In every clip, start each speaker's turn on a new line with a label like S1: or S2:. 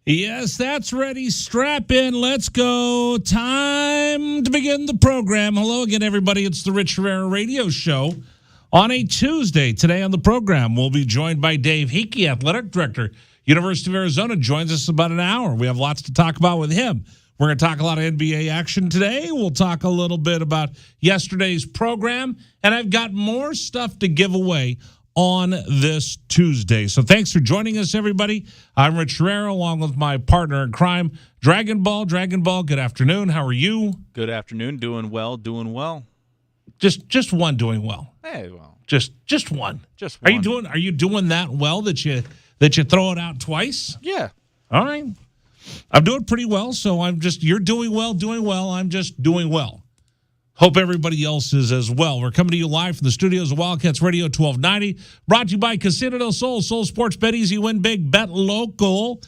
S1: Yes, that's ready. Strap in. Let's go. Time to begin the program. Hello again, everybody. It's the Rich Rivera Radio Show on a Tuesday. Today on the program, we'll be joined by Dave Hickey, Athletic Director, University of Arizona. Joins us about an hour. We have lots to talk about with him. We're going to talk a lot of NBA action today. We'll talk a little bit about yesterday's program, and I've got more stuff to give away on this Tuesday. So thanks for joining us, everybody. I'm Rich Herrera, along with my partner in crime, Dragon Ball. Dragon Ball, good afternoon. How are you?
S2: Good afternoon. Doing well.
S1: Just one doing well.
S2: Hey, well.
S1: Just one.
S2: Just one.
S1: Are you doing that well that you throw it out twice?
S2: Yeah.
S1: All right. I'm doing pretty well, so you're doing well. I'm just doing well. Hope everybody else is as well. We're coming to you live from the studios of Wildcats Radio 1290, brought to you by Casino del Sol. Sol Sports, bet easy, win big, bet local.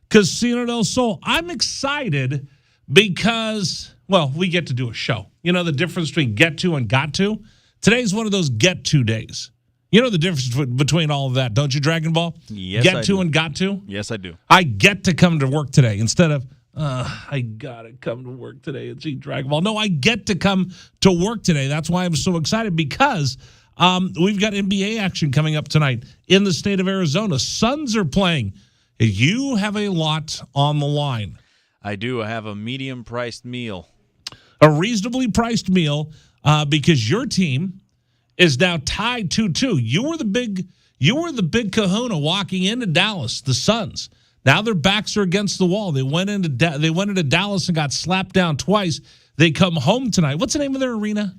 S1: Casino del Sol. I'm excited because, well, we get to do a show. You know the difference between get to and got to? Today's one of those get to days. You know the difference between all of that, don't you, Dragon Ball?
S2: Yes,
S1: Get
S2: I
S1: to
S2: do.
S1: and got to?
S2: Yes, I do.
S1: I get to come to work today instead of, I got to come to work today and see Dragon Ball. No, I get to come to work today. That's why I'm so excited because we've got NBA action coming up tonight in the state of Arizona. Suns are playing. You have a lot on the line.
S2: I do. I have a medium-priced meal.
S1: A reasonably priced meal because your team is now tied 2-2. You were the big kahuna walking into Dallas, the Suns. Now their backs are against the wall. They went into Dallas and got slapped down twice. They come home tonight. What's the name of their arena?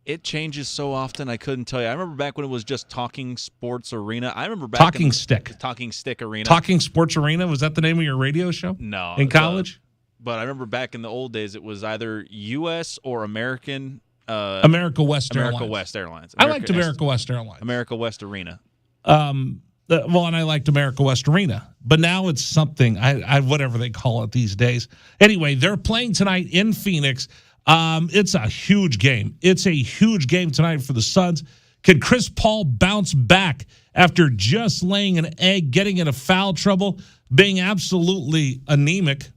S2: It changes so often, I couldn't tell you. I remember back when it was just Talking Sports Arena. I remember back
S1: Talking Stick.
S2: Talking Stick Arena.
S1: Talking Sports Arena. Was that the name of your radio show?
S2: No.
S1: In college?
S2: But I remember back in the old days, it was either U.S. or American.
S1: America West Airlines. I liked America West Airlines.
S2: America West Arena.
S1: And I liked America West Arena. But now it's something, I whatever they call it these days. Anyway, they're playing tonight in Phoenix. It's a huge game. It's a huge game tonight for the Suns. Can Chris Paul bounce back after just laying an egg, getting into foul trouble, being absolutely anemic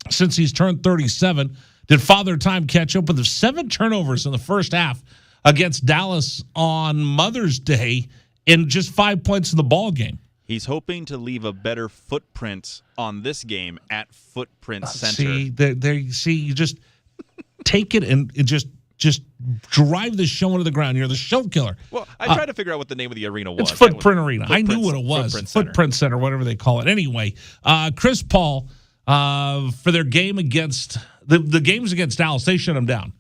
S1: since he's turned 37? Did Father Time catch up with the 7 turnovers in the first half against Dallas on Mother's Day and just 5 points in the ball game?
S2: He's hoping to leave a better footprint on this game at Footprint Center.
S1: See, you just take it and just drive the show into the ground. You're the show killer.
S2: Well, I tried to figure out what the name of the arena was.
S1: It's Footprint Arena. I knew what it was. Footprint Center, whatever they call it. Anyway, Chris Paul, for their game against the games against Dallas, they shut him down.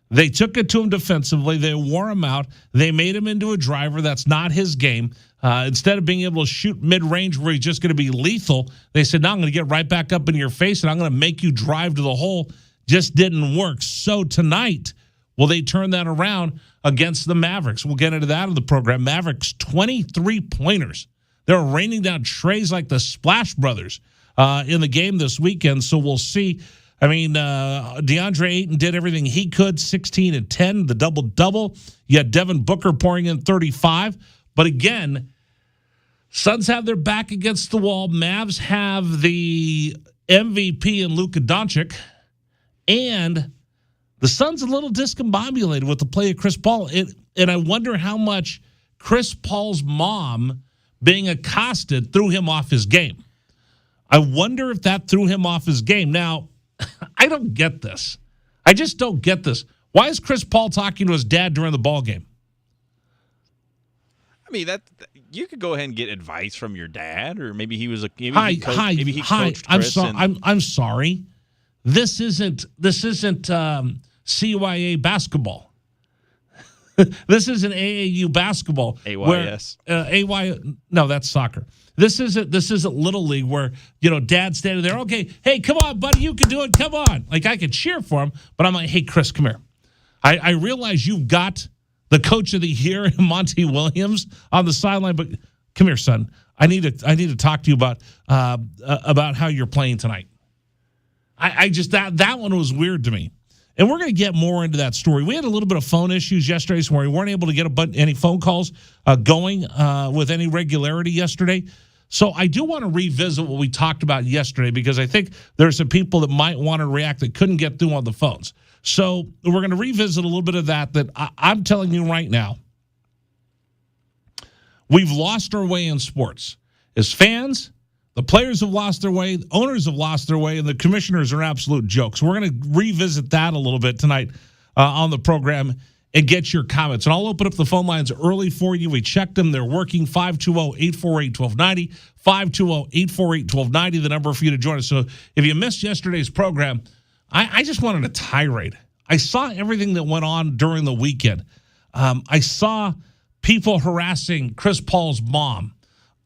S1: They took it to him defensively. They wore him out. They made him into a driver. That's not his game. Instead of being able to shoot mid-range where he's just going to be lethal, they said, no, I'm going to get right back up in your face, and I'm going to make you drive to the hole. Just didn't work. So tonight, will they turn that around against the Mavericks? We'll get into that in the program. Mavericks, 23 pointers. They're raining down trays like the Splash Brothers in the game this weekend, so we'll see. I mean, DeAndre Ayton did everything he could, 16 and 10, the double-double. You had Devin Booker pouring in 35. But again, Suns have their back against the wall. Mavs have the MVP in Luka Doncic. And the Suns a little discombobulated with the play of Chris Paul. And I wonder how much Chris Paul's mom being accosted threw him off his game. I wonder if that threw him off his game. Now, I don't get this. I just don't get this. Why is Chris Paul talking to his dad during the ball game?
S2: I mean, that you could go ahead and get advice from your dad, or maybe he was a he coached Chris.
S1: I'm sorry. This isn't CYA basketball. This isn't AAU basketball.
S2: AYS.
S1: No, that's soccer. This isn't Little League where, Dad's standing there, okay, hey, come on, buddy, you can do it, come on. Like, I could cheer for him, but I'm like, hey, Chris, come here. I realize you've got the coach of the year, Monty Williams, on the sideline, but come here, son. I need to talk to you about how you're playing tonight. I just, that one was weird to me. And we're going to get more into that story. We had a little bit of phone issues yesterday, so we weren't able to get any phone calls going with any regularity yesterday. So I do want to revisit what we talked about yesterday because I think there's some people that might want to react that couldn't get through on the phones. So we're going to revisit a little bit of that I'm telling you right now. We've lost our way in sports. As fans, the players have lost their way, the owners have lost their way, and the commissioners are absolute jokes. We're going to revisit that a little bit tonight on the program and get your comments. And I'll open up the phone lines early for you. We checked them. They're working. 520-848-1290. 520-848-1290, the number for you to join us. So if you missed yesterday's program, I just wanted a tirade. I saw everything that went on during the weekend. I saw people harassing Chris Paul's mom.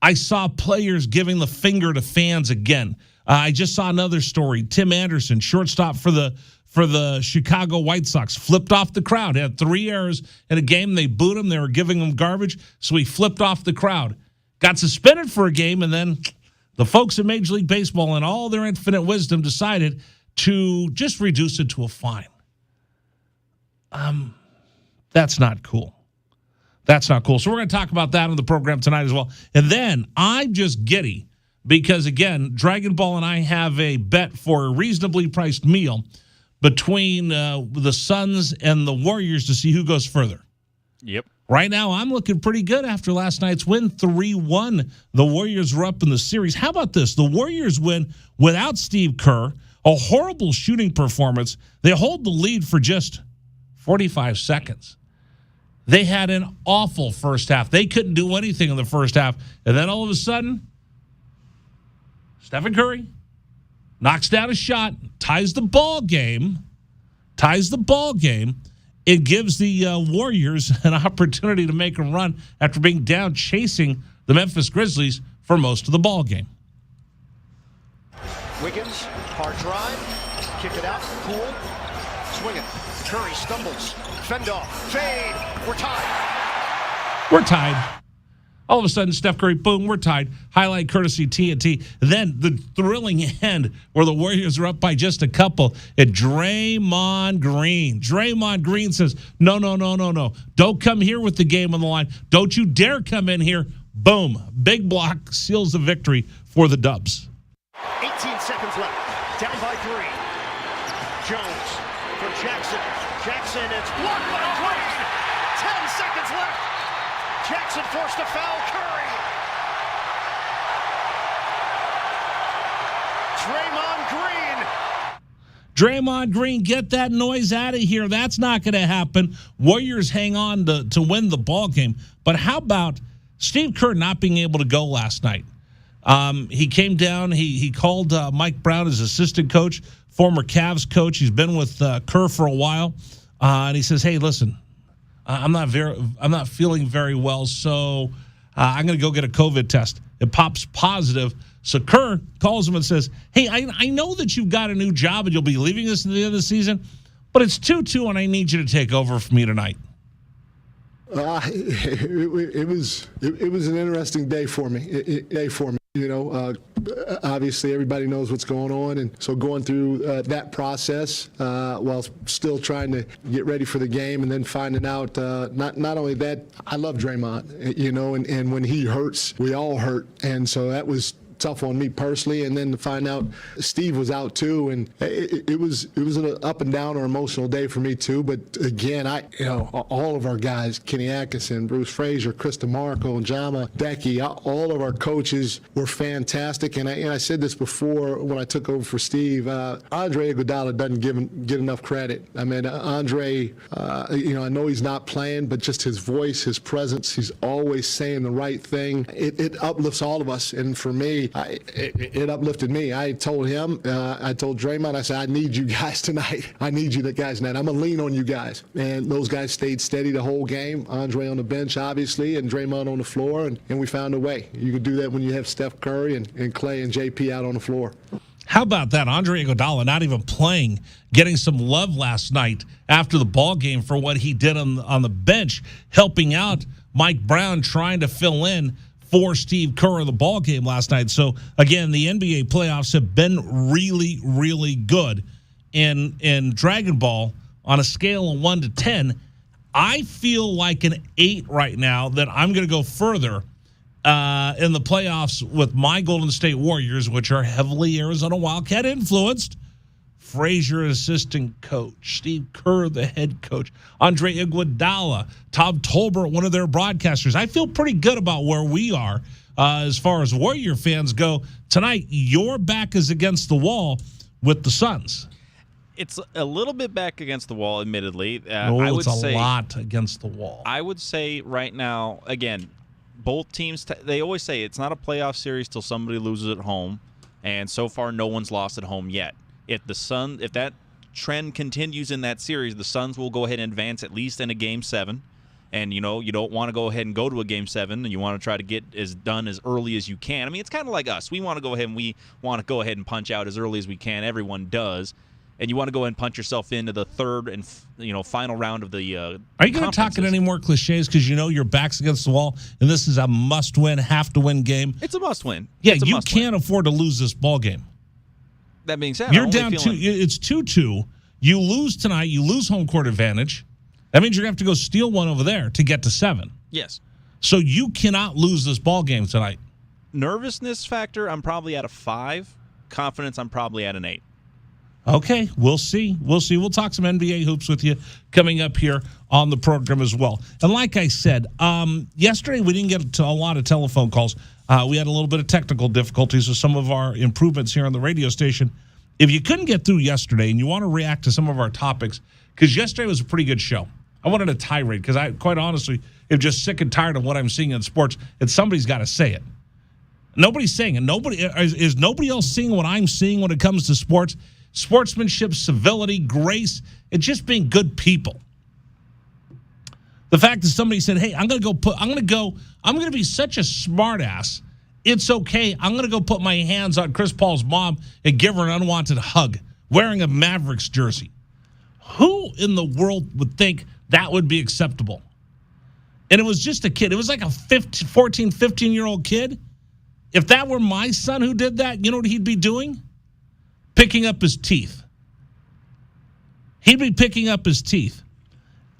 S1: I saw players giving the finger to fans again. I just saw another story. Tim Anderson, shortstop for the Chicago White Sox, flipped off the crowd. Had 3 errors in a game. They booed him. They were giving him garbage, so he flipped off the crowd. Got suspended for a game, and then the folks in Major League Baseball, in all their infinite wisdom, decided to just reduce it to a fine. That's not cool. That's not cool. So we're going to talk about that on the program tonight as well. And then I'm just giddy because, again, Dragon Ball and I have a bet for a reasonably priced meal between the Suns and the Warriors to see who goes further.
S2: Yep.
S1: Right now, I'm looking pretty good after last night's win, 3-1. The Warriors were up in the series. How about this? The Warriors win without Steve Kerr, a horrible shooting performance. They hold the lead for just 45 seconds. They had an awful first half. They couldn't do anything in the first half. And then all of a sudden, Stephen Curry knocks down a shot, ties the ball game. It gives the Warriors an opportunity to make a run after being down chasing the Memphis Grizzlies for most of the ball game.
S3: Wiggins, hard drive, kick it out, cool, swinging. Curry stumbles, fend off, fade, we're tied. All of a sudden, Steph Curry, boom, we're tied. Highlight courtesy TNT. Then the thrilling end where the Warriors are up by just a couple. And Draymond Green says, no. Don't come here with the game on the line. Don't you dare come in here. Boom. Big block seals the victory for the Dubs. 18 seconds left. Down by 3. Jones for Jackson. Jackson, it's blocked by Green. 10 seconds left. Jackson forced a foul. Curry.
S1: Draymond Green, get that noise out of here. That's not going to happen. Warriors hang on to win the ball game. But how about Steve Kerr not being able to go last night? He came down. He called Mike Brown, his assistant coach, former Cavs coach. He's been with Kerr for a while, and he says, "Hey, listen, I'm not feeling very well, so I'm going to go get a COVID test." It pops positive. So Kerr calls him and says, "Hey, I know that you've got a new job and you'll be leaving us at the end of the season, but it's 2-2 and I need you to take over for me tonight."
S4: It was an interesting day for me. You know, obviously everybody knows what's going on, and so going through that process while still trying to get ready for the game, and then finding out not only that, I love Draymond, you know, and when he hurts, we all hurt, and so that was tough on me personally, and then to find out Steve was out too, and it was an up and down or emotional day for me too. But again, all of our guys, Kenny Atkinson, Bruce Frazier, Chris DeMarco, Jama, Becky, all of our coaches were fantastic. And I said this before when I took over for Steve. Andre Iguodala doesn't get enough credit. I mean, Andre, I know he's not playing, but just his voice, his presence, he's always saying the right thing. It uplifts all of us, and for me, it uplifted me. I told him, I told Draymond, I said, I need you guys tonight. I need you guys tonight. I'm going to lean on you guys. And those guys stayed steady the whole game. Andre on the bench, obviously, and Draymond on the floor, and we found a way. You can do that when you have Steph Curry and Clay and JP out on the floor.
S1: How about that? Andre Iguodala not even playing, getting some love last night after the ball game for what he did on the bench, helping out Mike Brown, trying to fill in for Steve Kerr in the ball game last night. So, again, the NBA playoffs have been really, really good. In Dragon Ball, on a scale of 1 to 10, I feel like an 8 right now, that I'm going to go further in the playoffs with my Golden State Warriors, which are heavily Arizona Wildcat influenced. Frazier, assistant coach. Steve Kerr, the head coach. Andre Iguodala. Tom Tolbert, one of their broadcasters. I feel pretty good about where we are as far as Warrior fans go. Tonight, your back is against the wall with the Suns.
S2: It's a little bit back against the wall, admittedly.
S1: I would say a lot against the wall.
S2: I would say right now, again, both teams, they always say it's not a playoff series till somebody loses at home, and so far no one's lost at home yet. If that trend continues in that series, the Suns will go ahead and advance at least in a Game 7. And, you don't want to go ahead and go to a Game 7, and you want to try to get done as early as you can. I mean, it's kind of like us. We want to go ahead and punch out as early as we can. Everyone does. And you want to go ahead and punch yourself into the third and final round of the
S1: Are you going to talk in any more cliches because your back's against the wall and this is a must-win, have-to-win game?
S2: It's a must-win.
S1: Yeah, you can't afford to lose this ball game.
S2: That being said,
S1: you're down 2. It's 2-2. You lose tonight. You lose home court advantage. That means you're going to have to go steal one over there to get to 7.
S2: Yes.
S1: So you cannot lose this ball game tonight.
S2: Nervousness factor, I'm probably at a 5. Confidence, I'm probably at an 8.
S1: Okay, we'll see. We'll talk some NBA hoops with you coming up here on the program as well. And like I said, yesterday we didn't get to a lot of telephone calls. We had a little bit of technical difficulties with some of our improvements here on the radio station. If you couldn't get through yesterday and you want to react to some of our topics, because yesterday was a pretty good show. I wanted a tirade because I, quite honestly, am just sick and tired of what I'm seeing in sports, and somebody's got to say it. Nobody's saying it. Is nobody else seeing what I'm seeing when it comes to sports? Sportsmanship, civility, grace, and just being good people. The fact that somebody said, hey, I'm going to be such a smart ass. It's okay. I'm going to go put my hands on Chris Paul's mom and give her an unwanted hug wearing a Mavericks jersey. Who in the world would think that would be acceptable? And it was just a kid. It was like a 14, 15-year-old kid. If that were my son who did that, you know what he'd be doing? Picking up his teeth. He'd be picking up his teeth.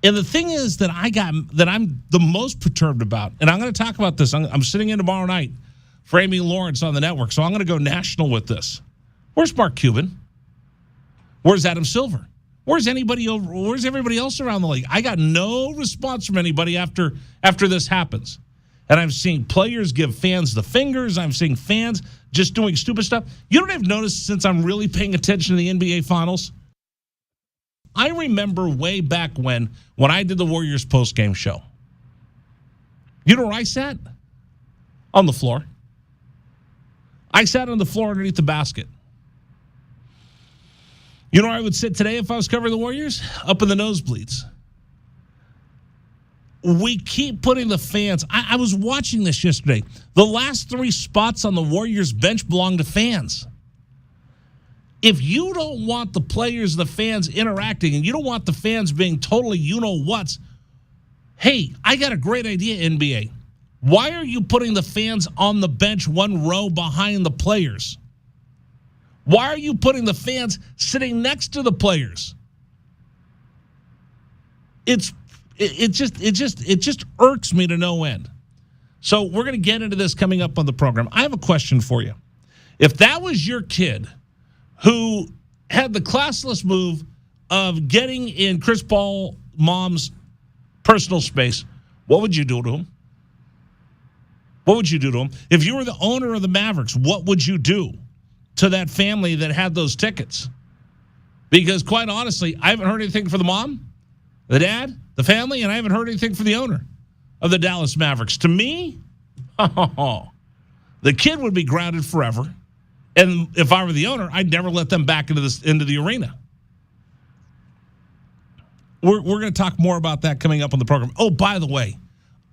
S1: And the thing is that I'm the most perturbed about, and I'm going to talk about this. I'm sitting in tomorrow night for Amy Lawrence on the network, so I'm going to go national with this. Where's Mark Cuban? Where's Adam Silver? Where's everybody else around the league? I got no response from anybody after this happens. And I'm seeing players give fans the fingers. I'm seeing fans just doing stupid stuff. You know what I've noticed since I'm really paying attention to the NBA Finals? I remember way back when I did the Warriors post-game show. You know where I sat? On the floor. I sat on the floor underneath the basket. You know where I would sit today if I was covering the Warriors? Up in the nosebleeds. We keep putting the fans. I was watching this yesterday. The last 3 spots on the Warriors bench belong to fans. If you don't want the players and the fans interacting and you don't want the fans being totally you-know-whats, hey, I got a great idea, NBA. Why are you putting the fans on the bench 1 row behind the players? Why are you putting the fans sitting next to the players? It just irks me to no end. So we're going to get into this coming up on the program. I have a question for you. If that was your kid who had the classless move of getting in Chris Paul mom's personal space, what would you do to him? What would you do to him? If you were the owner of the Mavericks, what would you do to that family that had those tickets? Because quite honestly, I haven't heard anything from the mom, the dad, the family, and I haven't heard anything from the owner of the Dallas Mavericks. To me, the kid would be grounded forever. And if I were the owner, I'd never let them back into the arena. We're going to talk more about that coming up on the program. Oh, by the way,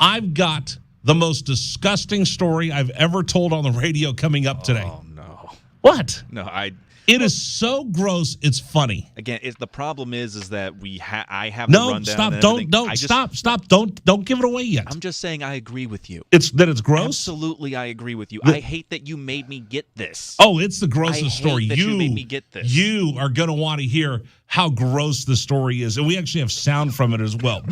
S1: I've got the most disgusting story I've ever told on the radio coming up today.
S2: Oh, no.
S1: What?
S2: No,
S1: It is so gross, it's funny.
S2: Again, the problem is that I have
S1: the
S2: rundown.
S1: No, stop. Don't give it away yet.
S2: I'm just saying I agree with you.
S1: It's gross?
S2: Absolutely, I agree with you. I hate that you made me get this.
S1: Oh, it's the grossest story.
S2: You made me get this.
S1: You are going to want to hear how gross the story is. And we actually have sound from it as well.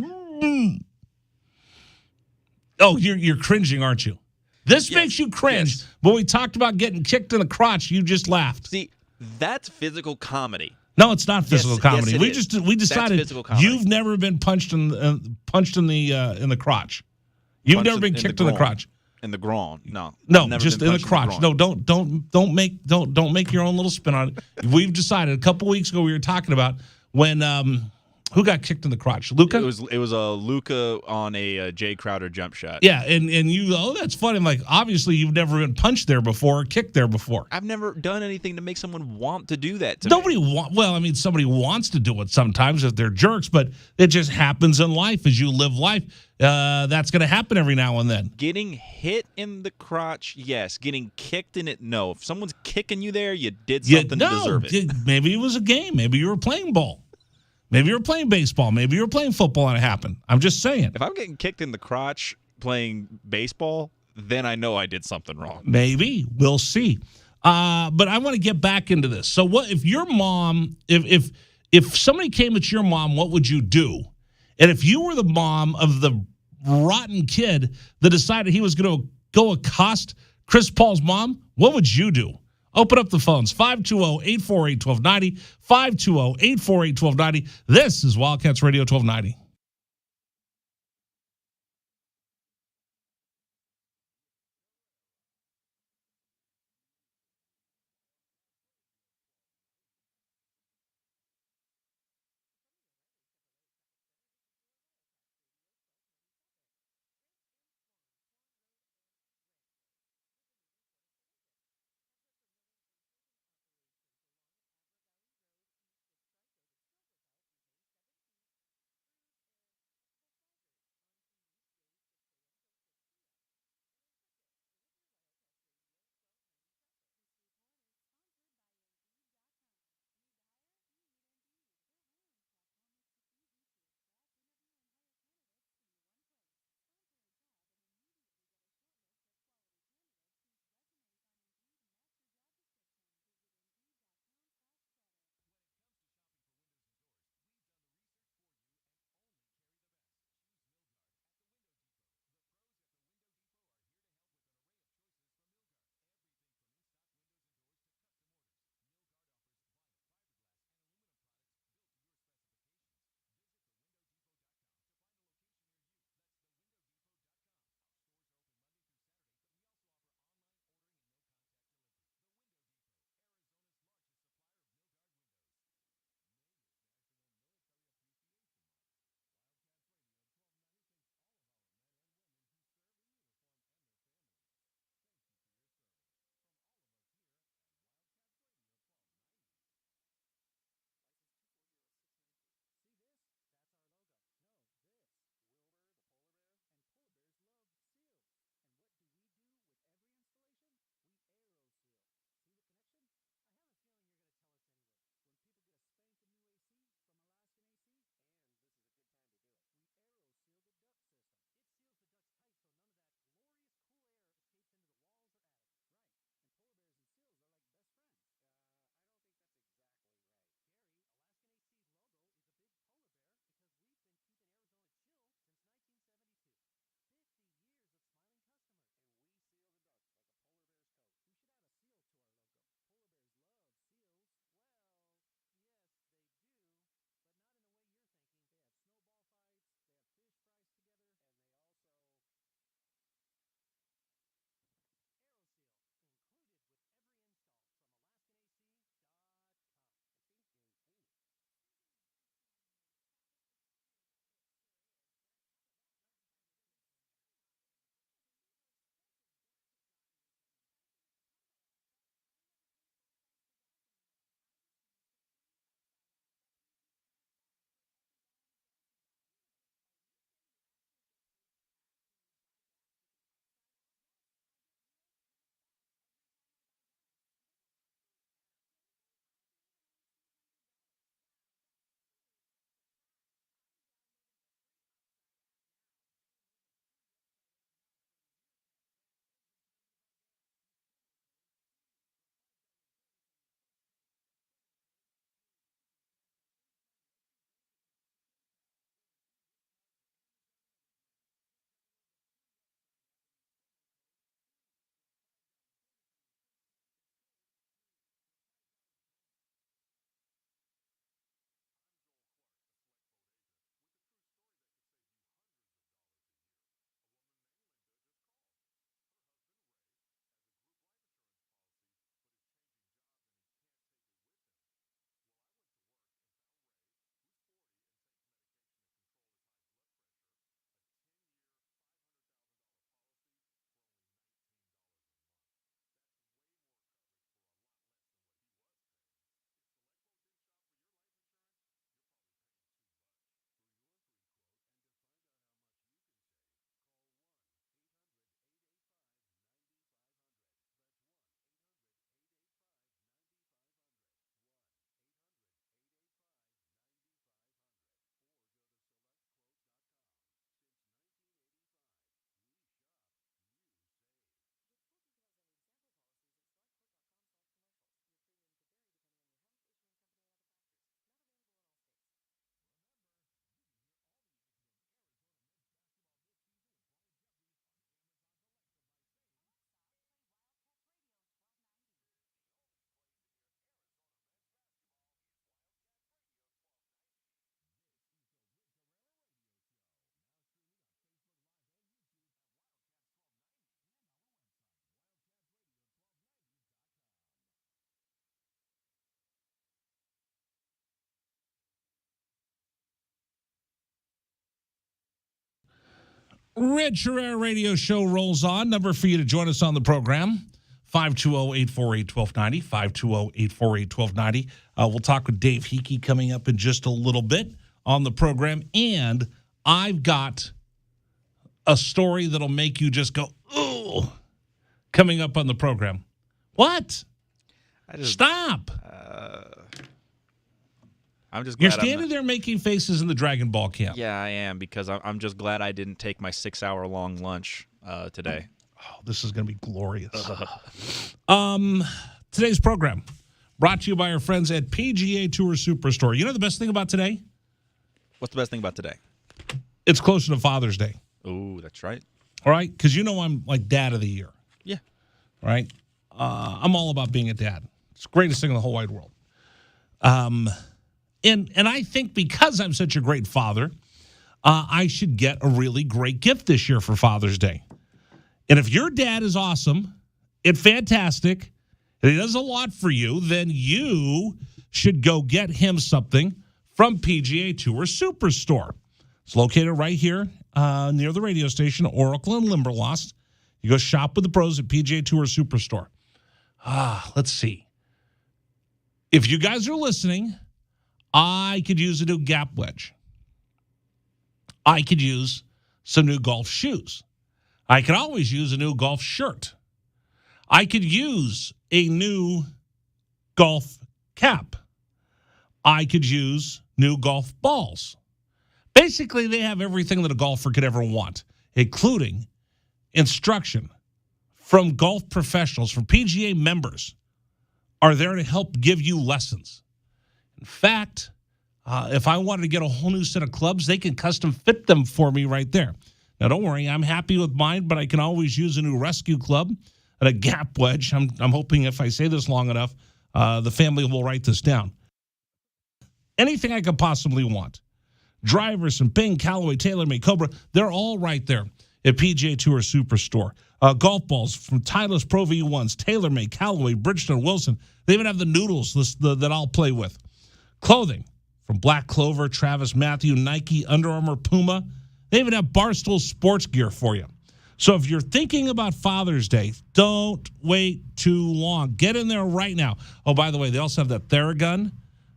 S1: Oh, you're cringing, aren't you? This makes you cringe. Yes. When we talked about getting kicked in the crotch, you just laughed.
S2: See, that's physical comedy.
S1: No, it's not physical comedy.
S2: Yes,
S1: we decided you've never been punched in the crotch. You've never been kicked in the crotch.
S2: In the groin. No,
S1: just in the crotch. No, don't make your own little spin on it. We've decided a couple weeks ago we were talking about when who got kicked in the crotch? Luka?
S2: It was a Luka on a Jay Crowder jump shot.
S1: Yeah, and you that's funny. I'm like, obviously you've never been punched there before or kicked there before.
S2: I've never done anything to make someone want to do that to
S1: Nobody
S2: me.
S1: Well, I mean, somebody wants to do it sometimes if they're jerks, but it just happens in life as you live life. That's going to happen every now and then.
S2: Getting hit in the crotch, yes. Getting kicked in it, no. If someone's kicking you there, you did something to deserve it.
S1: Maybe it was a game. Maybe you were playing ball. Maybe you were playing baseball. Maybe you were playing football and it happened. I'm just saying.
S2: If I'm getting kicked in the crotch playing baseball, then I know I did something wrong.
S1: Maybe. We'll see. But I want to get back into this. So what if your mom, if somebody came at your mom, what would you do? And if you were the mom of the rotten kid that decided he was going to go accost Chris Paul's mom, what would you do? Open up the phones, 520-848-1290, 520-848-1290. This is Wildcats Radio 1290. Rich Herrera Radio Show rolls on. Number for you to join us on the program, 520-848-1290, 520-848-1290. We'll talk with Dave Hickey coming up in just a little bit on the program. And I've got a story that'll make you just go, ooh, coming up on the program. What? Stop.
S2: I'm just glad
S1: you're standing there making faces in the Dragon Ball camp.
S2: Yeah, I am, because I'm just glad I didn't take my 6-hour-long lunch today.
S1: Oh, this is going to be glorious. Today's program brought to you by our friends at PGA Tour Superstore. You know the best thing about today?
S2: What's the best thing about today?
S1: It's closer to Father's Day.
S2: Oh, that's right.
S1: All right? Because you know I'm like dad of the year.
S2: Yeah.
S1: Right? I'm all about being a dad. It's the greatest thing in the whole wide world. And I think because I'm such a great father, I should get a really great gift this year for Father's Day. And if your dad is awesome and fantastic, and he does a lot for you, then you should go get him something from PGA Tour Superstore. It's located right here near the radio station, Oracle and Limberlost. You go shop with the pros at PGA Tour Superstore. Let's see. If you guys are listening, I could use a new gap wedge. I could use some new golf shoes. I could always use a new golf shirt. I could use a new golf cap. I could use new golf balls. Basically, they have everything that a golfer could ever want, including instruction from golf professionals, from PGA members, are there to help give you lessons. In fact, if I wanted to get a whole new set of clubs, they can custom fit them for me right there. Now, don't worry, I'm happy with mine, but I can always use a new rescue club and a gap wedge. I'm hoping if I say this long enough, the family will write this down. Anything I could possibly want. Drivers from Bing, Callaway, TaylorMade, Cobra, they're all right there at PGA Tour Superstore. Golf balls from Titleist Pro V1s, TaylorMade, Callaway, Bridgestone, Wilson. They even have the noodles that I'll play with. Clothing from Black Clover, Travis Matthew, Nike, Under Armour, Puma. They even have Barstool sports gear for you. So if you're thinking about Father's Day, don't wait too long. Get in there right now. Oh, by the way, they also have that Theragun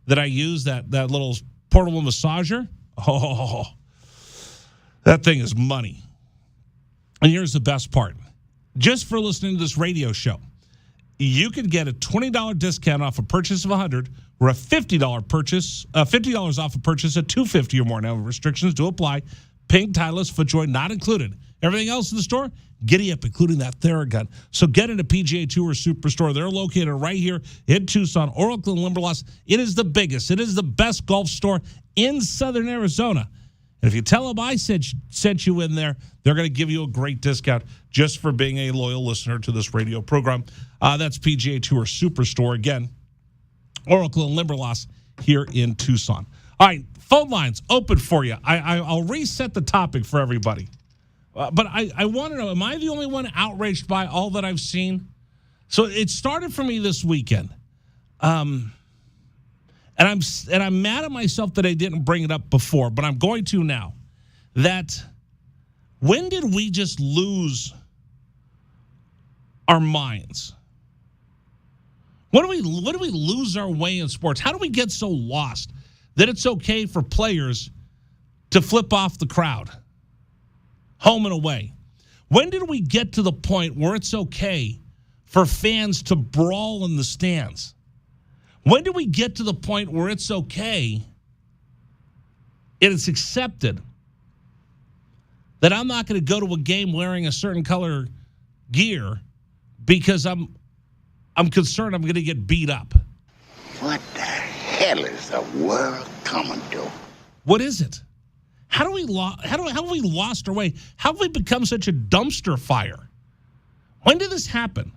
S1: that I use, that little portable massager. Oh, that thing is money. And here's the best part. Just for listening to this radio show, you could get a $20 discount off a purchase of $100 or a $50 purchase, $50 off a purchase of $250 or more. Now, restrictions do apply. Pink, Titleist, FootJoy not included. Everything else in the store, giddy up, including that Theragun. So get into PGA Tour Superstore. They're located right here in Tucson, Oracle and Limberlost. It is the biggest. It is the best golf store in Southern Arizona. And if you tell them I sent you in there, they're going to give you a great discount just for being a loyal listener to this radio program. That's PGA Tour Superstore. Again, Oracle and Limberlost here in Tucson. All right, phone lines open for you. I'll reset the topic for everybody. But I want to know, am I the only one outraged by all that I've seen? So it started for me this weekend. And I'm mad at myself that I didn't bring it up before, but I'm going to now. That when did we just lose our minds? When do we lose our way in sports? How do we get so lost that it's okay for players to flip off the crowd, home and away? When did we get to the point where it's okay for fans to brawl in the stands? When do we get to the point where it's okay and it's accepted that I'm not going to go to a game wearing a certain color gear because I'm concerned I'm going to get beat up?
S5: What the hell is the world coming to?
S1: What is it? How have we lost our way? How have we become such a dumpster fire? When did this happen?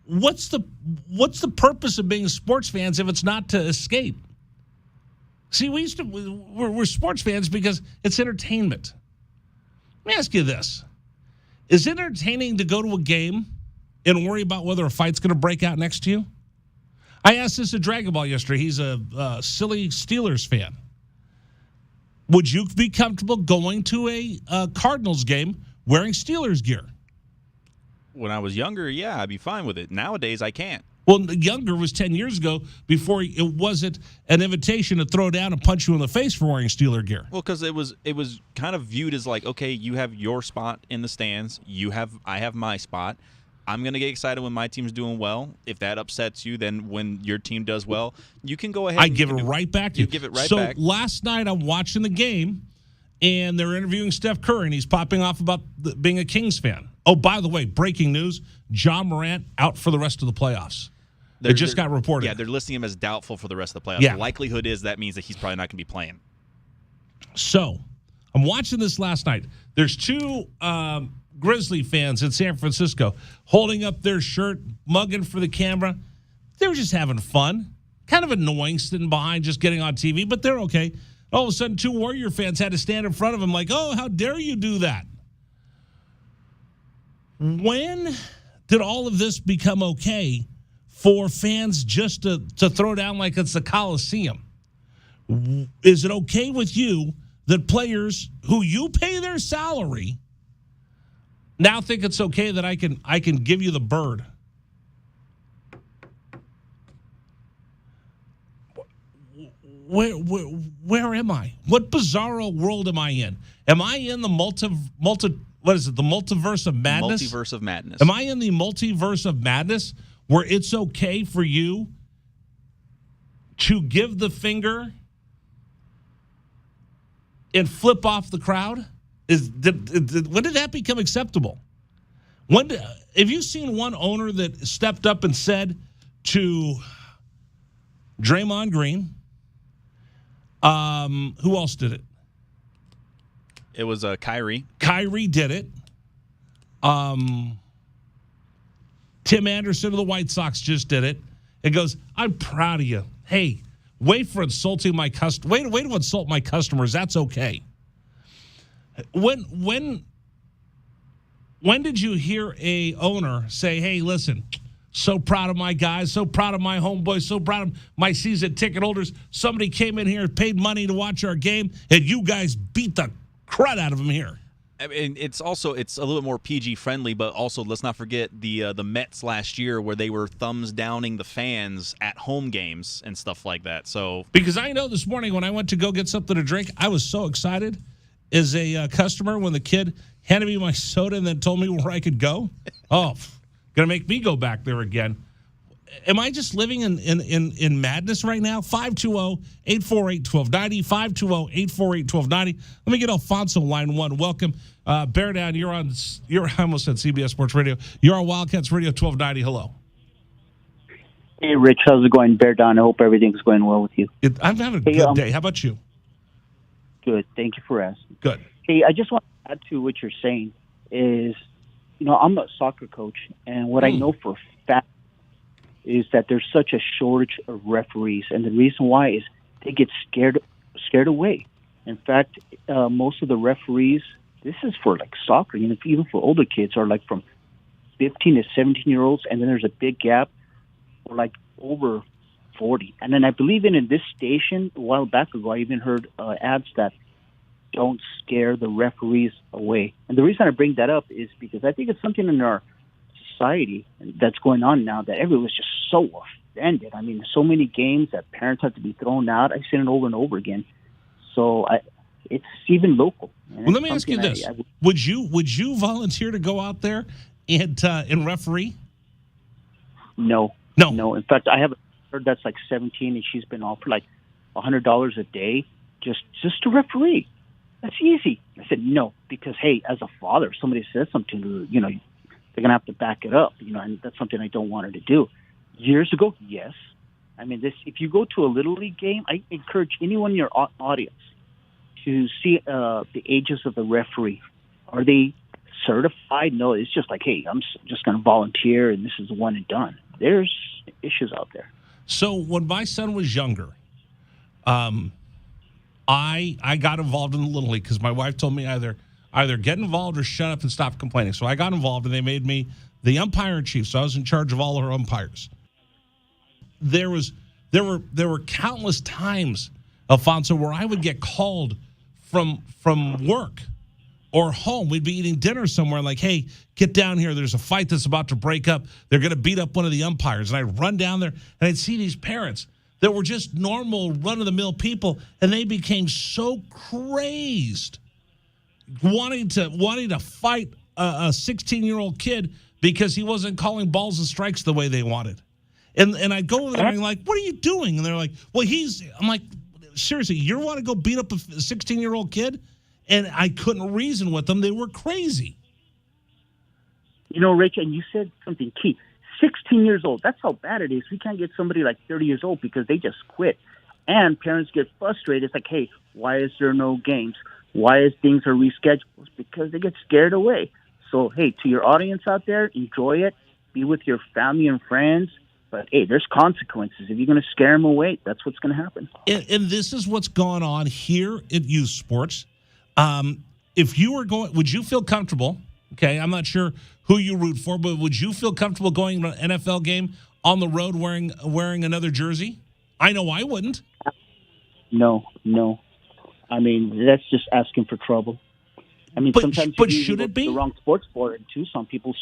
S1: What's the purpose of being sports fans if it's not to escape? See, we're sports fans because it's entertainment. Let me ask you this. Is it entertaining to go to a game and worry about whether a fight's going to break out next to you? I asked this to Dragon Ball yesterday. He's a silly Steelers fan. Would you be comfortable going to a Cardinals game wearing Steelers gear?
S2: When I was younger, yeah, I'd be fine with it. Nowadays, I can't.
S1: Well, younger was 10 years ago before it wasn't an invitation to throw down and punch you in the face for wearing Steeler gear.
S2: Well, because it was kind of viewed as like, okay, you have your spot in the stands. I have my spot. I'm going to get excited when my team's doing well. If that upsets you, then when your team does well, you can go ahead.
S1: I give it right back to you.
S2: You give it right back.
S1: So last night I'm watching the game, and they're interviewing Steph Curry, and he's popping off about being a Kings fan. Oh, by the way, breaking news, John Morant out for the rest of the playoffs. It just got reported.
S2: Yeah, they're listing him as doubtful for the rest of the playoffs.
S1: Yeah.
S2: The likelihood is that means that he's probably not going to be playing.
S1: So I'm watching this last night. There's two Grizzly fans in San Francisco holding up their shirt, mugging for the camera. They were just having fun. Kind of annoying sitting behind, just getting on TV, but they're okay. All of a sudden, two Warrior fans had to stand in front of them like, oh, how dare you do that? When did all of this become okay for fans just to throw down like it's the Coliseum? Is it okay with you that players who you pay their salary now think it's okay that I can give you the bird? Where am I? What bizarro world am I in? Am I in the what is it? The multiverse of madness?
S2: Multiverse of madness.
S1: Am I in the multiverse of madness where it's okay for you to give the finger and flip off the crowd? When did that become acceptable? Have you seen one owner that stepped up and said to Draymond Green? Who else did it?
S2: It was Kyrie.
S1: Kyrie did it. Tim Anderson of the White Sox just did it. It goes, I'm proud of you. Hey, wait for insulting my wait to insult my customers. That's okay. When did you hear a owner say, hey, listen, so proud of my guys, so proud of my homeboys, so proud of my season ticket holders. Somebody came in here, paid money to watch our game, and you guys beat the crud out of them here.
S2: I mean, it's a little bit more PG friendly, but also let's not forget the Mets last year where they were thumbs downing the fans at home games and stuff like that. So
S1: because I know this morning when I went to go get something to drink, I was so excited as a customer when the kid handed me my soda and then told me where I could go. Oh, gonna make me go back there again. Am I just living in madness right now? 520-848-1290, 520-848-1290. Let me get Alfonso line one. Welcome. Bear down, I almost said CBS Sports Radio. You're on Wildcats Radio 1290. Hello.
S6: Hey, Rich. How's it going? Bear down. I hope everything's going well with you.
S1: I'm having a good day. How about you?
S6: Good. Thank you for asking.
S1: Good.
S6: Hey, I just want to add to what you're saying is, I'm a soccer coach, and what I know for a fact is that there's such a shortage of referees, and the reason why is they get scared away. In fact, most of the referees, this is for like soccer, even for older kids, are like from 15 to 17-year-olds, and then there's a big gap for like over 40. And then I believe in this station a while back ago, I even heard ads that don't scare the referees away. And the reason I bring that up is because I think it's something in our society that's going on now that everyone's just so offended. I mean, so many games that parents have to be thrown out. I've seen it over and over again. So it's even local.
S1: Well, let me ask you this: would you volunteer to go out there and referee?
S6: No. In fact, I have a girl that's like 17, and she's been offered like $100 a day just to referee. That's easy. I said no because hey, as a father, if somebody says something to they're gonna have to back it up. And that's something I don't want her to do. Years ago, yes. I mean, if you go to a Little League game, I encourage anyone in your audience to see the ages of the referee. Are they certified? No, it's just like, hey, I'm just going to volunteer, and this is one and done. There's issues out there.
S1: So when my son was younger, I got involved in the Little League because my wife told me either get involved or shut up and stop complaining. So I got involved, and they made me the umpire in chief. So I was in charge of all our umpires. There were countless times, Alfonso, where I would get called from work or home. We'd be eating dinner somewhere like, hey, get down here. There's a fight that's about to break up. They're going to beat up one of the umpires. And I'd run down there, and I'd see these parents that were just normal, run-of-the-mill people, and they became so crazed, wanting to fight a 16-year-old kid because he wasn't calling balls and strikes the way they wanted. And I'd go over there and I'm like, what are you doing? And they're like, well, I'm like, seriously, you want to go beat up a 16-year-old kid? And I couldn't reason with them. They were crazy.
S6: You know, Rich, and you said something key. 16 years old. That's how bad it is. We can't get somebody like 30 years old because they just quit. And parents get frustrated. It's like, hey, why is there no games? Why is things are rescheduled? It's because they get scared away. So, hey, to your audience out there, enjoy it. Be with your family and friends. But, hey, there's consequences. If you're going to scare them away, that's what's going to happen.
S1: And this is what's gone on here at youth sports. If you were going, would you feel comfortable? Okay, I'm not sure who you root for, but would you feel comfortable going to an NFL game on the road wearing another jersey? I know I wouldn't.
S6: No. I mean, that's just asking for trouble. I mean, sometimes
S1: should it be
S6: the wrong sports for it too? Some people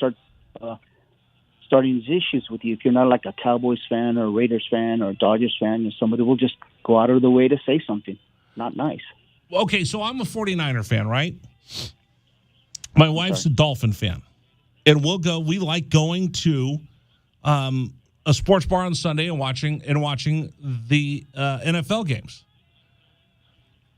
S6: starting these issues with you. If you're not like a Cowboys fan or a Raiders fan or a Dodgers fan, and somebody will just go out of the way to say something not nice.
S1: Okay, so I'm a 49er fan, right? My wife's a Dolphin fan. And we like going to a sports bar on Sunday and watching the NFL games.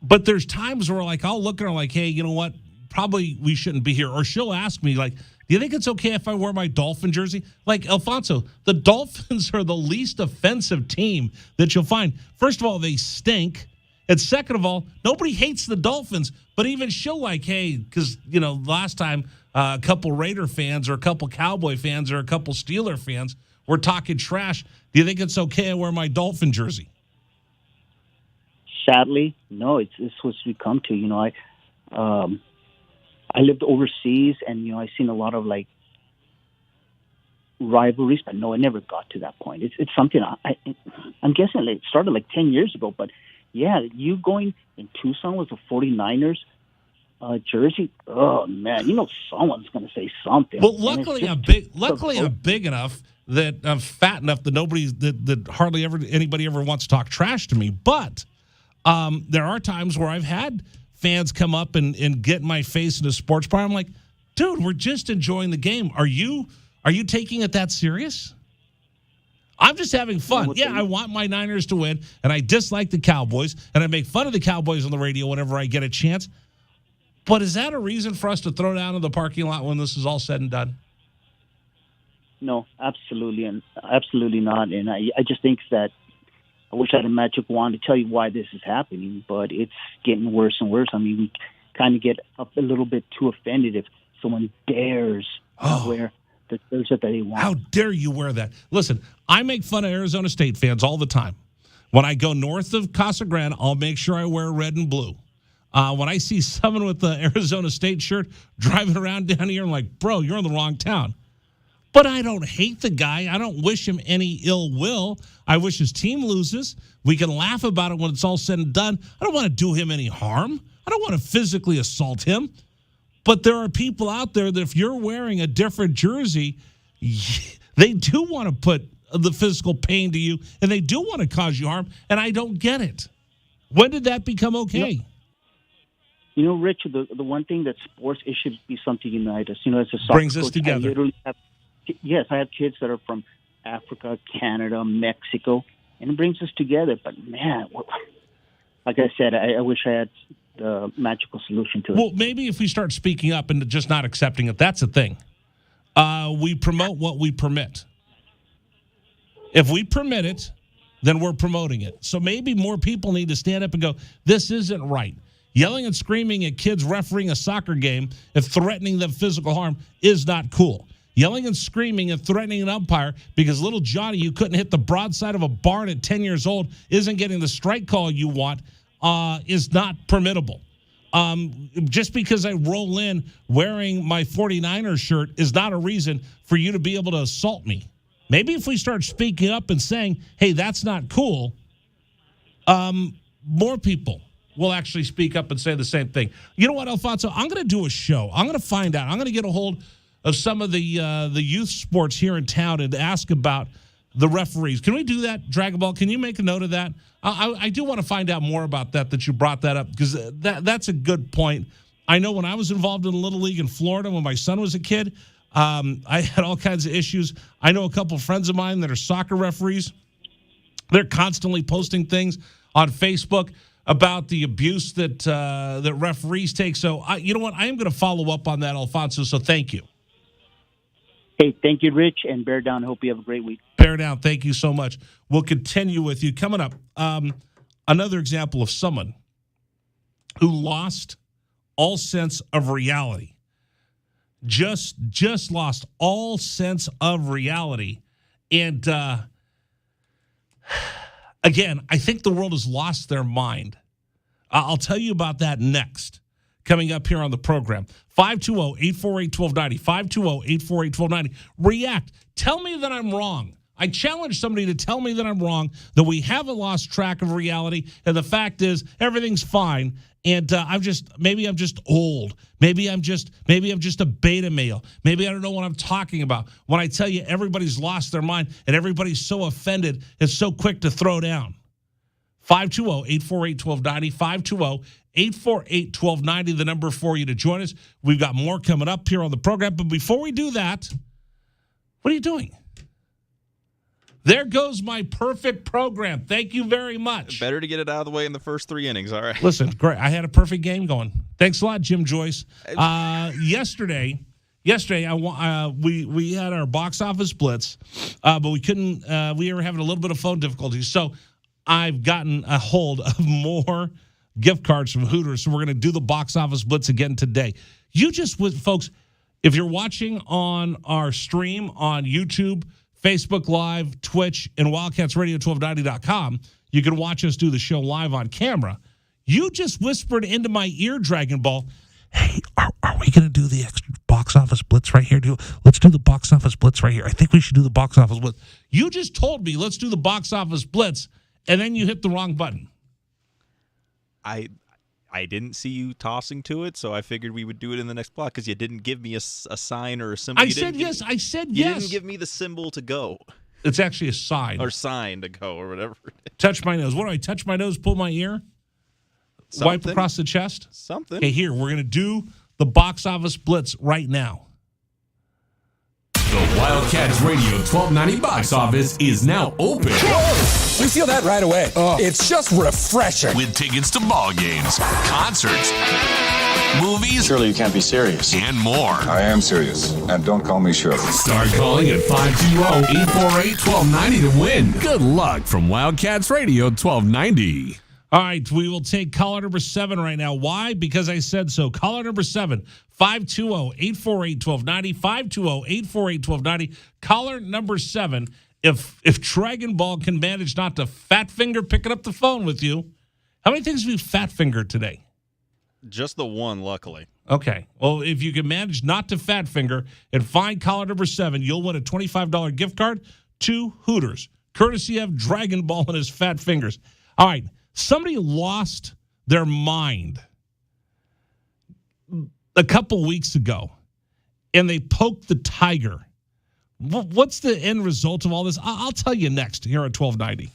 S1: But there's times where like I'll look at her like, hey, you know what? Probably we shouldn't be here. Or she'll ask me like, do you think it's okay if I wear my Dolphin jersey? Like, Alfonso, the Dolphins are the least offensive team that you'll find. First of all, they stink. And second of all, nobody hates the Dolphins. But even she'll like, hey, because, last time a couple Raider fans or a couple Cowboy fans or a couple Steeler fans were talking trash. Do you think it's okay I wear my Dolphin jersey?
S6: Sadly, no. It's what we come to. I lived overseas, and I seen a lot of like rivalries, but no, it never got to that point. It's something I'm guessing it started like 10 years ago. But yeah, you going in Tucson with the 49ers jersey, oh man, someone's going to say something.
S1: Well, luckily I'm big enough that I'm fat enough that that hardly anybody ever wants to talk trash to me. But there are times where I've had fans come up and get in my face in a sports bar. I'm like, dude, we're just enjoying the game. Are you taking it that serious? I'm just having fun. Yeah, I want my Niners to win, and I dislike the Cowboys, and I make fun of the Cowboys on the radio whenever I get a chance. But is that a reason for us to throw down in the parking lot when this is all said and done?
S6: No, absolutely not. And I just think that I wish I had a magic wand to tell you why this is happening, but it's getting worse and worse. I mean, we kind of get a little bit too offended if someone dares wear the jersey that they want.
S1: How dare you wear that? Listen, I make fun of Arizona State fans all the time. When I go north of Casa Grande, I'll make sure I wear red and blue. When I see someone with the Arizona State shirt driving around down here, I'm like, bro, you're in the wrong town. But I don't hate the guy. I don't wish him any ill will. I wish his team loses. We can laugh about it when it's all said and done. I don't want to do him any harm. I don't want to physically assault him. But there are people out there that if you're wearing a different jersey, they do want to put the physical pain to you, and they do want to cause you harm, and I don't get it. When did that become okay?
S6: Rich, the one thing that sports, it should be something to unite us. As a soccer
S1: brings us
S6: coach,
S1: together.
S6: I have kids that are from Africa, Canada, Mexico, and it brings us together. But, man, like I said, I wish I had the magical solution to it.
S1: Well, maybe if we start speaking up and just not accepting it, that's the thing. We promote what we permit. If we permit it, then we're promoting it. So maybe more people need to stand up and go, this isn't right. Yelling and screaming at kids refereeing a soccer game if threatening them physical harm is not cool. Yelling and screaming and threatening an umpire because little Johnny, you couldn't hit the broadside of a barn at 10 years old, isn't getting the strike call you want, is not permittable. Just because I roll in wearing my 49ers shirt is not a reason for you to be able to assault me. Maybe if we start speaking up and saying, hey, that's not cool, more people will actually speak up and say the same thing. You know what, Alfonso? I'm going to do a show. I'm going to find out. I'm going to get a hold of some of the youth sports here in town and ask about the referees. Can we do that, Dragon Ball? Can you make a note of that? I do want to find out more about that you brought that up, because that's a good point. I know when I was involved in Little League in Florida when my son was a kid, I had all kinds of issues. I know a couple of friends of mine that are soccer referees. They're constantly posting things on Facebook about the abuse that referees take. So, you know what? I am going to follow up on that, Alfonso, so thank you.
S6: Hey, thank you, Rich, and bear down. I hope you have a great week.
S1: Bear down. Thank you so much. We'll continue with you. Coming up, another example of someone who lost all sense of reality. Just lost all sense of reality. And, again, I think the world has lost their mind. I'll tell you about that next, coming up here on the program. 520-848-1290. 520-848-1290. React. Tell me that I'm wrong. I challenge somebody to tell me that I'm wrong, that we haven't lost track of reality, and the fact is everything's fine. And maybe I'm just old. Maybe I'm just a beta male. Maybe I don't know what I'm talking about when I tell you everybody's lost their mind and everybody's so offended and so quick to throw down. 520-848-1290. 520-848-1290, the number for you to join us. We've got more coming up here on the program. But before we do that, what are you doing? There goes my perfect program. Thank you very much.
S2: Better to get it out of the way in the first 3 innings. All right.
S1: Listen, great. I had a perfect game going. Thanks a lot, Jim Joyce. Yesterday, we had our box office blitz, but we couldn't. We were having a little bit of phone difficulties, so I've gotten a hold of more gift cards from Hooters. So we're going to do the box office blitz again today. Folks, if you're watching on our stream on YouTube, Facebook Live, Twitch, and Wildcats Radio 1290.com, you can watch us do the show live on camera. You just whispered into my ear, Dragon Ball, hey, are we going to do the extra box office blitz right here? Let's do the box office blitz right here. I think we should do the box office blitz. You just told me, let's do the box office blitz, and then you hit the wrong button.
S2: I didn't see you tossing to it, so I figured we would do it in the next block because you didn't give me a sign or a symbol.
S1: I said yes.
S2: You didn't give me the symbol to go.
S1: It's actually a sign.
S2: Or sign to go or whatever.
S1: Touch my nose. What do I touch my nose, pull my ear? Something. Wipe across the chest?
S2: Something.
S1: Okay, here. We're going to do the box office blitz right now.
S7: The Wildcats Radio 1290 box office is now open.
S8: We feel that right away. It's just refreshing.
S7: With tickets to ball games, concerts, movies.
S9: Surely you can't be serious.
S7: And more.
S10: I am serious. And don't call me Shirley.
S7: Start calling at 520-848-1290 to win. Good luck from Wildcats Radio 1290.
S1: All right, we will take caller number 7 right now. Why? Because I said so. Caller number 7, 520-848-1290, 520-848-1290. Caller number 7, if Dragon Ball can manage not to fat finger picking up the phone with you, how many things have you fat fingered today?
S2: Just the one, luckily.
S1: Okay. Well, if you can manage not to fat finger and find caller number 7, you'll win a $25 gift card to Hooters, courtesy of Dragon Ball and his fat fingers. All right. Somebody lost their mind a couple weeks ago, and they poked the tiger. What's the end result of all this? I'll tell you next here at 1290.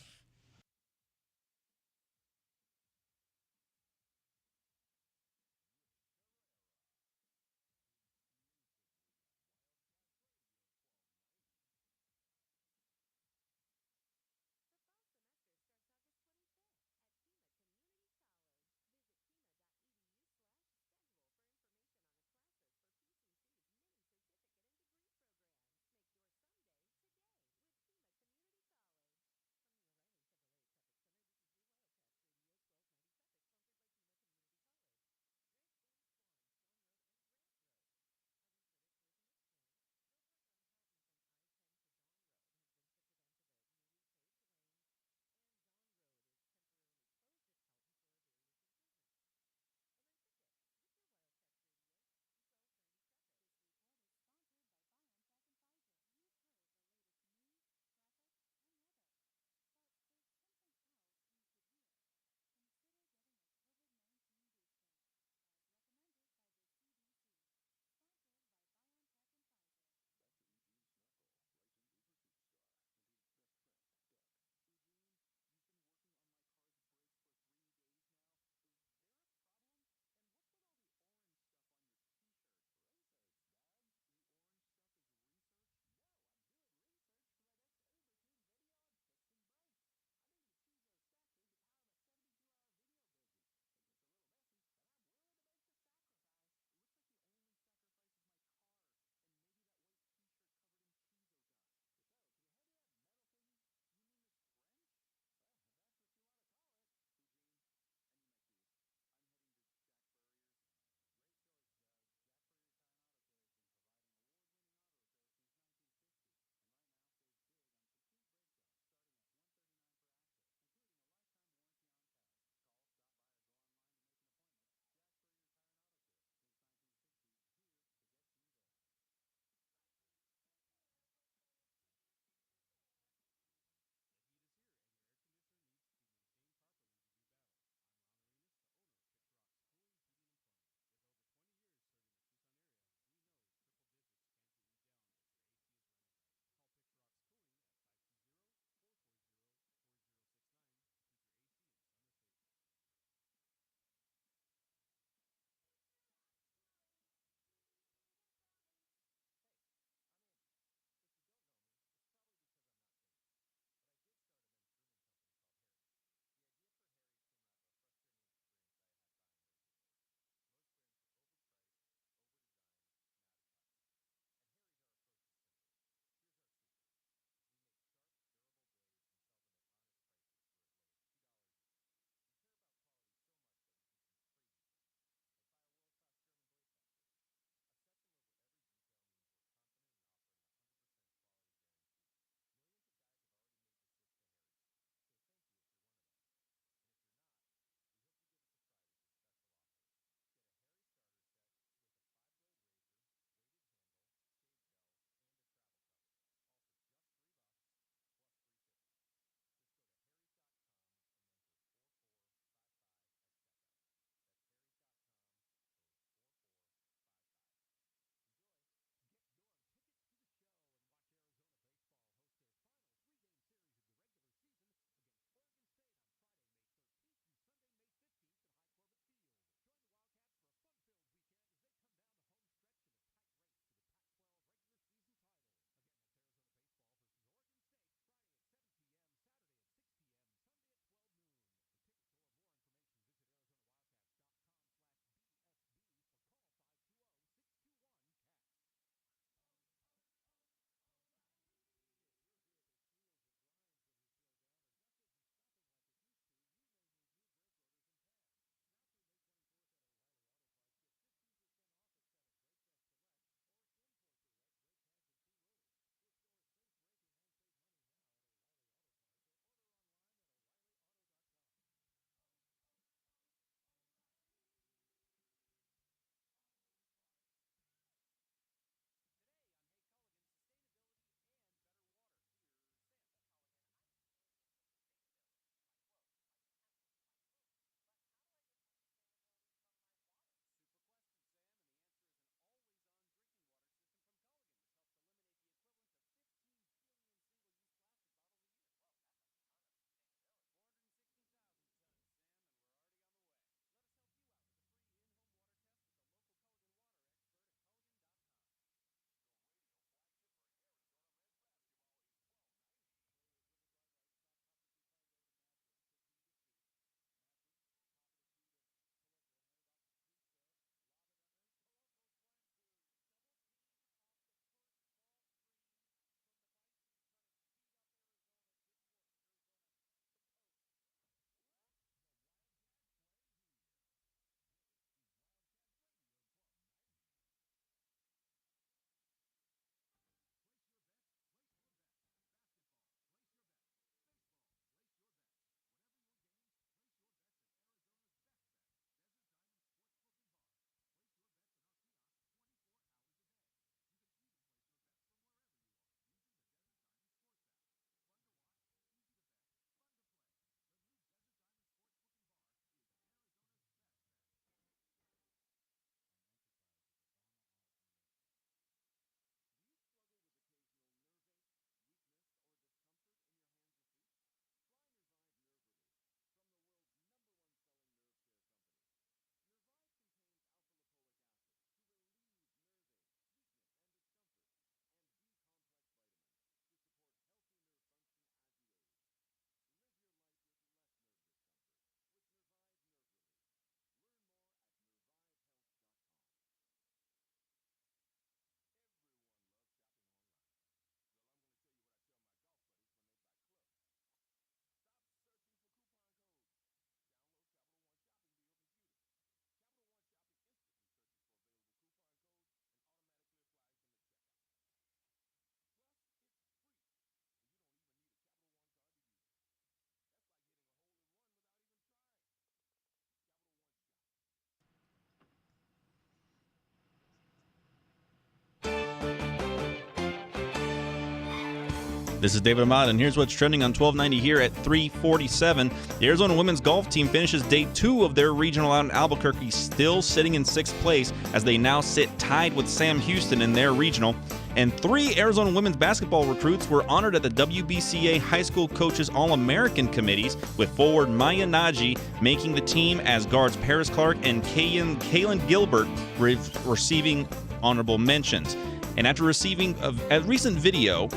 S2: This is David Ahmad, and here's what's trending on 1290 here at 3:47. The Arizona women's golf team finishes day 2 of their regional out in Albuquerque, still sitting in 6th place as they now sit tied with Sam Houston in their regional. And 3 Arizona women's basketball recruits were honored at the WBCA High School Coaches All-American Committees, with forward Maya Naji making the team as guards Paris Clark and Kaylin Gilbert receiving honorable mentions. And after receiving a recent video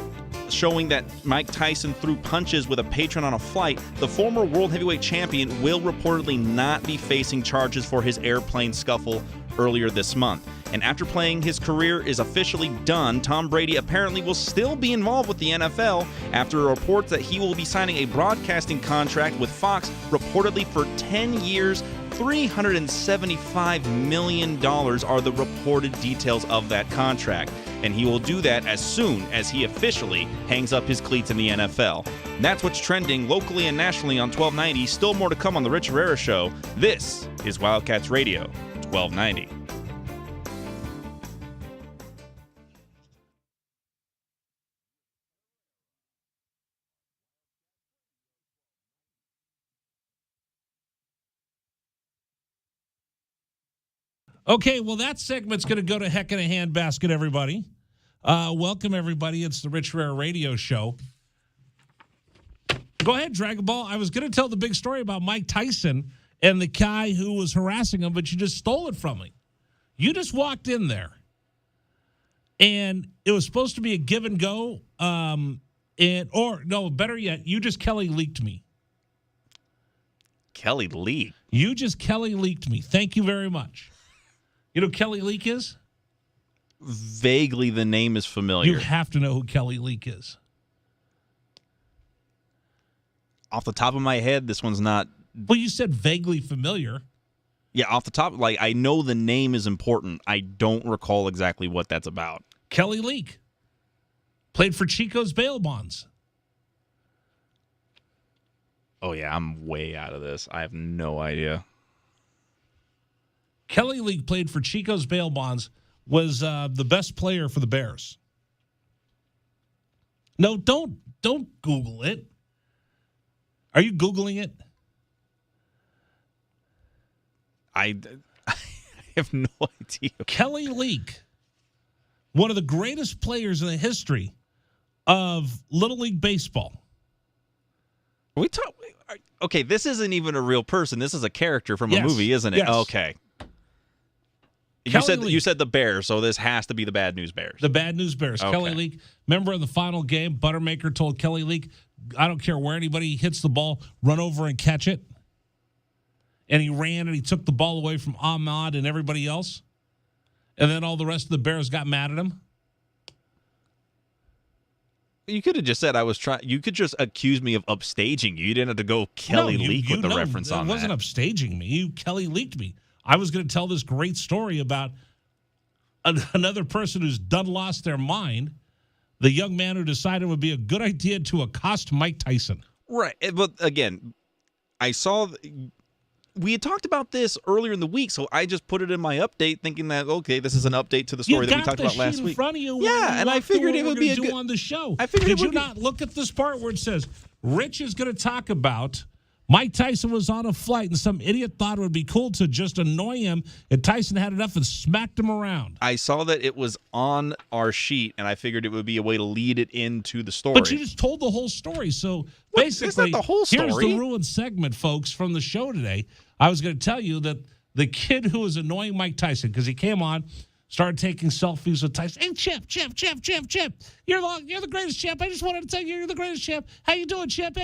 S2: showing that Mike Tyson threw punches with a patron on a flight, the former world heavyweight champion will reportedly not be facing charges for his airplane scuffle earlier this month. And after playing, his career is officially done. Tom Brady apparently will still be involved with the NFL after reports that he will be signing a broadcasting contract with Fox, reportedly for 10 years, $375 million are the reported details of that contract. And he will do that as soon as he officially hangs up his cleats in the NFL. And that's what's trending locally and nationally on 1290. Still more to come on The Rich Herrera Show. This is Wildcats Radio 1290.
S1: Okay, well, that segment's going to go to heck in a handbasket, everybody. Welcome, everybody. It's the Rich Herrera Radio Show. Go ahead, Dragon Ball. I was going to tell the big story about Mike Tyson and the guy who was harassing him, but you just stole it from me. You just walked in there, and it was supposed to be a give and go, better yet, you just Kelly leaked me.
S2: Kelly Leak?
S1: You just Kelly leaked me. Thank you very much. You know who Kelly Leak is?
S2: Vaguely, the name is familiar.
S1: You have to know who Kelly Leak is.
S2: Off the top of my head, this one's not.
S1: Well, you said vaguely familiar.
S2: Yeah, off the top, I know the name is important. I don't recall exactly what that's about.
S1: Kelly Leak played for Chico's bail bonds.
S2: Oh, yeah, I'm way out of this. I have no idea.
S1: Kelly Leak played for Chico's bail bonds, was the best player for the Bears. No, don't Google it. Are you Googling it?
S2: I have no idea.
S1: Kelly Leak, one of the greatest players in the history of Little League Baseball.
S2: Okay, this isn't even a real person. This is a character from a movie, isn't it?
S1: Yes.
S2: Okay. You said the Bears, so this has to be the Bad News Bears.
S1: The Bad News Bears. Okay. Kelly Leak. Remember in the final game, Buttermaker told Kelly Leak, I don't care where anybody hits the ball, run over and catch it. And he ran and he took the ball away from Ahmad and everybody else. And then all the rest of the Bears got mad at him.
S2: You could have just said I was trying. You could just accuse me of upstaging you. You didn't have to go Kelly Leak with the reference on that.
S1: It wasn't upstaging me. You Kelly leaked me. I was going to tell this great story about another person who's lost their mind, the young man who decided it would be a good idea to accost Mike Tyson.
S2: Right. But again, we had talked about this earlier in the week, so I just put it in my update thinking that, okay, this is an update to the story that we talked about last week.
S1: You got the sheet in front of you.
S2: Yeah, and I figured it would be a good
S1: on the show.
S2: Did
S1: you not look at this part where it says, Rich is going to talk about Mike Tyson was on a flight and some idiot thought it would be cool to just annoy him, and Tyson had enough and smacked him around.
S2: I saw that it was on our sheet, and I figured it would be a way to lead it into the story.
S1: But you just told the whole story. So basically,
S2: it's not the whole story.
S1: Here's the ruined segment, folks, from the show today. I was going to tell you that the kid who was annoying Mike Tyson, because he came on, started taking selfies with Tyson. Hey, Chip. You're the greatest, Chip. I just wanted to tell you you're the greatest, Chip. How you doing, Chip?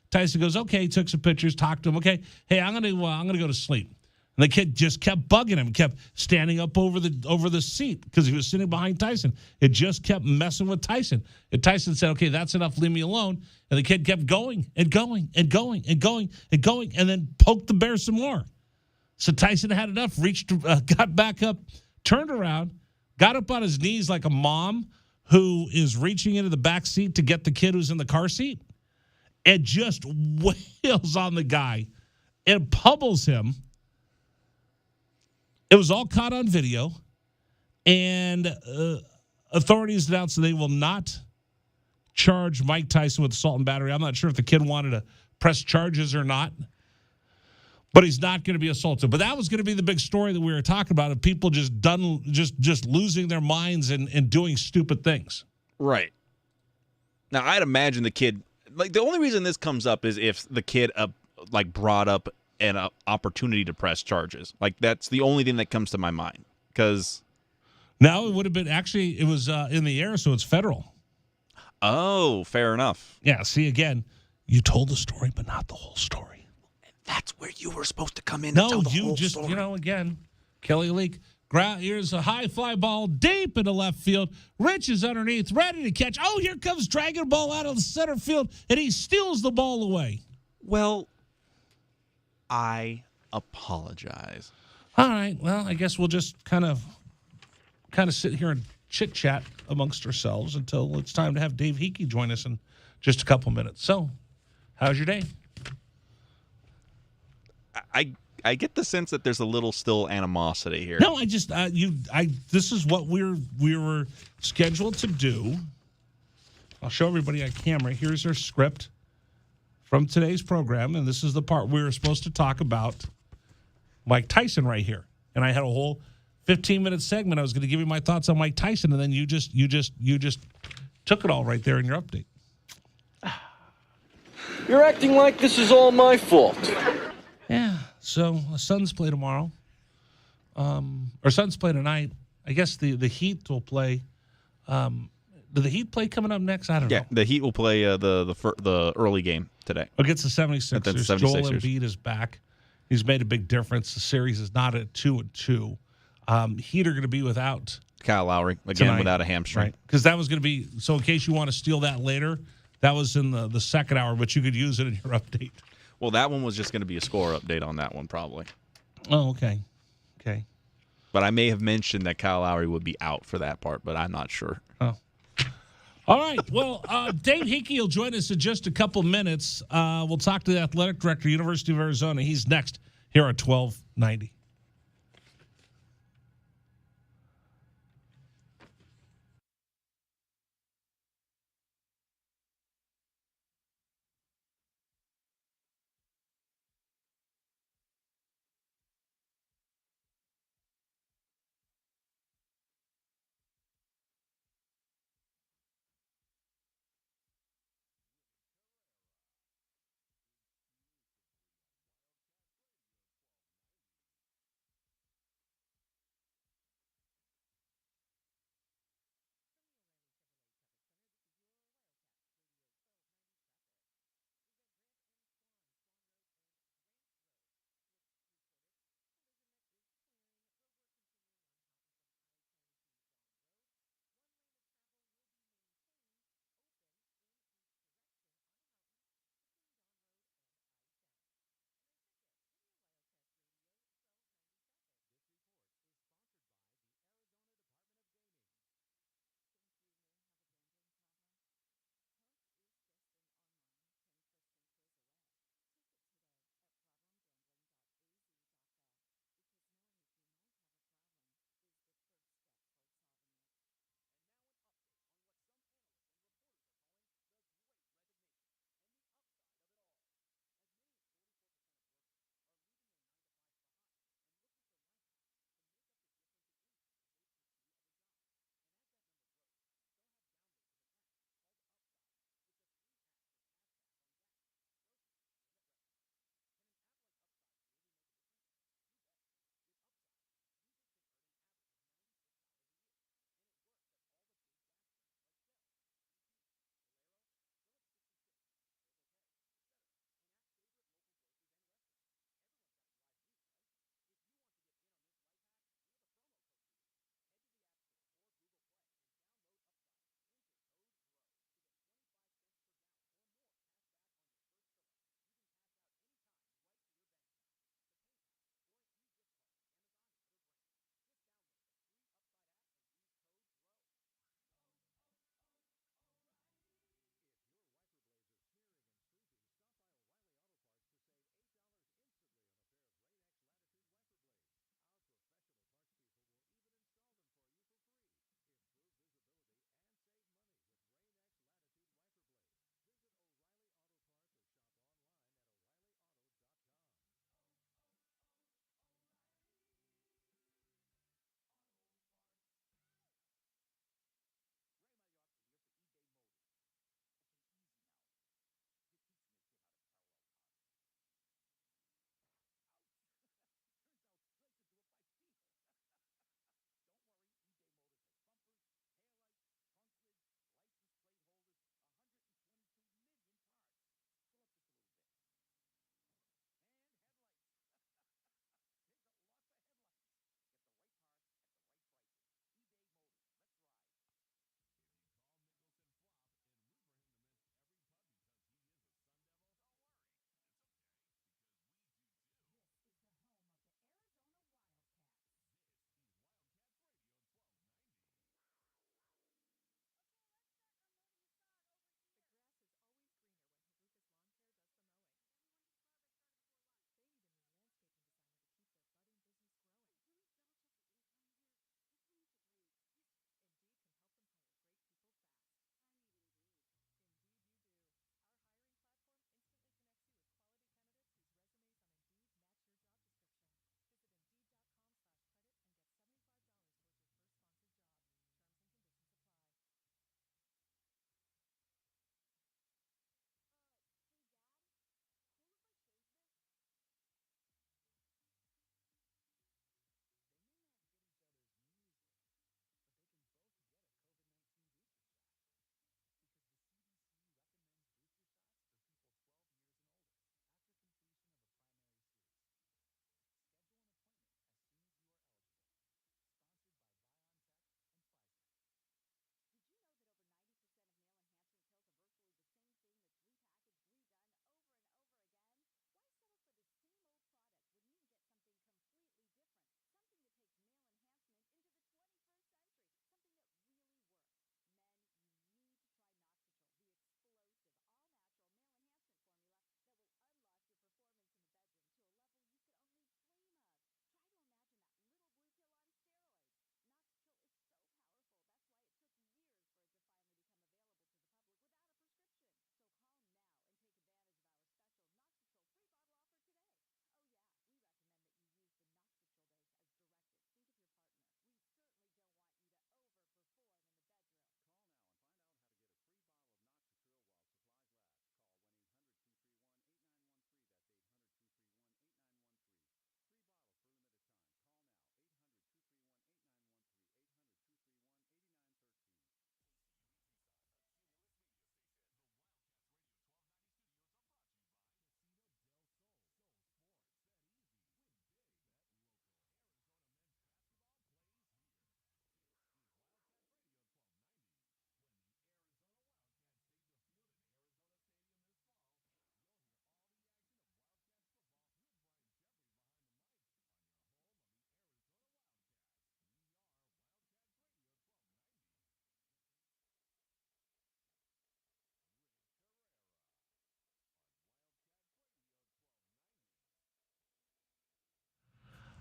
S1: Tyson goes, okay, took some pictures, talked to him. Okay, hey, I'm gonna go to sleep. And the kid just kept bugging him, kept standing up over the seat because he was sitting behind Tyson. It just kept messing with Tyson. And Tyson said, okay, that's enough, leave me alone. And the kid kept going and going, and then poked the bear some more. So Tyson had enough, got back up, turned around, got up on his knees like a mom who is reaching into the back seat to get the kid who's in the car seat, and just wails on the guy and pummels him. It was all caught on video, and authorities announced they will not charge Mike Tyson with assault and battery. I'm not sure if the kid wanted to press charges or not, but he's not going to be assaulted. But that was going to be the big story that we were talking about, of people just losing their minds and doing stupid things.
S2: Right. Now, I'd imagine the kid, like, the only reason this comes up is if the kid brought up an opportunity to press charges. Like, that's the only thing that comes to my mind. Because
S1: no, it would have been, actually, it was in the air, so it's federal.
S2: Oh, fair enough.
S1: Yeah, see, again, you told the story, but not the whole story.
S2: That's where you were supposed to come in and tell the whole story.
S1: Again, Kelly Leak. Here's a high fly ball deep into left field. Rich is underneath, ready to catch. Oh, here comes dragging ball out of the center field, and he steals the ball away.
S2: Well, I apologize.
S1: All right. Well, I guess we'll just kind of sit here and chit-chat amongst ourselves until it's time to have Dave Hickey join us in just a couple minutes. So, how's your day?
S2: I get the sense that there's a little still animosity here.
S1: No, this is what we were scheduled to do. I'll show everybody on camera. Here's our script from today's program, and this is the part we were supposed to talk about Mike Tyson right here. And I had a whole 15-minute segment. I was going to give you my thoughts on Mike Tyson, and then you just took it all right there in your update.
S9: You're acting like this is all my fault.
S1: Yeah. So the Suns play tomorrow, or Suns play tonight. I guess the Heat will play. Do the Heat play coming up next? I don't know.
S2: Yeah, the Heat will play the early game today
S1: against the 76ers. Joel Embiid is back. He's made a big difference. The series is not at 2-2. Heat are going to be without
S2: Kyle Lowry again
S1: tonight,
S2: without a hamstring,
S1: right? Because that was going to be. So in case you want to steal that later, that was in the second hour, but you could use it in your update.
S2: Well, that one was just going to be a score update on that one, probably.
S1: Oh, okay. Okay.
S2: But I may have mentioned that Kyle Lowry would be out for that part, but I'm not sure.
S1: Oh. All right. Well, Dave Hickey will join us in just a couple minutes. We'll talk to the athletic director, University of Arizona. He's next here at 1290.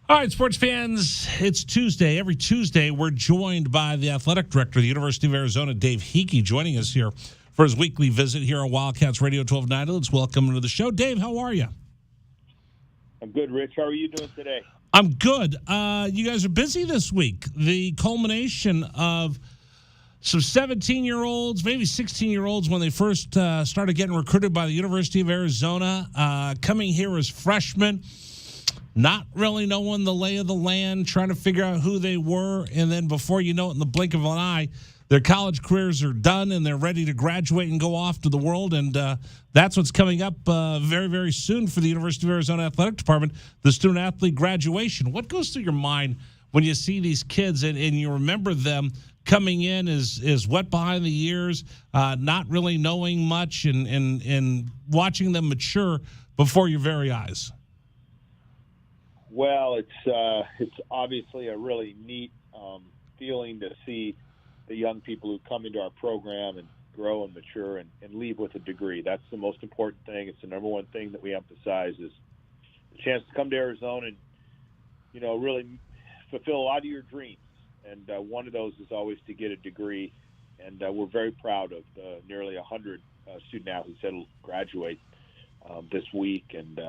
S1: All right, sports fans, it's Tuesday. Every Tuesday, we're joined by the athletic director of the University of Arizona, Dave Hickey, joining us here for his weekly visit here on Wildcats Radio 1290. Let's welcome him to the show. Dave, how are you?
S11: I'm good, Rich. How are you doing today?
S1: I'm good. You guys are busy this week. The culmination of some 17-year-olds, maybe 16-year-olds when they first started getting recruited by the University of Arizona, coming here as freshmen, not really knowing the lay of the land, trying to figure out who they were, and then before you know it, in the blink of an eye, their college careers are done and they're ready to graduate and go off to the world. And that's what's coming up very, very soon for the University of Arizona Athletic Department, the student-athlete graduation. What goes through your mind when you see these kids and you remember them coming in as wet behind the ears, not really knowing much and watching them mature before your very eyes?
S11: Well, it's obviously a really neat feeling to see the young people who come into our program and grow and mature and leave with a degree. That's the most important thing. It's the number one thing that we emphasize is the chance to come to Arizona and, really fulfill a lot of your dreams. And one of those is always to get a degree. And we're very proud of the nearly 100 student athletes that will graduate this week, and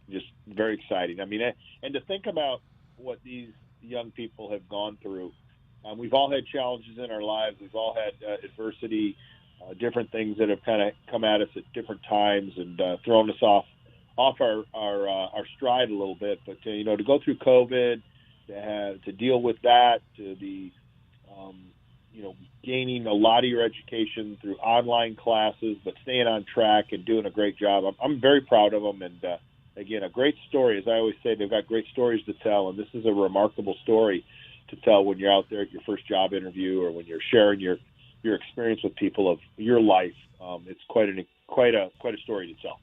S11: just very exciting. I mean, and to think about what these young people have gone through. We've all had challenges in our lives. We've all had adversity, different things that have kind of come at us at different times and thrown us off our stride a little bit. But to go through COVID, to deal with that, to the gaining a lot of your education through online classes, but staying on track and doing a great job. I'm very proud of them. And again, a great story. As I always say, they've got great stories to tell, and this is a remarkable story to tell when you're out there at your first job interview or when you're sharing your experience with people of your life. It's quite a story to tell.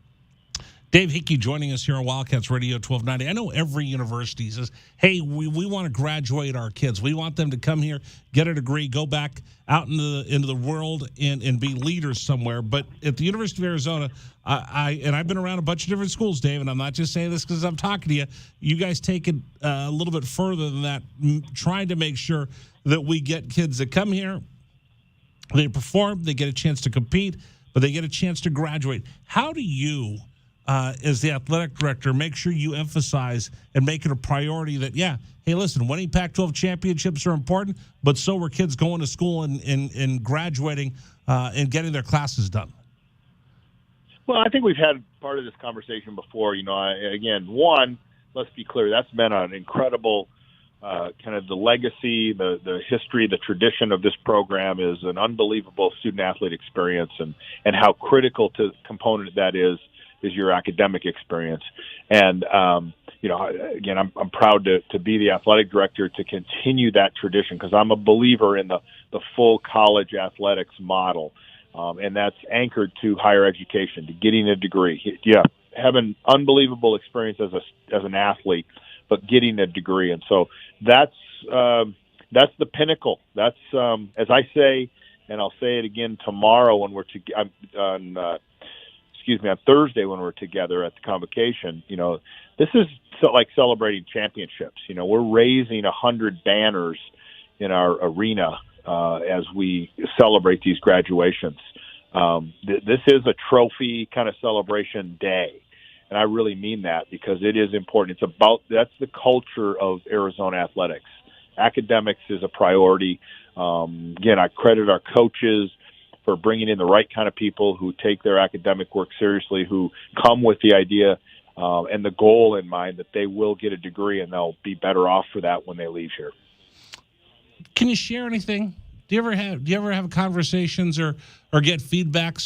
S1: Dave Hickey joining us here on Wildcats Radio 1290. I know every university says, hey, we want to graduate our kids. We want them to come here, get a degree, go back out into the world and be leaders somewhere. But at the University of Arizona, I've been around a bunch of different schools, Dave, and I'm not just saying this because I'm talking to you. You guys take it a little bit further than that, trying to make sure that we get kids that come here, they perform, they get a chance to compete, but they get a chance to graduate. How do you, as the athletic director, make sure you emphasize and make it a priority that, hey, listen, winning Pac-12 championships are important, but so are kids going to school and graduating and getting their classes done?
S11: Well, I think we've had part of this conversation before. One, let's be clear, that's been an incredible kind of the legacy, the history, the tradition of this program is an unbelievable student-athlete experience, and how critical to component that is your academic experience. And, again, I'm proud to be the athletic director to continue that tradition because I'm a believer in the full college athletics model. And that's anchored to higher education, to getting a degree. Having unbelievable experience as an athlete, but getting a degree. And so that's the pinnacle. That's, as I say, and I'll say it again tomorrow when we're on Thursday when we're together at the convocation, this is like celebrating championships. We're raising 100 banners in our arena as we celebrate these graduations. This is a trophy kind of celebration day. And I really mean that because it is important. That's the culture of Arizona athletics. Academics is a priority. Again, I credit our coaches for bringing in the right kind of people who take their academic work seriously, who come with the idea and the goal in mind that they will get a degree and they'll be better off for that when they leave here.
S1: Can you share anything? Do you ever have conversations or get feedback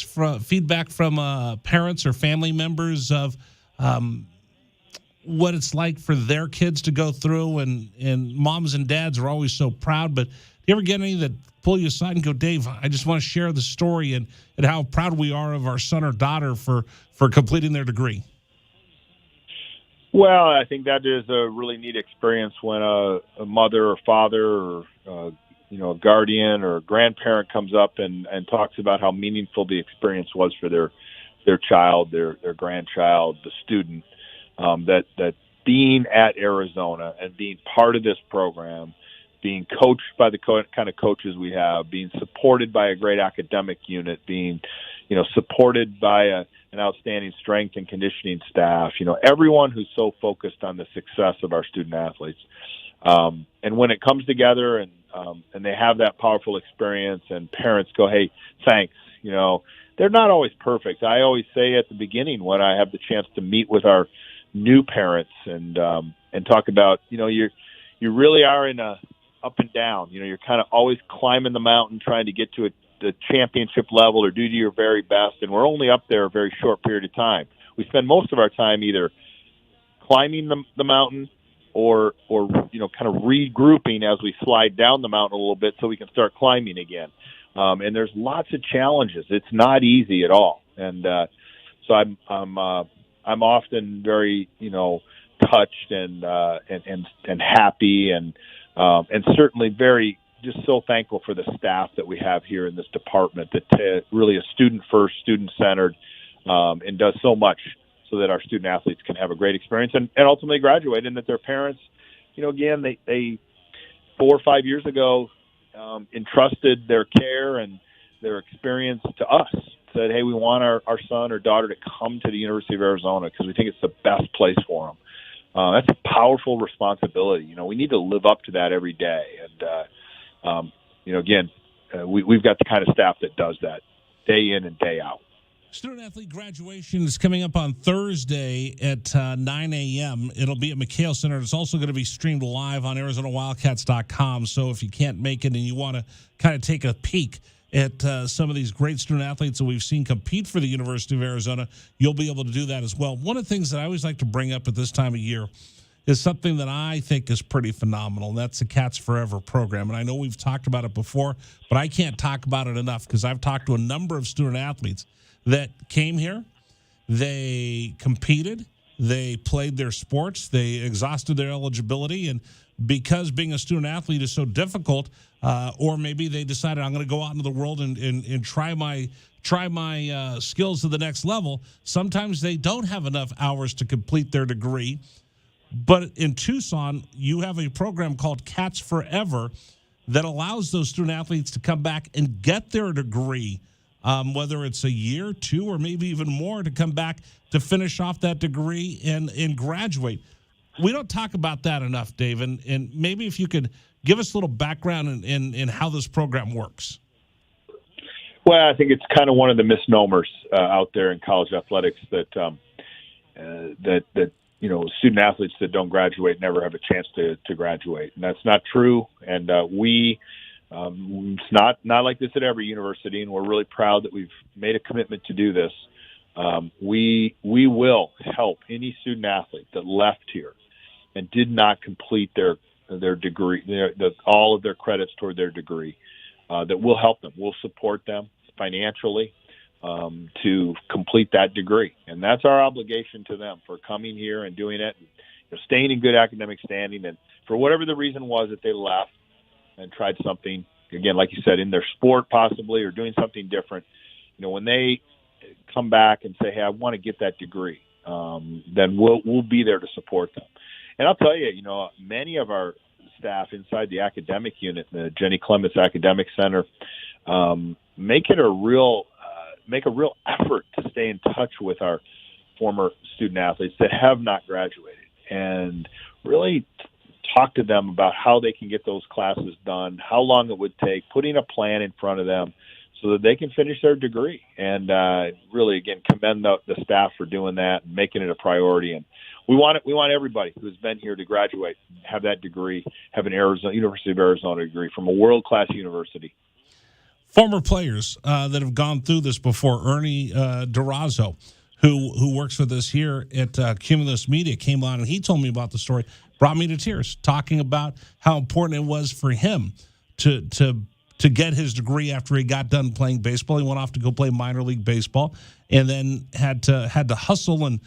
S1: from parents or family members of what it's like for their kids to go through? And moms and dads are always so proud, but do you ever get any that pull you aside and go, Dave, I just want to share the story and how proud we are of our son or daughter for completing their degree?
S11: Well, I think that is a really neat experience when a mother or father or a guardian or a grandparent comes up and talks about how meaningful the experience was for their child, their grandchild, the student, that being at Arizona and being part of this program, being coached by the kind of coaches we have, being supported by a great academic unit, being, supported by an outstanding strength and conditioning staff, everyone who's so focused on the success of our student athletes. And when it comes together and they have that powerful experience and parents go, hey, thanks, they're not always perfect. I always say at the beginning when I have the chance to meet with our new parents and talk about, you really are in a up and down. You're kind of always climbing the mountain trying to get to the championship level or do your very best, and we're only up there a very short period of time. We spend most of our time either climbing the mountain or kind of regrouping as we slide down the mountain a little bit so we can start climbing again. And there's lots of challenges. It's not easy at all. And so I'm often very, touched and happy and certainly very just so thankful for the staff that we have here in this department that really is student first, student centered, and does so much so that our student athletes can have a great experience and ultimately graduate, and that their parents, again, they 4 or 5 years ago entrusted their care and their experience to us, said, hey, we want our son or daughter to come to the University of Arizona because we think it's the best place for them. That's a powerful responsibility. We need to live up to that every day. And, again, we've got the kind of staff that does that day in and day out.
S1: Student-athlete graduation is coming up on Thursday at 9 a.m. It'll be at McHale Center. It's also going to be streamed live on ArizonaWildcats.com. So if you can't make it and you want to kind of take a peek at some of these great student-athletes that we've seen compete for the University of Arizona, you'll be able to do that as well. One of the things that I always like to bring up at this time of year is something that I think is pretty phenomenal, and that's the Cats Forever program. And I know we've talked about it before, but I can't talk about it enough because I've talked to a number of student-athletes that came here, they competed, they played their sports, they exhausted their eligibility, and because being a student athlete is so difficult, or maybe they decided I'm going to go out into the world and try my skills to the next level, sometimes they don't have enough hours to complete their degree. But in Tucson, you have a program called Cats Forever that allows those student athletes to come back and get their degree, whether it's a year, 2, or maybe even more, to come back to finish off that degree and graduate. We don't talk about that enough, Dave, and maybe if you could give us a little background in how this program works.
S11: Well, I think it's kind of one of the misnomers out there in college athletics that student athletes that don't graduate never have a chance to graduate, and that's not true. And it's not like this at every university, and we're really proud that we've made a commitment to do this. We will help any student athlete that left here and did not complete their degree, all of their credits toward their degree, that we'll help them. We'll support them financially to complete that degree. And that's our obligation to them for coming here and doing it, and staying in good academic standing. And for whatever the reason was that they left and tried something, again, like you said, in their sport possibly, or doing something different, when they come back and say, hey, I want to get that degree, then we'll be there to support them. And I'll tell you, many of our staff inside the academic unit, the Jenny Clements Academic Center, make a real effort to stay in touch with our former student athletes that have not graduated, and really talk to them about how they can get those classes done, how long it would take, putting a plan in front of them so that they can finish their degree. And really, again, commend the staff for doing that and making it a priority. And we want everybody who's been here to graduate, have that degree, have an University of Arizona degree from a world-class university.
S1: Former players that have gone through this before, Ernie Durazo, who works with us here at Cumulus Media, came on and he told me about the story, brought me to tears, talking about how important it was for him to get his degree after he got done playing baseball. He went off to go play minor league baseball, and then had to hustle, and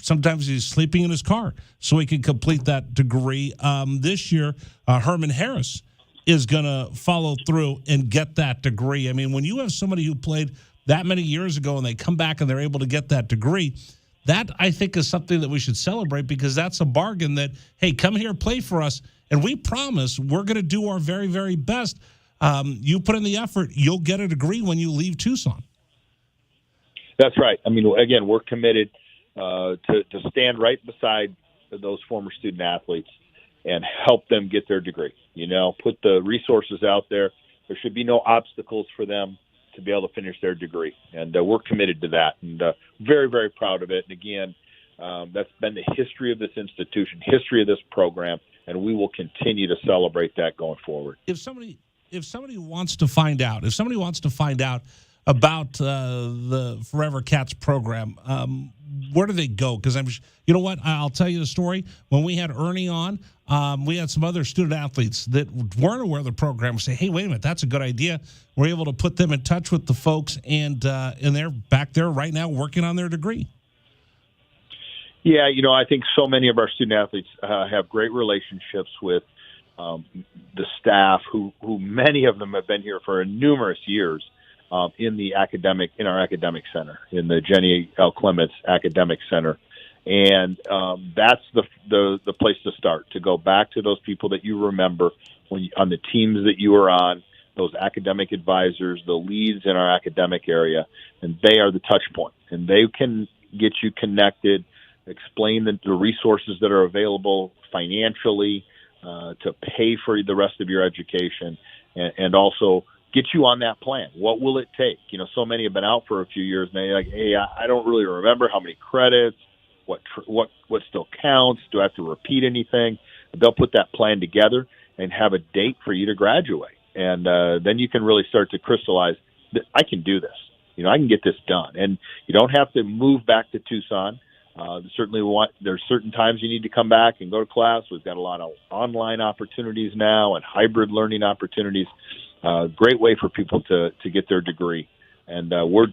S1: sometimes he's sleeping in his car so he could complete that degree. This year, Herman Harris is going to follow through and get that degree. I mean, when you have somebody who played that many years ago and they come back and they're able to get that degree, That, I think, is something that we should celebrate because that's a bargain that, hey, come here, play for us, and we promise we're going to do our very, very best. You put in the effort, you'll get a degree when you leave Tucson.
S11: That's right. I mean, again, we're committed to stand right beside those former student athletes and help them get their degree. Put the resources out there. There should be no obstacles for them to be able to finish their degree. And we're committed to that and very, very proud of it. And again, that's been the history of this institution, history of this program, and we will continue to celebrate that going forward.
S1: If somebody wants to find out, about the Forever Cats program, where do they go? Because you know what? I'll tell you the story. When we had Ernie on, we had some other student athletes that weren't aware of the program say, hey, wait a minute, that's a good idea. We're able to put them in touch with the folks, and they're back there right now working on their degree.
S11: Yeah, I think so many of our student athletes have great relationships with the staff, who many of them have been here for numerous years. In our academic center, in the Jenny L. Clements Academic Center. And that's the place to start, to go back to those people that you remember on the teams that you were on, those academic advisors, the leads in our academic area, and they are the touch point. And they can get you connected, explain the resources that are available financially to pay for the rest of your education, and also get you on that plan. What will it take? So many have been out for a few years, and they're like, hey, I don't really remember how many credits, what still counts. Do I have to repeat anything? They'll put that plan together and have a date for you to graduate. And then you can really start to crystallize that I can do this. I can get this done. And you don't have to move back to Tucson. There's certain times you need to come back and go to class. We've got a lot of online opportunities now and hybrid learning opportunities. Great way for people to get their degree. And we're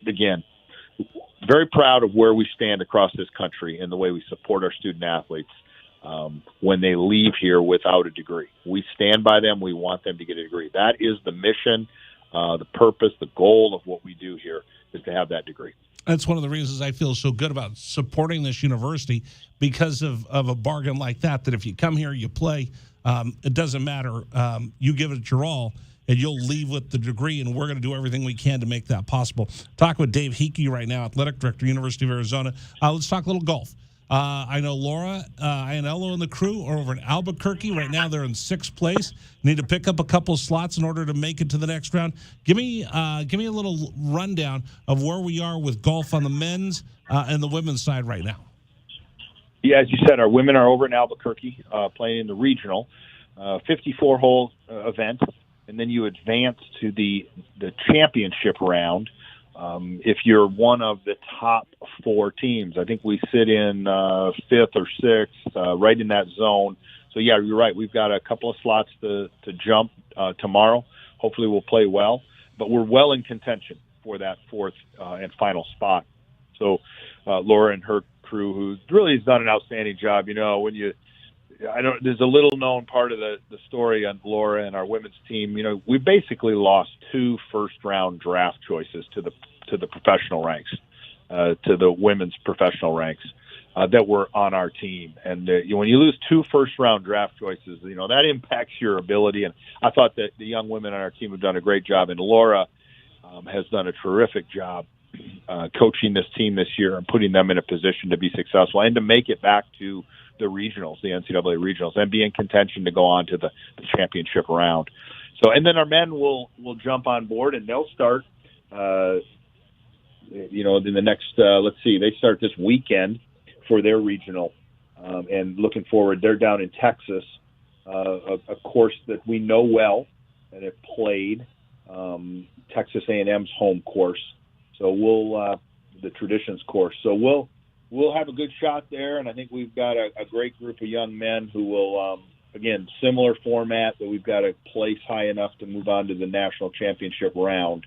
S11: again, very proud of where we stand across this country and the way we support our student athletes when they leave here without a degree. We stand by them. We want them to get a degree. That is the mission, the purpose, the goal of what we do here is to have that degree.
S1: That's one of the reasons I feel so good about supporting this university, because of a bargain like that if you come here, you play, it doesn't matter. You give it your all, and you'll leave with the degree, and we're going to do everything we can to make that possible. Talking with Dave Hickey right now, Athletic Director, University of Arizona. Let's talk a little golf. I know Laura Iannello and the crew are over in Albuquerque. Right now they're in 6th place. Need to pick up a couple slots in order to make it to the next round. Give me a little rundown of where we are with golf on the men's and the women's side right now.
S11: Yeah, as you said, our women are over in Albuquerque playing in the regional 54-hole event, and then you advance to the championship round. If you're one of the top 4 teams, I think we sit in 5th or 6th, right in that zone. So, yeah, you're right. We've got a couple of slots to jump tomorrow. Hopefully we'll play well. But we're well in contention for that 4th and final spot. So Laura and her crew, who really has done an outstanding job, there's a little known part of the story on Laura and our women's team. We basically lost 2 first-round draft choices to the professional ranks, to the women's professional ranks that were on our team. And when you lose 2 first-round draft choices, that impacts your ability. And I thought that the young women on our team have done a great job, and Laura has done a terrific job coaching this team this year and putting them in a position to be successful and to make it back to the regionals, the NCAA regionals, and be in contention to go on to the championship round. So, and then our men will jump on board, and they'll start, in the next, they start this weekend for their regional, and looking forward, they're down in Texas, a course that we know well and have played, Texas A&M's home course. So the Traditions course. So we'll have a good shot there, and I think we've got a great group of young men who will, again, similar format, that we've got to place high enough to move on to the national championship round.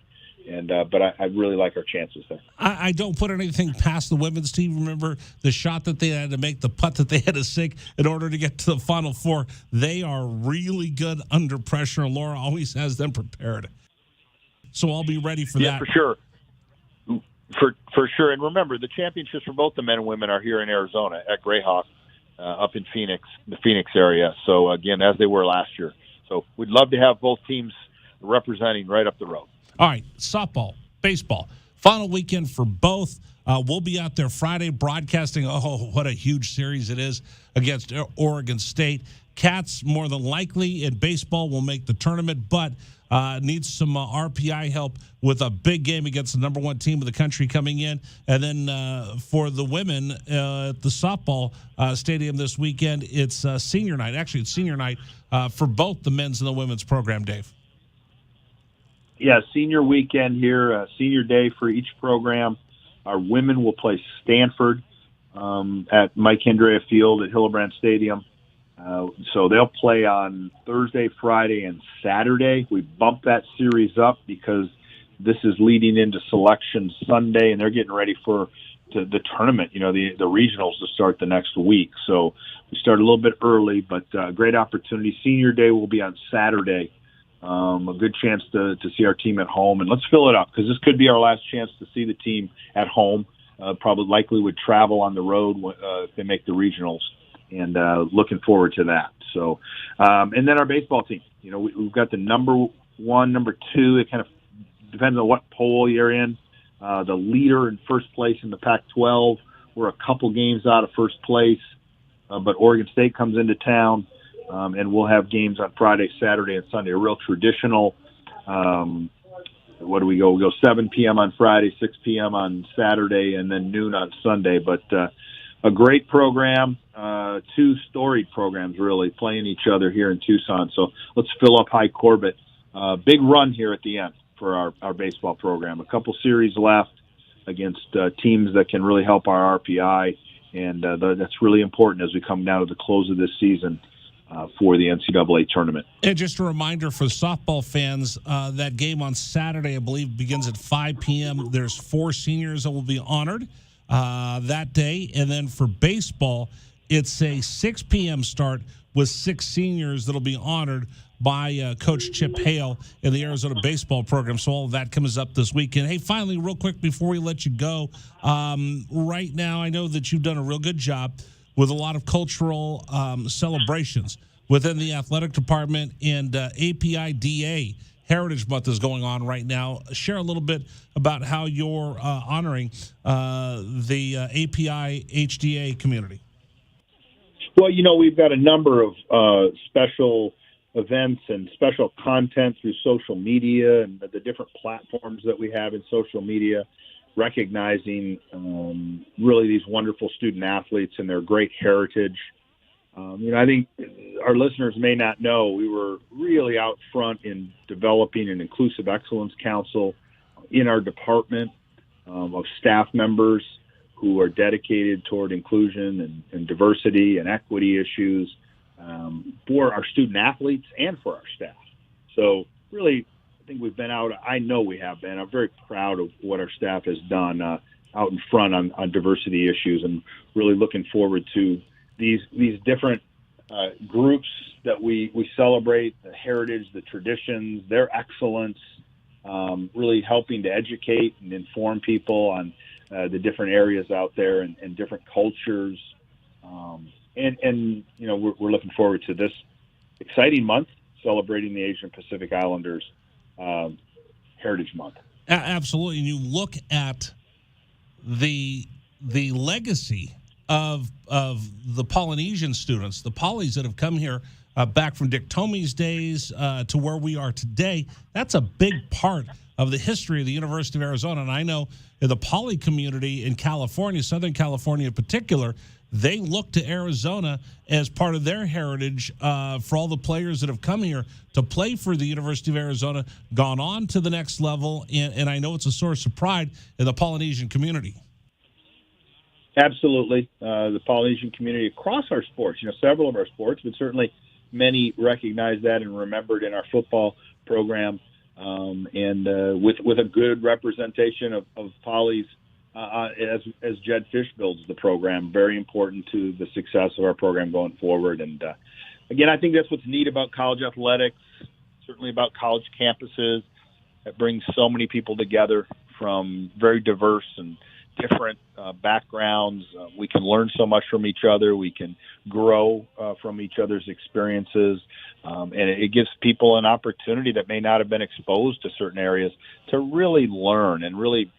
S11: And but I really like our chances there.
S1: I don't put anything past the women's team. Remember the shot that they had to make, the putt that they had to sink in order to get to the Final Four. They are really good under pressure, and Laura always has them prepared. So I'll be ready for that.
S11: Yeah, for sure. For sure. And remember, the championships for both the men and women are here in Arizona at Greyhawk up in Phoenix, the Phoenix area. So, again, as they were last year. So we'd love to have both teams representing right up the road.
S1: All right, softball, baseball. Final weekend for both. We'll be out there Friday broadcasting. Oh, what a huge series it is against Oregon State. Cats, more than likely, in baseball will make the tournament, but needs some RPI help with a big game against the number one team of the country coming in. And then for the women at the softball stadium this weekend, it's senior night. Actually, it's senior night for both the men's and the women's program, Dave.
S11: Yeah, senior weekend here, senior day for each program. Our women will play Stanford at Mike Hendrea Field at Hillebrand Stadium. So they'll play on Thursday, Friday, and Saturday. We bumped that series up because this is leading into Selection Sunday, and they're getting ready for the tournament, the regionals to start the next week. So we start a little bit early, but great opportunity. Senior day will be on Saturday. A good chance to see our team at home, and let's fill it up because this could be our last chance to see the team at home. Probably likely would travel on the road if they make the regionals, and looking forward to that. So, and then our baseball team. We've got the number one, number two. It kind of depends on what poll you're in. The leader in first place in the Pac-12. We're a couple games out of first place, but Oregon State comes into town. And we'll have games on Friday, Saturday, and Sunday. A real traditional, what do we go? We go 7 p.m. on Friday, 6 p.m. on Saturday, and then noon on Sunday. But a great program, two storied programs really playing each other here in Tucson. So let's fill up High Corbett. Big run here at the end for our baseball program. A couple series left against teams that can really help our RPI, and that's really important as we come down to the close of this season. For the NCAA tournament.
S1: And just a reminder for softball fans, that game on Saturday, I believe, begins at 5 p.m. There's 4 seniors that will be honored that day. And then for baseball, it's a 6 p.m. start with 6 seniors that will be honored by Coach Chip Hale in the Arizona baseball program. So all of that comes up this weekend. Hey, finally, real quick before we let you go, right now I know that you've done a real good job with a lot of cultural celebrations within the athletic department, and API-DA Heritage Month is going on right now. Share a little bit about how you're honoring the API-HDA community.
S11: Well, we've got a number of special events and special content through social media and the different platforms that we have in social media, recognizing really these wonderful student athletes and their great heritage. I think our listeners may not know we were really out front in developing an Inclusive Excellence Council in our department of staff members who are dedicated toward inclusion and diversity and equity issues for our student athletes and for our staff. So really, I think we've been out. I know we have been. I'm very proud of what our staff has done out in front on diversity issues, and really looking forward to these different groups that we celebrate, the heritage, the traditions, their excellence, really helping to educate and inform people on the different areas out there and different cultures. And we're looking forward to this exciting month celebrating the Asian Pacific Islanders Heritage Month.
S1: Absolutely. And you look at the legacy of the Polynesian students, the Polys that have come here back from Dick Tomey's days to where we are today. That's a big part of the history of the University of Arizona. And I know in the Poly community in California, Southern California in particular, they look to Arizona as part of their heritage for all the players that have come here to play for the University of Arizona, gone on to the next level, and I know it's a source of pride in the Polynesian community.
S11: Absolutely. The Polynesian community across our sports, several of our sports, but certainly many recognize that and remembered in our football program, and with a good representation of Polys as Jed Fish builds the program, very important to the success of our program going forward. And again, I think that's what's neat about college athletics, certainly about college campuses. That brings so many people together from very diverse and different backgrounds. We can learn so much from each other. We can grow from each other's experiences. And it gives people an opportunity that may not have been exposed to certain areas to really learn and really,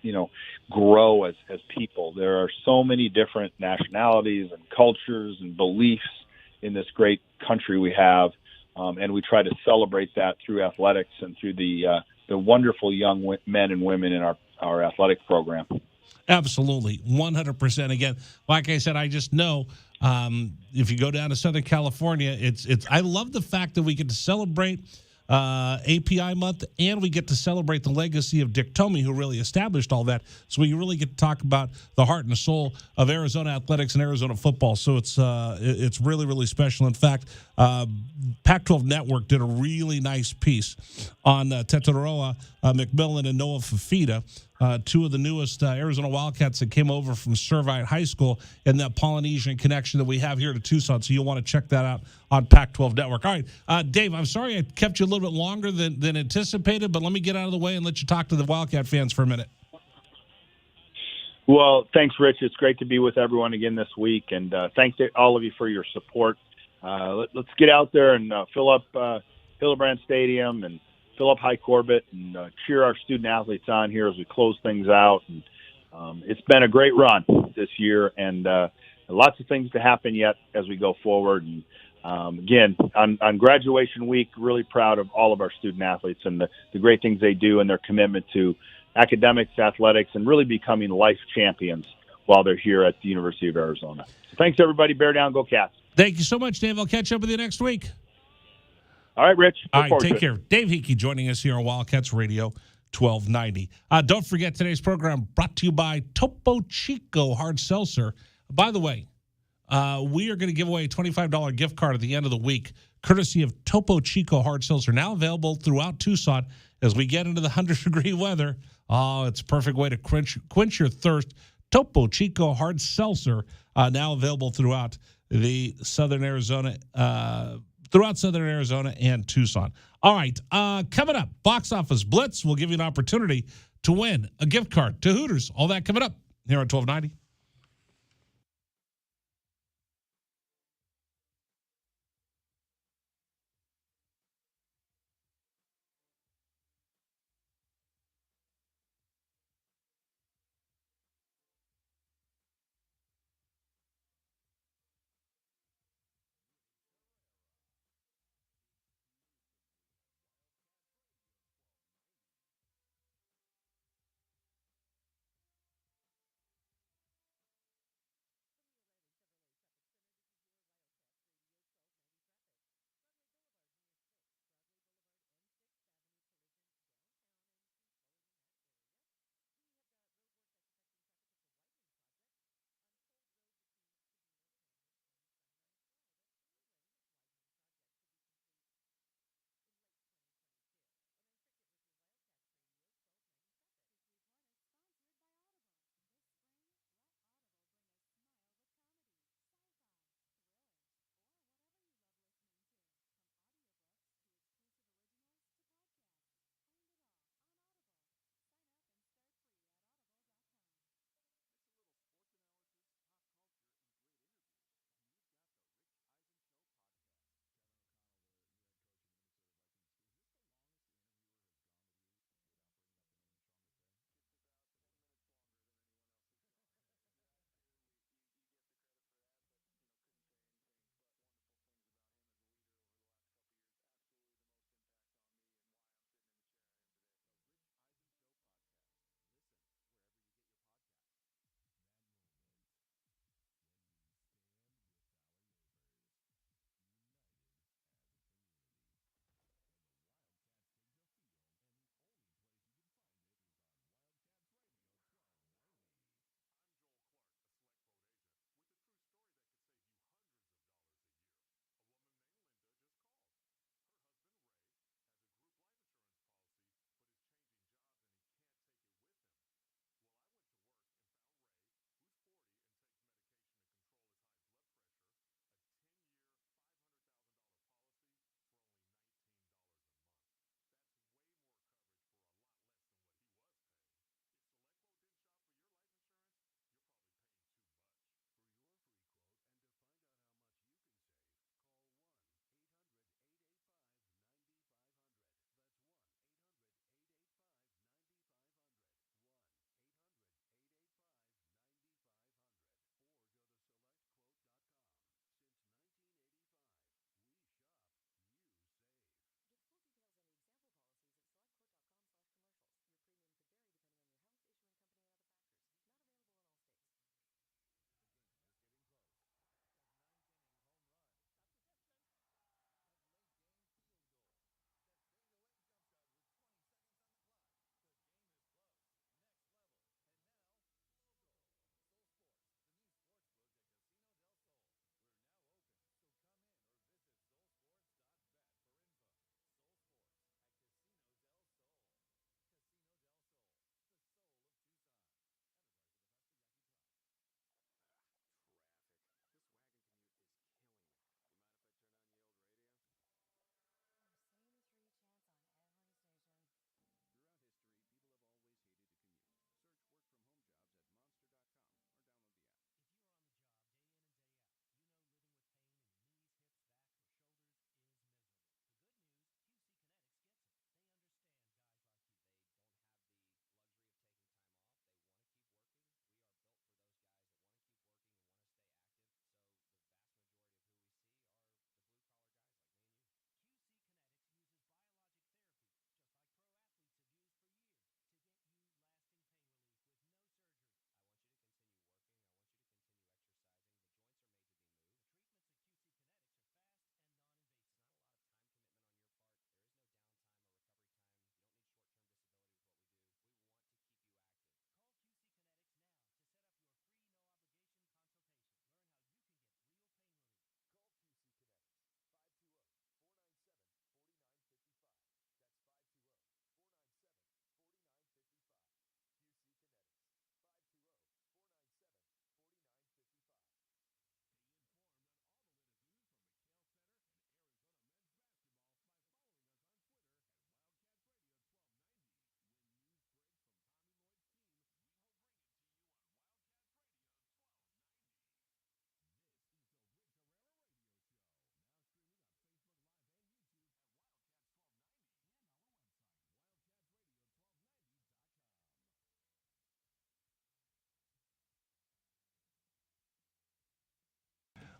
S11: grow as people. There are so many different nationalities and cultures and beliefs in this great country we have. And we try to celebrate that through athletics and through the wonderful young men and women in our athletic program.
S1: Absolutely, 100%. Again, like I said, I just know if you go down to Southern California, it's. I love the fact that we get to celebrate API month, and we get to celebrate the legacy of Dick Tomey, who really established all that. So we really get to talk about the heart and soul of Arizona athletics and Arizona football. So it's really, really special. In fact, Pac-12 Network did a really nice piece on Tetaroa McMillan and Noah Fafita, two of the newest Arizona Wildcats that came over from Servite High School, and that Polynesian connection that we have here to Tucson. So you'll want to check that out on Pac-12 Network. All right, Dave, I'm sorry I kept you a little bit longer than anticipated, but let me get out of the way and let you talk to the Wildcat fans for a minute.
S11: Well, thanks, Rich. It's great to be with everyone again this week, and thanks to all of you for your support. Let's get out there and fill up Hillebrand Stadium and fill up High Corbett and cheer our student athletes on here as we close things out. And it's been a great run this year, and lots of things to happen yet as we go forward. And again, on graduation week, really proud of all of our student athletes and the great things they do and their commitment to academics, athletics, and really becoming life champions while they're here at the University of Arizona. So thanks, everybody. Bear down. Go Cats.
S1: Thank you so much, Dave. I'll catch up with you next week.
S11: All right, Rich.
S1: All right, take care. Dave Hickey joining us here on Wildcats Radio 1290. Don't forget, today's program brought to you by Topo Chico Hard Seltzer. By the way, we are going to give away a $25 gift card at the end of the week, courtesy of Topo Chico Hard Seltzer, now available throughout Tucson as we get into the 100-degree weather. Oh, it's a perfect way to quench your thirst. Topo Chico Hard Seltzer, now available throughout the Southern Arizona and Tucson. All right, coming up, Box Office Blitz will give you an opportunity to win a gift card to Hooters. All that coming up here on 1290.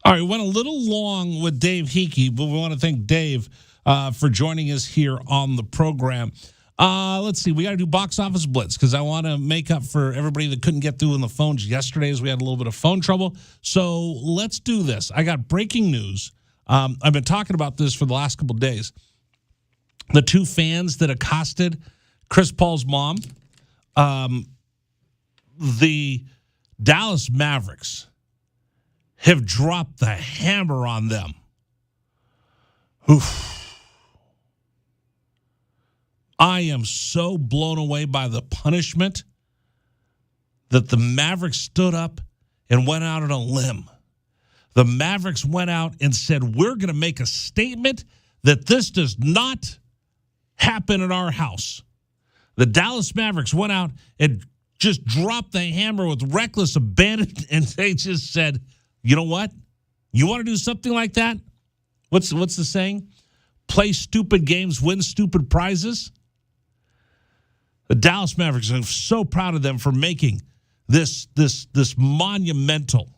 S1: All right, went a little long with Dave Hickey, but we want to thank Dave for joining us here on the program. Let's see. We got to do box office blitz because I want to make up for everybody that couldn't get through on the phones yesterday as we had a little bit of phone trouble. So let's do this. I got breaking news. I've been talking about this for the last couple of days. The two fans that accosted Chris Paul's mom, the Dallas Mavericks have dropped the hammer on them. Oof. I am so blown away by the punishment that the Mavericks stood up and went out on a limb. The Mavericks went out and said, we're going to make a statement that this does not happen in our house. The Dallas Mavericks went out and just dropped the hammer with reckless abandon, and they just said, you know what? You want to do something like that? What's the saying? Play stupid games, win stupid prizes. The Dallas Mavericks, I'm so proud of them for making this monumental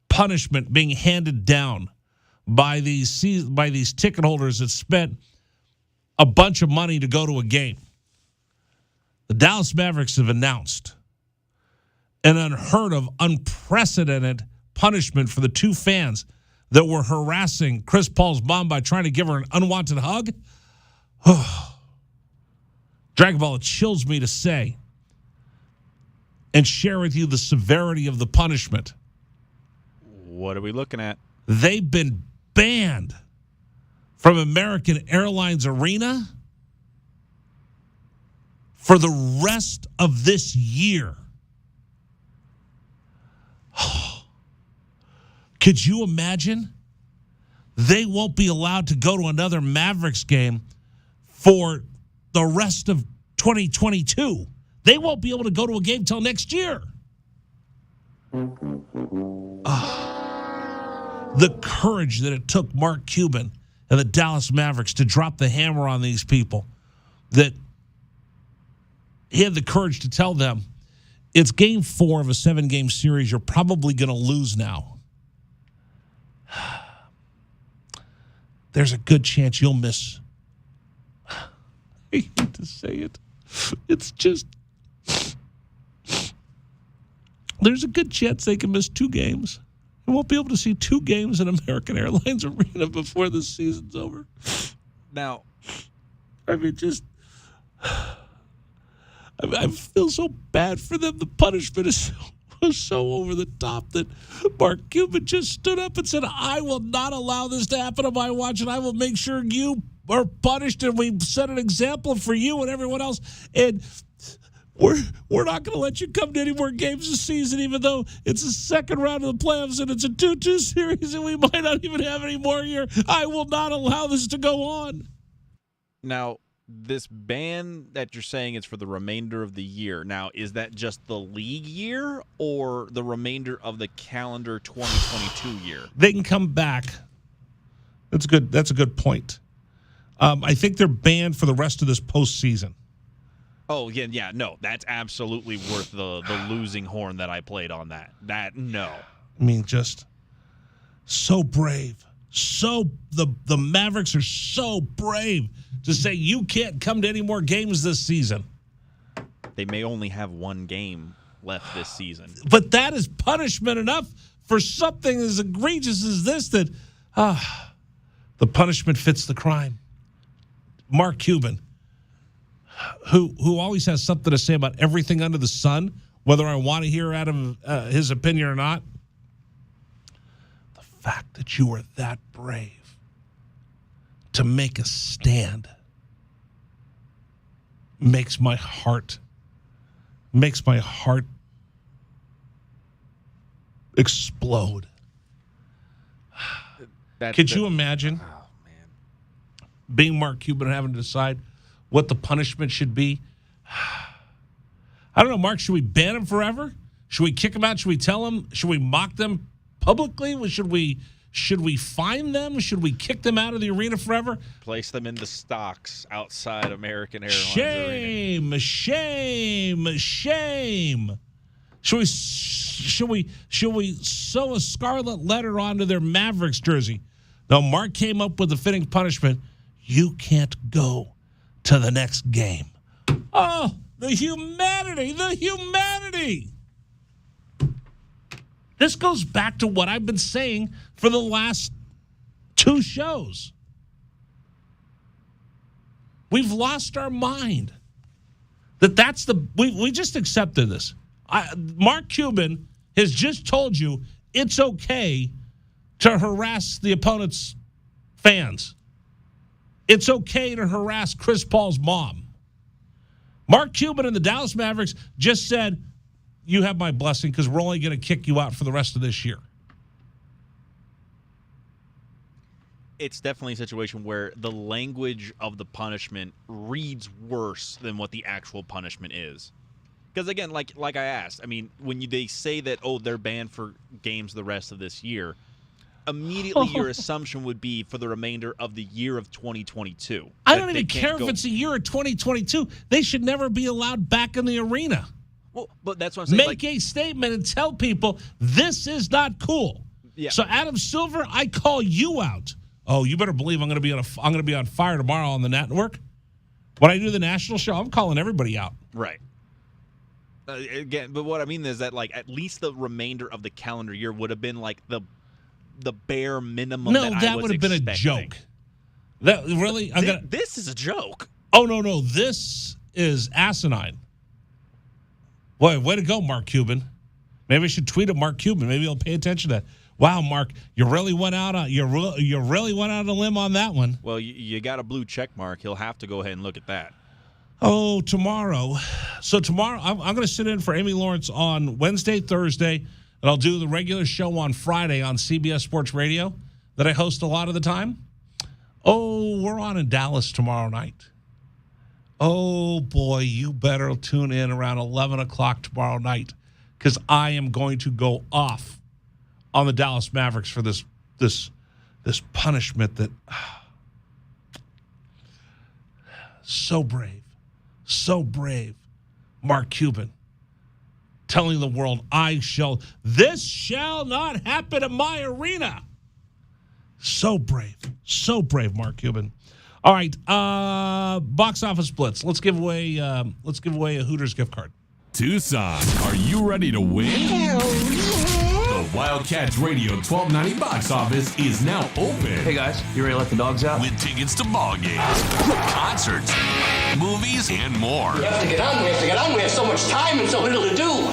S1: punishment being handed down by these ticket holders that spent a bunch of money to go to a game. The Dallas Mavericks have announced an unheard of, unprecedented punishment for the two fans that were harassing Chris Paul's mom by trying to give her an unwanted hug. Dragon Ball, it chills me to say and share with you the severity of the punishment.
S2: What are we looking at?
S1: They've been banned from American Airlines Arena for the rest of this year. Could you imagine? They won't be allowed to go to another Mavericks game for the rest of 2022. They won't be able to go to a game till next year. The courage that it took Mark Cuban and the Dallas Mavericks to drop the hammer on these people, that he had the courage to tell them, it's game 4 of a 7-game series. You're probably going to lose now. There's a good chance you'll miss. I hate to say it. It's just, there's a good chance they can miss 2 games. They won't be able to see 2 games in American Airlines Arena before the season's over.
S2: Now,
S1: I mean, just, I feel so bad for them. The punishment is so over the top that Mark Cuban just stood up and said, I will not allow this to happen on my watch, and I will make sure you are punished, and we set an example for you and everyone else. And we're not going to let you come to any more games this season, even though it's the second round of the playoffs and it's a 2-2 series and we might not even have any more here. I will not allow this to go on.
S2: Now, this ban that you're saying is for the remainder of the year. Now, is that just the league year or the remainder of the calendar 2022 year?
S1: They can come back. That's good. That's a good point. I think they're banned for the rest of this postseason.
S2: Oh, yeah, no. That's absolutely worth the losing horn that I played on that. No.
S1: I mean, just so brave. The Mavericks are so brave to say you can't come to any more games this season.
S2: They may only have 1 game left this season.
S1: But that is punishment enough for something as egregious as this, that the punishment fits the crime. Mark Cuban, who always has something to say about everything under the sun, whether I want to hear out of his opinion or not. The fact that you are that brave to make a stand makes my heart explode. Could you imagine being Mark Cuban and having to decide what the punishment should be? I don't know, Mark, should we ban him forever? Should we kick him out? Should we tell him? Should we mock them publicly? Should we fine them? Should we kick them out of the arena forever?
S2: Place them in the stocks outside American Airlines
S1: Arena. Shame. Should we sew a scarlet letter onto their Mavericks jersey? No, Mark came up with the fitting punishment. You can't go to the next game. Oh, the humanity, the humanity. This goes back to what I've been saying for the last 2 shows. We've lost our mind. We just accepted this. Mark Cuban has just told you it's okay to harass the opponent's fans. It's okay to harass Chris Paul's mom. Mark Cuban and the Dallas Mavericks just said, you have my blessing because we're only going to kick you out for the rest of this year.
S2: It's definitely a situation where the language of the punishment reads worse than what the actual punishment is. Because, again, like I asked, I mean, when they say that, they're banned for games the rest of this year, immediately your assumption would be for the remainder of the year of 2022.
S1: I don't even care if it's a year of 2022. They should never be allowed back in the arena.
S2: Well, but that's what I'm saying.
S1: Make a statement and tell people this is not cool.
S2: Yeah.
S1: So, Adam Silver, I call you out. Oh, you better believe I'm going to be on fire tomorrow on the network. When I do the national show, I'm calling everybody out.
S2: Right. Again, but what I mean is that, like, at least the remainder of the calendar year would have been like the bare minimum.
S1: No, that would have been a joke. That really,
S2: this is a joke.
S1: Oh no, this is asinine. Boy, way to go, Mark Cuban. Maybe I should tweet at Mark Cuban. Maybe he'll pay attention to that. Wow, Mark, you really went out on you really went out on a limb on that one.
S2: Well, you got a blue check mark. He'll have to go ahead and look at that.
S1: Oh, tomorrow. So tomorrow, I'm going to sit in for Amy Lawrence on Wednesday, Thursday, and I'll do the regular show on Friday on CBS Sports Radio that I host a lot of the time. Oh, we're on in Dallas tomorrow night. Oh, boy, you better tune in around 11 o'clock tomorrow night because I am going to go off on the Dallas Mavericks for this punishment that so brave, Mark Cuban, telling the world, this shall not happen in my arena. So brave, Mark Cuban. All right, box office blitz. Let's give away a Hooters gift card.
S7: Tucson, are you ready to win? The Wildcats Radio 1290 box office is now open.
S12: Hey guys, you ready to let the dogs out?
S7: With tickets to ball games, concerts, movies, and more.
S13: We have to get on. We have so much time and so little to do.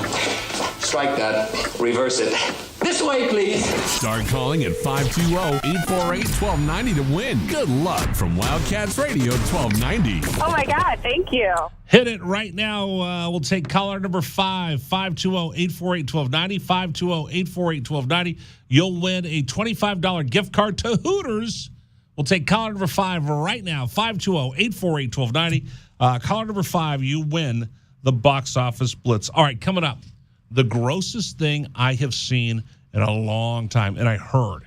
S13: Strike that. Reverse it. This way, please.
S7: Start calling at 520-848-1290 to win. Good luck from Wildcats Radio 1290.
S14: Oh, my God. Thank you.
S1: Hit it right now. We'll take caller number 5, 520-848-1290, 520-848-1290. You'll win a $25 gift card to Hooters. We'll take caller number 5 right now, 520-848-1290. Caller number 5, you win the box office blitz. All right, coming up, the grossest thing I have seen in a long time, and I heard,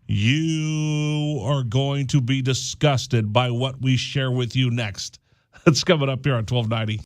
S1: you are going to be disgusted by what we share with you next. It's coming up here on 1290.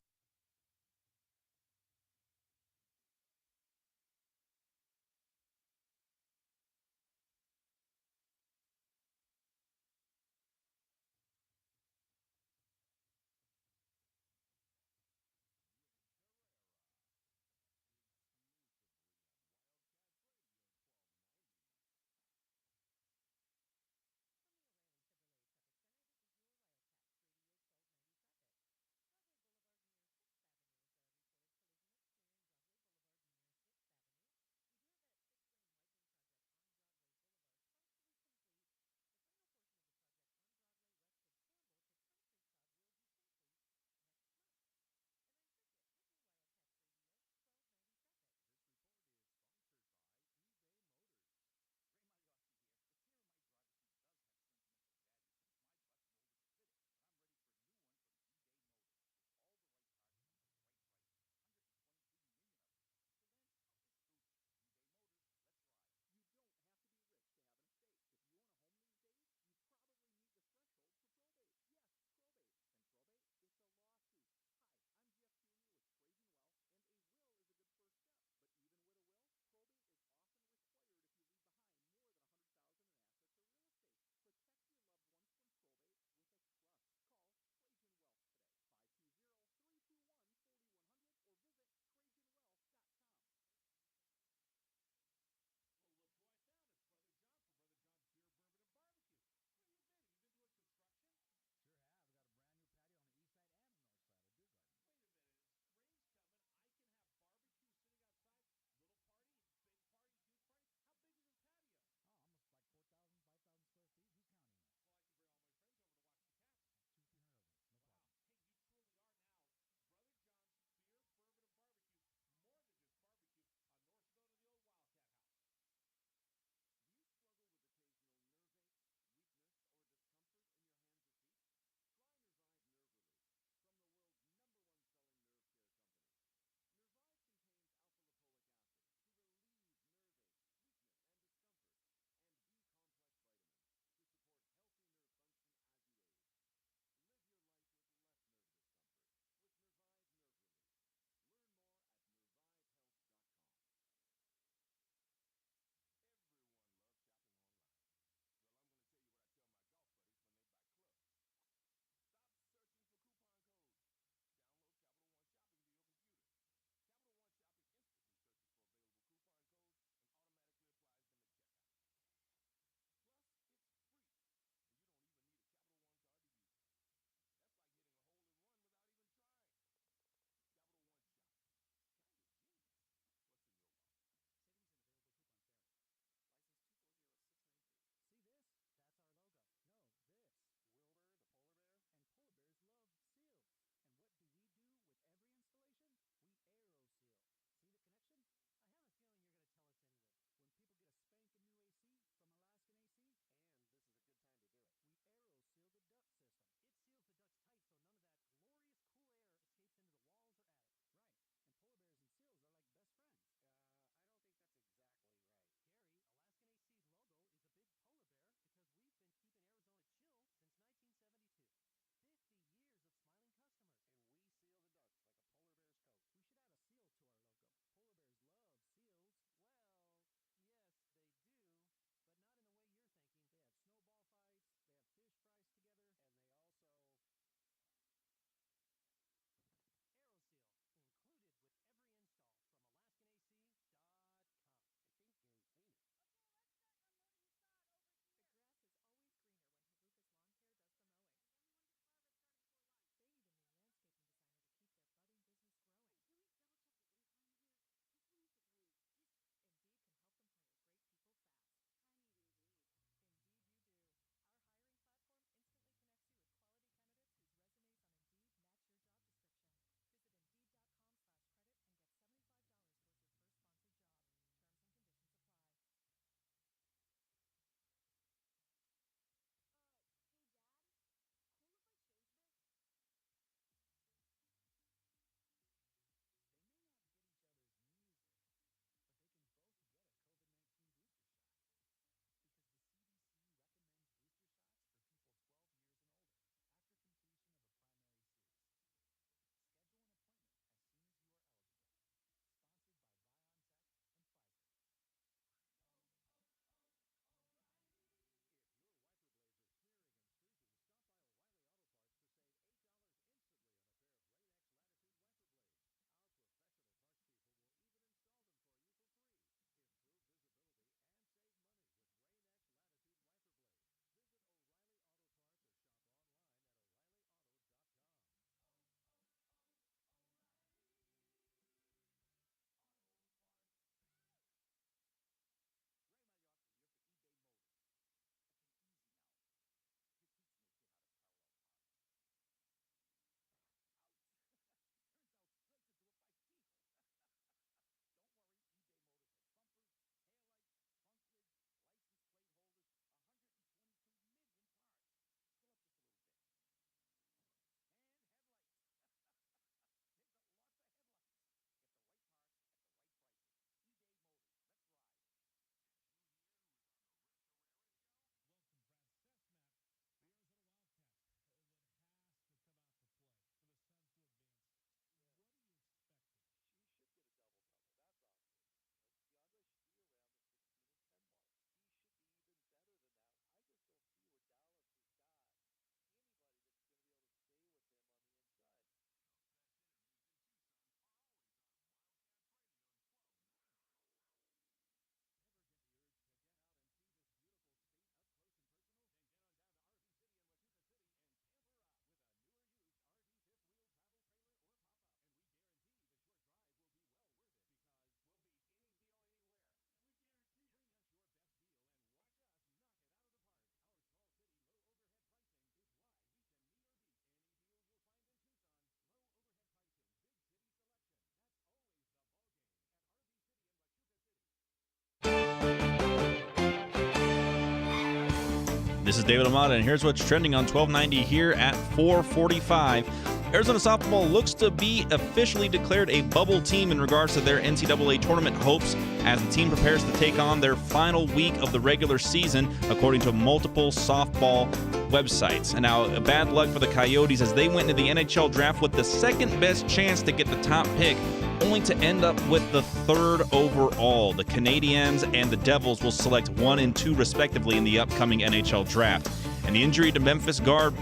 S2: This is David Amata, and here's what's trending on 1290 here at 4:45. Arizona softball looks to be officially declared a bubble team in regards to their NCAA tournament hopes as the team prepares to take on their final week of the regular season, according to multiple softball websites. And now, bad luck for the Coyotes as they went into the NHL draft with the second best chance to get the top pick, only to end up with the third overall. The Canadiens and the Devils will select 1 and 2 respectively in the upcoming NHL draft. And the injury to Memphis guard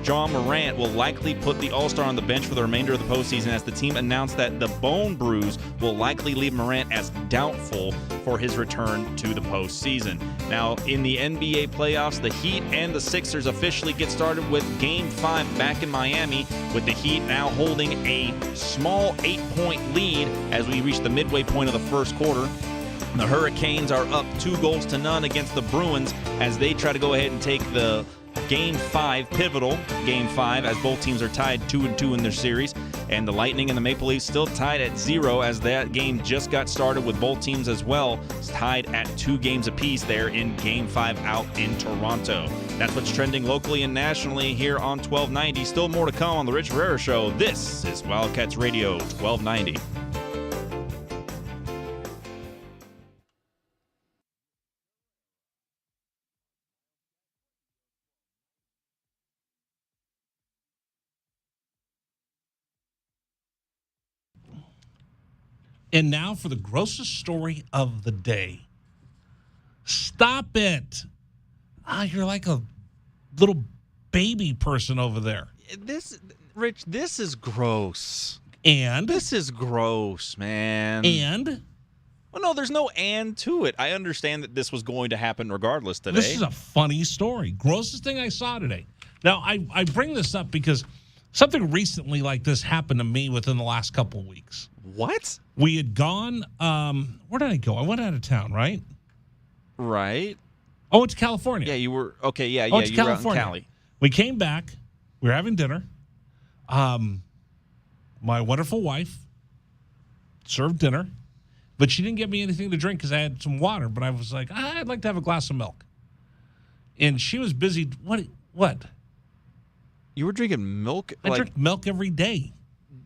S2: John Morant will likely put the All-Star on the bench for the remainder of the postseason as the team announced that the bone bruise will likely leave Morant as doubtful for his return to the postseason. Now, in the NBA playoffs, the Heat and the Sixers officially get started with Game 5 back in Miami, with the Heat now holding a small 8-point lead as we reach the midway point of the first quarter. The Hurricanes are up 2-0 against the Bruins as they try to go ahead and take the Game 5, pivotal Game 5, as both teams are tied 2-2 in their series. And the Lightning and the Maple Leafs still tied at 0 as that game just got started with both teams as well tied at 2 games apiece there in Game 5 out in Toronto. That's what's trending locally and nationally here on 1290. Still more to come on The Rich Ferreira Show. This is Wildcats Radio 1290.
S1: And now for the grossest story of the day. Stop it. You're like a little baby person over there.
S2: Rich, this is gross.
S1: And?
S2: This is gross, man.
S1: And?
S2: Well, no, there's no and to it. I understand that this was going to happen regardless today.
S1: This is a funny story. Grossest thing I saw today. Now, I bring this up because something recently like this happened to me within the last couple of weeks.
S2: What?
S1: We had gone, where did I go? I went out of town, right?
S2: Right.
S1: Oh, it's California.
S2: Yeah, you were, okay, yeah,
S1: it's
S2: you were out in
S1: California.
S2: Cali.
S1: We came back. We were having dinner. My wonderful wife served dinner, but she didn't get me anything to drink because I had some water, but I was like, I'd like to have a glass of milk. And she was busy. What?
S2: You were drinking milk?
S1: I drink milk every day.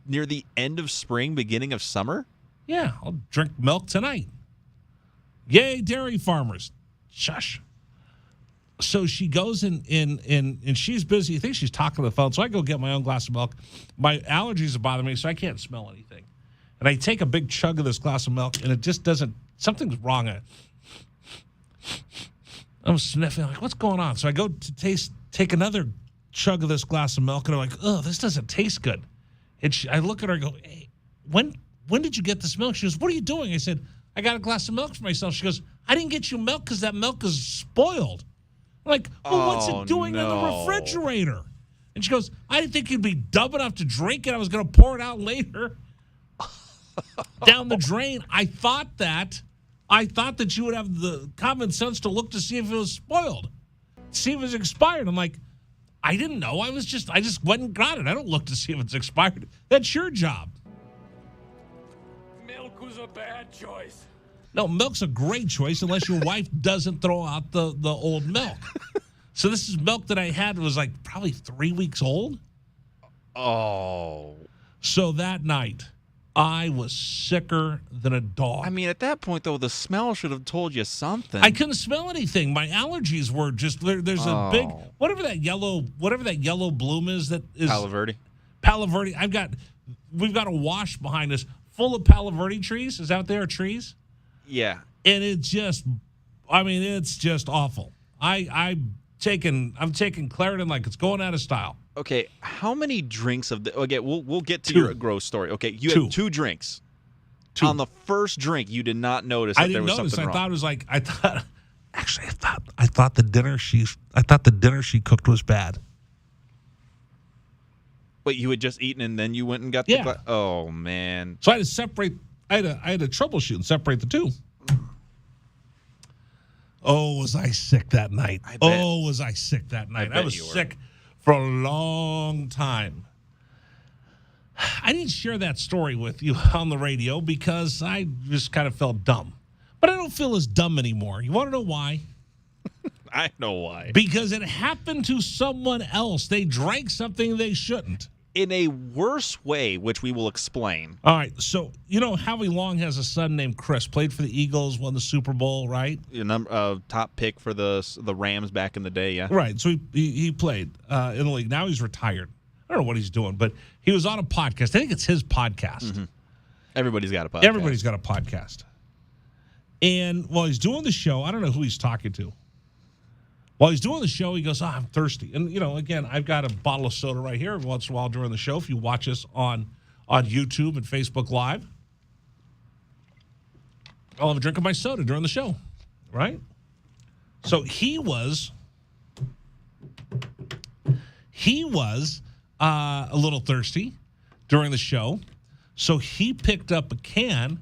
S2: Near the end of spring, beginning of summer?
S1: Yeah, I'll drink milk tonight. Yay, dairy farmers. Shush. So she goes and she's busy. I think she's talking on the phone. So I go get my own glass of milk. My allergies are bothering me, so I can't smell anything. And I take a big chug of this glass of milk, and it just doesn't, something's wrong. I'm sniffing, like, what's going on? So I go to take another chug of this glass of milk, and I'm like, oh, this doesn't taste good. And I look at her and go, hey, when did you get this milk? She goes, what are you doing? I said, I got a glass of milk for myself. She goes, I didn't get you milk because that milk is spoiled. I'm like, well, what's it doing in the refrigerator? And she goes, I didn't think you'd be dumb enough to drink it. I was going to pour it out later down the drain. I thought that you would have the common sense to look to see if it was spoiled, see if it was expired. I'm like, I didn't know. I just went and got it. I don't look to see if it's expired. That's your job.
S9: Milk was a bad choice.
S1: No, milk's a great choice unless your wife doesn't throw out the old milk. So this is milk that I had was like probably 3 weeks old.
S2: Oh.
S1: So that night, I was sicker than a dog.
S2: I mean, at that point, though, the smell should have told you something.
S1: I couldn't smell anything. My allergies were just there's a big whatever that yellow bloom is that is
S2: Palo Verde.
S1: Palo Verde. We've got a wash behind us full of Palo Verde trees. Is out there trees?
S2: Yeah.
S1: And it's just awful. I'm taking Claritin like it's going out of style.
S2: Okay, how many drinks of the? Okay, we'll get to your gross story. Okay, you had 2 drinks. 2. On the first drink, you did not notice that there was something wrong.
S1: I thought it was like I thought the dinner she cooked was bad.
S2: Wait, you had just eaten and then you went and got the glass? Oh man!
S1: So I had to separate. I had to troubleshoot and separate the 2. Oh, was I sick that night? I was sick for a long time. I didn't share that story with you on the radio because I just kind of felt dumb. But I don't feel as dumb anymore. You want to know why?
S2: I know why.
S1: Because it happened to someone else. They drank something they shouldn't.
S2: In a worse way, which we will explain.
S1: All right, so you know Howie Long has a son named Chris. Played for the Eagles, won the Super Bowl, right?
S2: Top pick for the Rams back in the day, yeah.
S1: Right, so he played in the league. Now he's retired. I don't know what he's doing, but he was on a podcast. I think it's his podcast.
S2: Mm-hmm. Everybody's got a podcast.
S1: Everybody's got a podcast. And while he's doing the show, I don't know who he's talking to. While he's doing the show, he goes, I'm thirsty. And, again, I've got a bottle of soda right here every once in a while during the show. If you watch us on YouTube and Facebook Live, I'll have a drink of my soda during the show, right? So he was a little thirsty during the show. So he picked up a can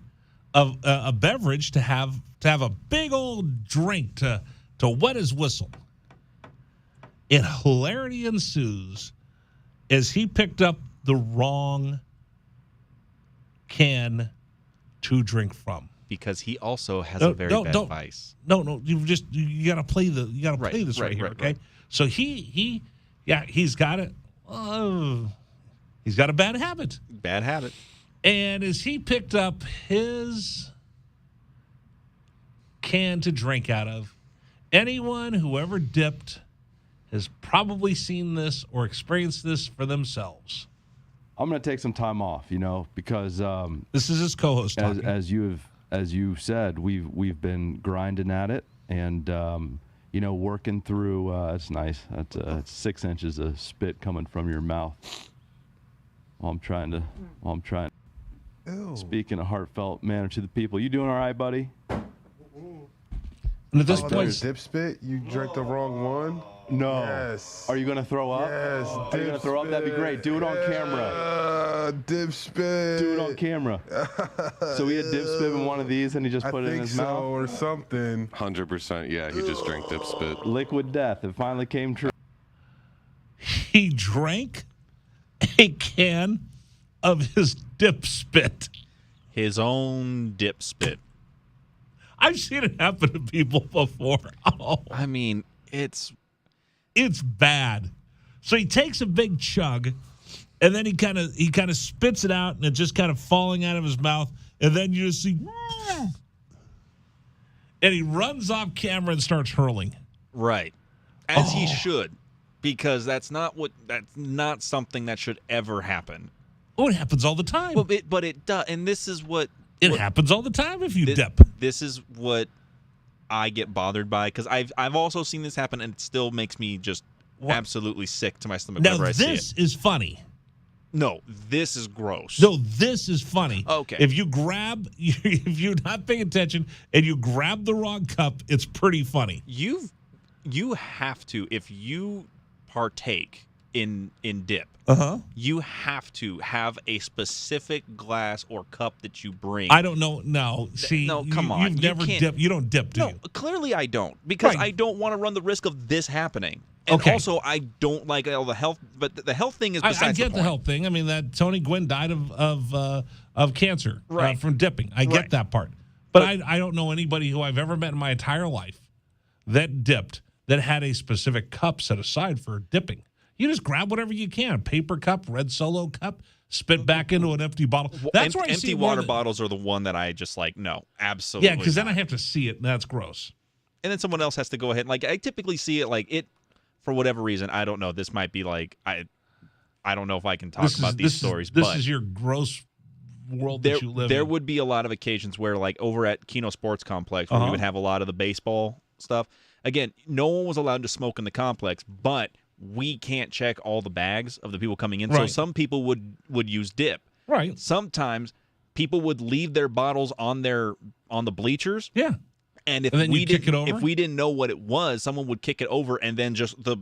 S1: of a beverage to have a big old drink to wet his whistle. And hilarity ensues as he picked up the wrong can to drink from.
S2: Because he also has a very bad vice.
S1: No, you got to play this right here, okay? Right. So he's got it. He's got a bad habit.
S2: Bad habit.
S1: And as he picked up his can to drink out of, anyone who ever dipped has probably seen this or experienced this for themselves.
S14: I'm going to take some time off, because
S1: this is his co-host talking.
S14: As you said, we've been grinding at it and working through. It's nice. That's 6 inches of spit coming from your mouth. I'm trying.
S15: Ew.
S14: Speak in a heartfelt manner to the people. You doing all right, buddy?
S1: And at this point,
S15: dip spit. You drank the wrong one.
S14: No.
S15: Yes.
S14: Are you going to throw up?
S15: Yes.
S14: Are you going to throw up? That'd be great. Do it on camera.
S15: Dip spit.
S14: Do it on camera. So he had dip spit in one of these, and he just put it in his mouth?
S15: or something.
S16: 100%, yeah. He just drank dip spit.
S14: Liquid death. It finally came true.
S1: He drank a can of his dip spit.
S2: His own dip spit.
S1: I've seen it happen to people before. Oh.
S2: I mean, it's
S1: bad. So he takes a big chug, and then he kind of spits it out, and it's just kind of falling out of his mouth, and then you just see, and he runs off camera and starts hurling.
S2: Right, as he should, because that's not something that should ever happen.
S1: Oh, it happens all the time.
S2: Well, but it does, and this is what
S1: happens all the time if you dip.
S2: This is what I get bothered by, because I've also seen this happen, and it still makes me just absolutely sick to my stomach whenever I see it.
S1: Now, this is funny.
S2: No, this is gross.
S1: No, this is funny.
S2: Okay.
S1: If you're not paying attention and you grab the wrong cup, it's pretty funny.
S2: You have to, if you partake in dip, you have to have a specific glass or cup that you bring.
S1: I don't know. No, see,
S2: come on.
S1: You've never dipped. You don't dip, do you?
S2: No, clearly I don't, because I don't want to run the risk of this happening. And also, I don't like all the health, but the health thing is besides
S1: I get
S2: the
S1: the health thing. I mean, that Tony Gwynn died of cancer from dipping. I get that part. But I don't know anybody who I've ever met in my entire life that dipped that had a specific cup set aside for dipping. You just grab whatever you can, a paper cup, red Solo cup, spit back into an empty bottle. That's where I see
S2: empty water bottles are the one that I just like, no, absolutely.
S1: Yeah, because then I have to see it, and that's gross.
S2: And then someone else has to go ahead. Like, I typically see it, for whatever reason, I don't know. This might be like, I don't know if I can talk about these stories.
S1: This is your gross world that you live in.
S2: There would be a lot of occasions where, like, over at Keno Sports Complex, where we would have a lot of the baseball stuff. Again, no one was allowed to smoke in the complex, but we can't check all the bags of the people coming in. So some people would use dip.
S1: Right.
S2: Sometimes people would leave their bottles on the bleachers.
S1: Yeah.
S2: And if we didn't know what it was, someone would kick it over, and then just the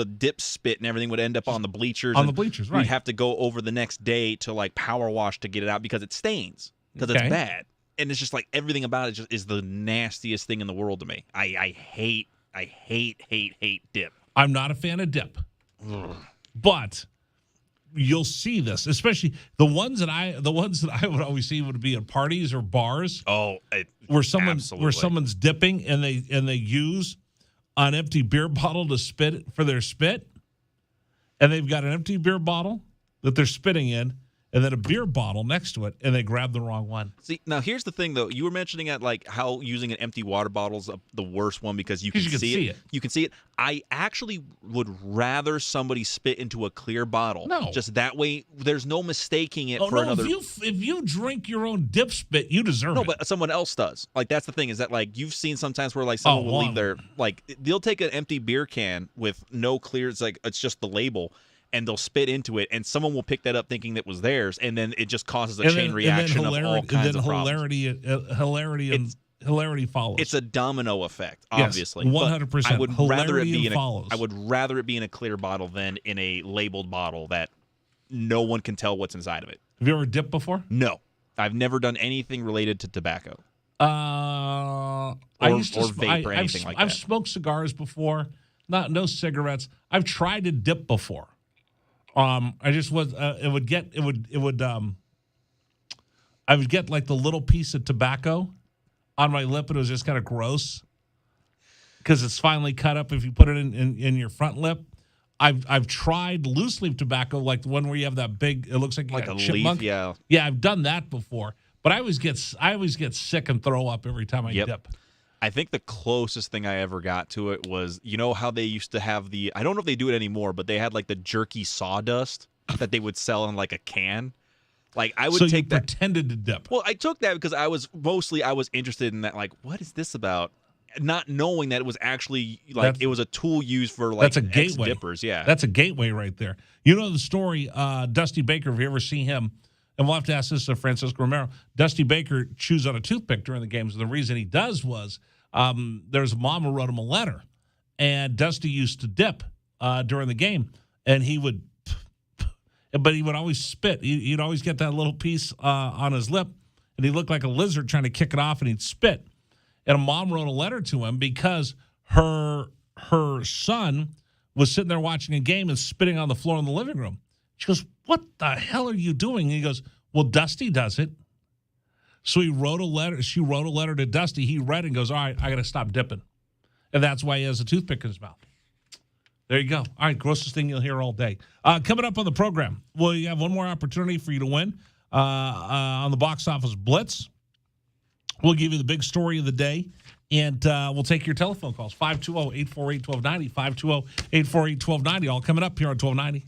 S2: dip spit and everything would end up on the bleachers.
S1: On the bleachers, right.
S2: We'd have to go over the next day to like power wash to get it out because it stains, because it's bad. And it's just like everything about it just is the nastiest thing in the world to me. I hate dip.
S1: I'm not a fan of dip. But you'll see this, especially the ones that I would always see would be at parties or bars.
S2: Oh,
S1: where someone's dipping and they use an empty beer bottle to spit for their spit, and they've got an empty beer bottle that they're spitting in, and then a beer bottle next to it, and they grab the wrong one.
S2: See, now here's the thing, though. You were mentioning how using an empty water bottle is the worst one because you can see it. You can see it. I actually would rather somebody spit into a clear bottle.
S1: No.
S2: Just that way, there's no mistaking it for another.
S1: If you drink your own dip spit, you deserve it.
S2: No, but someone else does. Like, that's the thing, is that, like, you've seen sometimes where, like, someone will leave their, like, they'll take an empty beer can with no clear, it's just the label, and they'll spit into it, and someone will pick that up thinking that was theirs, and then it just causes a chain reaction of all kinds of problems.
S1: Hilarity follows.
S2: It's a domino effect, obviously.
S1: 100%.
S2: I would rather it be in a clear bottle than in a labeled bottle that no one can tell what's inside of it.
S1: Have you ever dipped before?
S2: No, I've never done anything related to tobacco.
S1: Or
S2: vape or anything like that.
S1: I've smoked cigars before, no cigarettes. I've tried to dip before. I just was. I would get like the little piece of tobacco on my lip, and it was just kind of gross because it's finely cut up if you put it in your front lip. I've tried loose leaf tobacco, like the one where you have that big. It looks like a chipmunk.
S2: Leaf, yeah.
S1: Yeah, I've done that before, but I always get sick and throw up every time I dip.
S2: I think the closest thing I ever got to it was, you know how they used to have I don't know if they do it anymore, but they had like the jerky sawdust that they would sell in like a can. Like I would take that.
S1: Pretended to dip.
S2: Well, I took that because I was interested in that. Like, what is this about? Not knowing that it was actually it was a tool used for like
S1: that's a gateway.
S2: Dippers. Yeah,
S1: that's a gateway right there. You know the story, Dusty Baker. If you ever see him, and we'll have to ask this to Francisco Romero. Dusty Baker chews on a toothpick during the games. And the reason he does was there's a mom who wrote him a letter, and Dusty used to dip during the game, and he would always spit. He'd always get that little piece on his lip, and he looked like a lizard trying to kick it off, and he'd spit. And a mom wrote a letter to him because her son was sitting there watching a game and spitting on the floor in the living room. She goes, "What the hell are you doing?" And he goes, "Well, Dusty does it." So he wrote a letter. She wrote a letter to Dusty. He read it and goes, "All right, I got to stop dipping." And that's why he has a toothpick in his mouth. There you go. All right, grossest thing you'll hear all day. Coming up on the program, we have one more opportunity for you to win on the Box Office Blitz. We'll give you the big story of the day, and we'll take your telephone calls. 520-848-1290, 520-848-1290, all coming up here on 1290.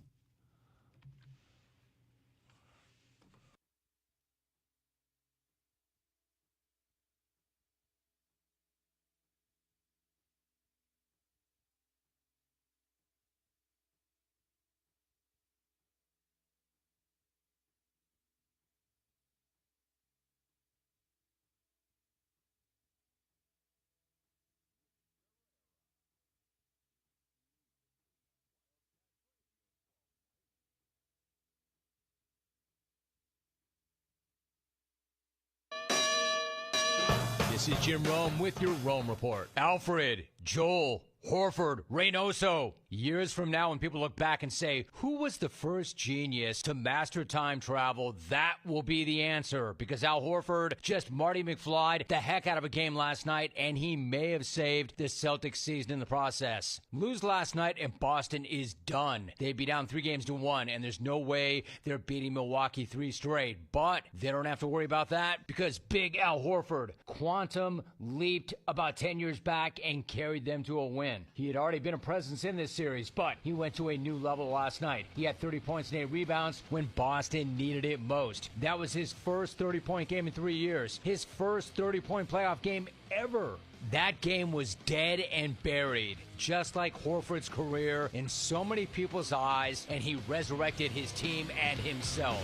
S17: This is Jim Rome with your Rome Report. Alfred, Joel, Horford, Reynoso. Years from now, when people look back and say, who was the first genius to master time travel? That will be the answer, because Al Horford just Marty McFly'd the heck out of a game last night, and he may have saved the Celtics season in the process. Lose last night, and Boston is done. They'd be down 3-1, and there's no way they're beating Milwaukee 3 straight. But they don't have to worry about that, because big Al Horford quantum leaped about 10 years back and carried them to a win. He had already been a presence in this series, but he went to a new level last night. He had 30 points and 8 rebounds when Boston needed it most. That was his first 30-point game in 3 years. His first 30-point playoff game ever. That game was dead and buried, just like Horford's career in so many people's eyes, and he resurrected his team and himself.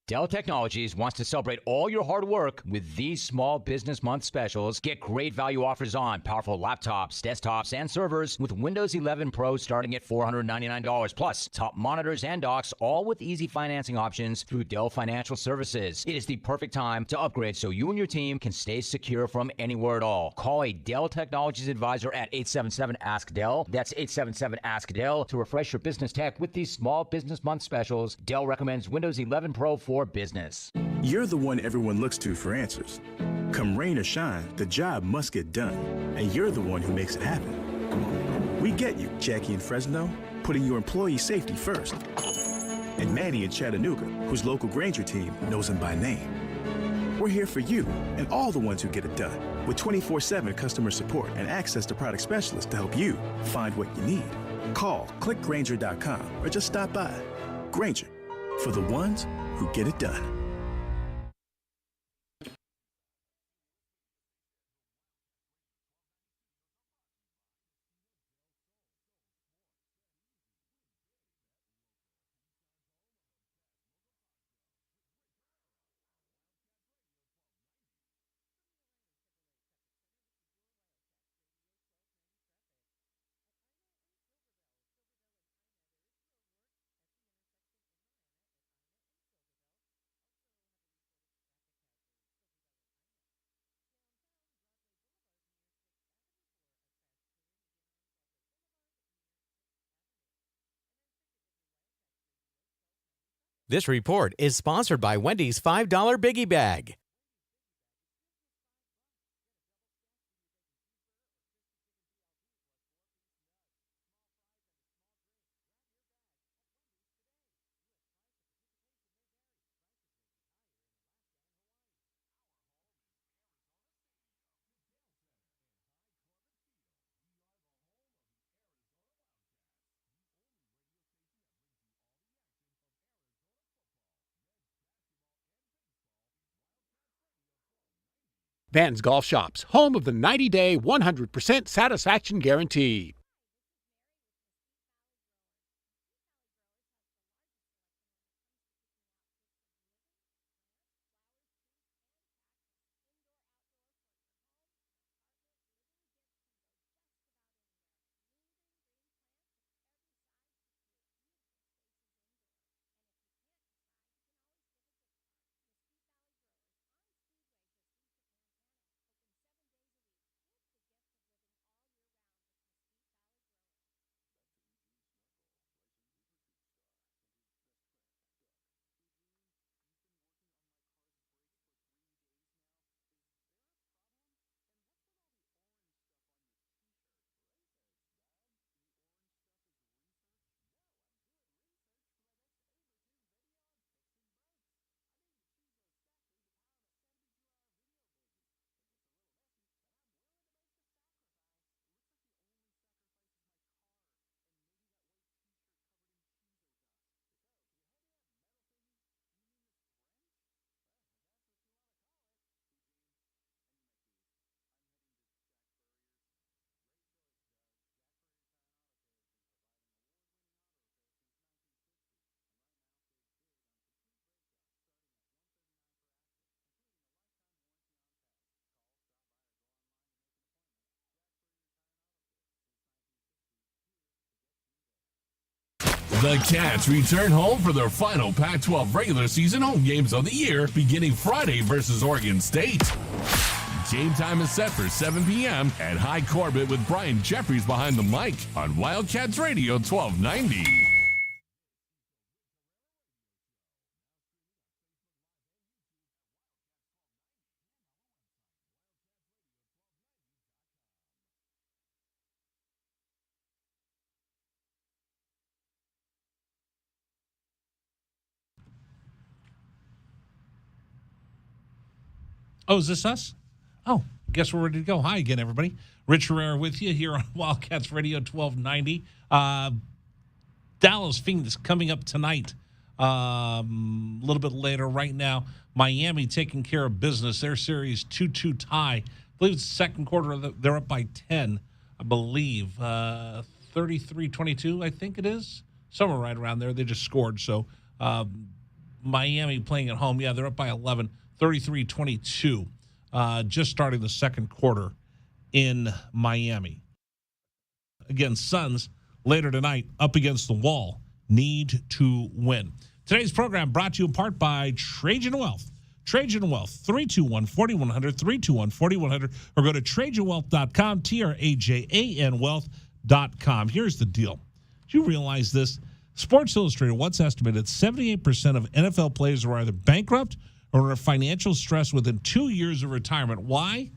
S17: Dell Technologies wants to celebrate all your hard work with these Small Business Month specials. Get great value offers on powerful laptops, desktops, and servers with Windows 11 Pro starting at $499. Plus, top monitors and docks, all with easy financing options through Dell Financial Services. It is the perfect time to upgrade so you and your team can stay secure from anywhere at all. Call a Dell Technologies advisor at 877-ASK-DELL. That's 877-ASK-DELL to refresh your business tech with these Small Business Month specials. Dell recommends Windows 11 Pro for business.
S18: You're the one everyone looks to for answers. Come rain or shine, the job must get done, and you're the one who makes it happen. We get you, Jackie in Fresno, putting your employee safety first. And Manny in Chattanooga, whose local Grainger team knows him by name. We're here for you and all the ones who get it done, with 24/7 customer support and access to product specialists to help you find what you need. Call, click Grainger.com, or just stop by. Grainger, for the ones who get it done.
S19: This report is sponsored by Wendy's $5 Biggie Bag.
S20: Vans Golf Shops, home of the 90-day, 100% satisfaction guarantee.
S7: The Cats return home for their final Pac-12 regular season home games of the year, beginning Friday versus Oregon State. Game time is set for 7 p.m. at High Corbett with Brian Jeffries behind the mic on Wildcats Radio 1290.
S1: Oh, is this us? Oh, guess we're ready to go. Hi again, everybody. Rich Herrera with you here on Wildcats Radio 1290. Dallas Phoenix coming up tonight. A little bit later right now. Miami taking care of business. Their series 2-2 tie. I believe it's the second quarter. They're up by 10, I believe. 33-22, I think it is. Somewhere right around there. They just scored. So Miami playing at home. Yeah, they're up by 11. 33-22, just starting the second quarter in Miami. Again, Suns later tonight up against the wall. Need to win. Today's program brought to you in part by Trajan Wealth. Trajan Wealth, 321-4100, 321-4100, or go to TrajanWealth.com, TRAJAN Wealth.com. Here's the deal. Do you realize this? Sports Illustrated once estimated 78% of NFL players are either bankrupt are under financial stress within 2 years of retirement. Why?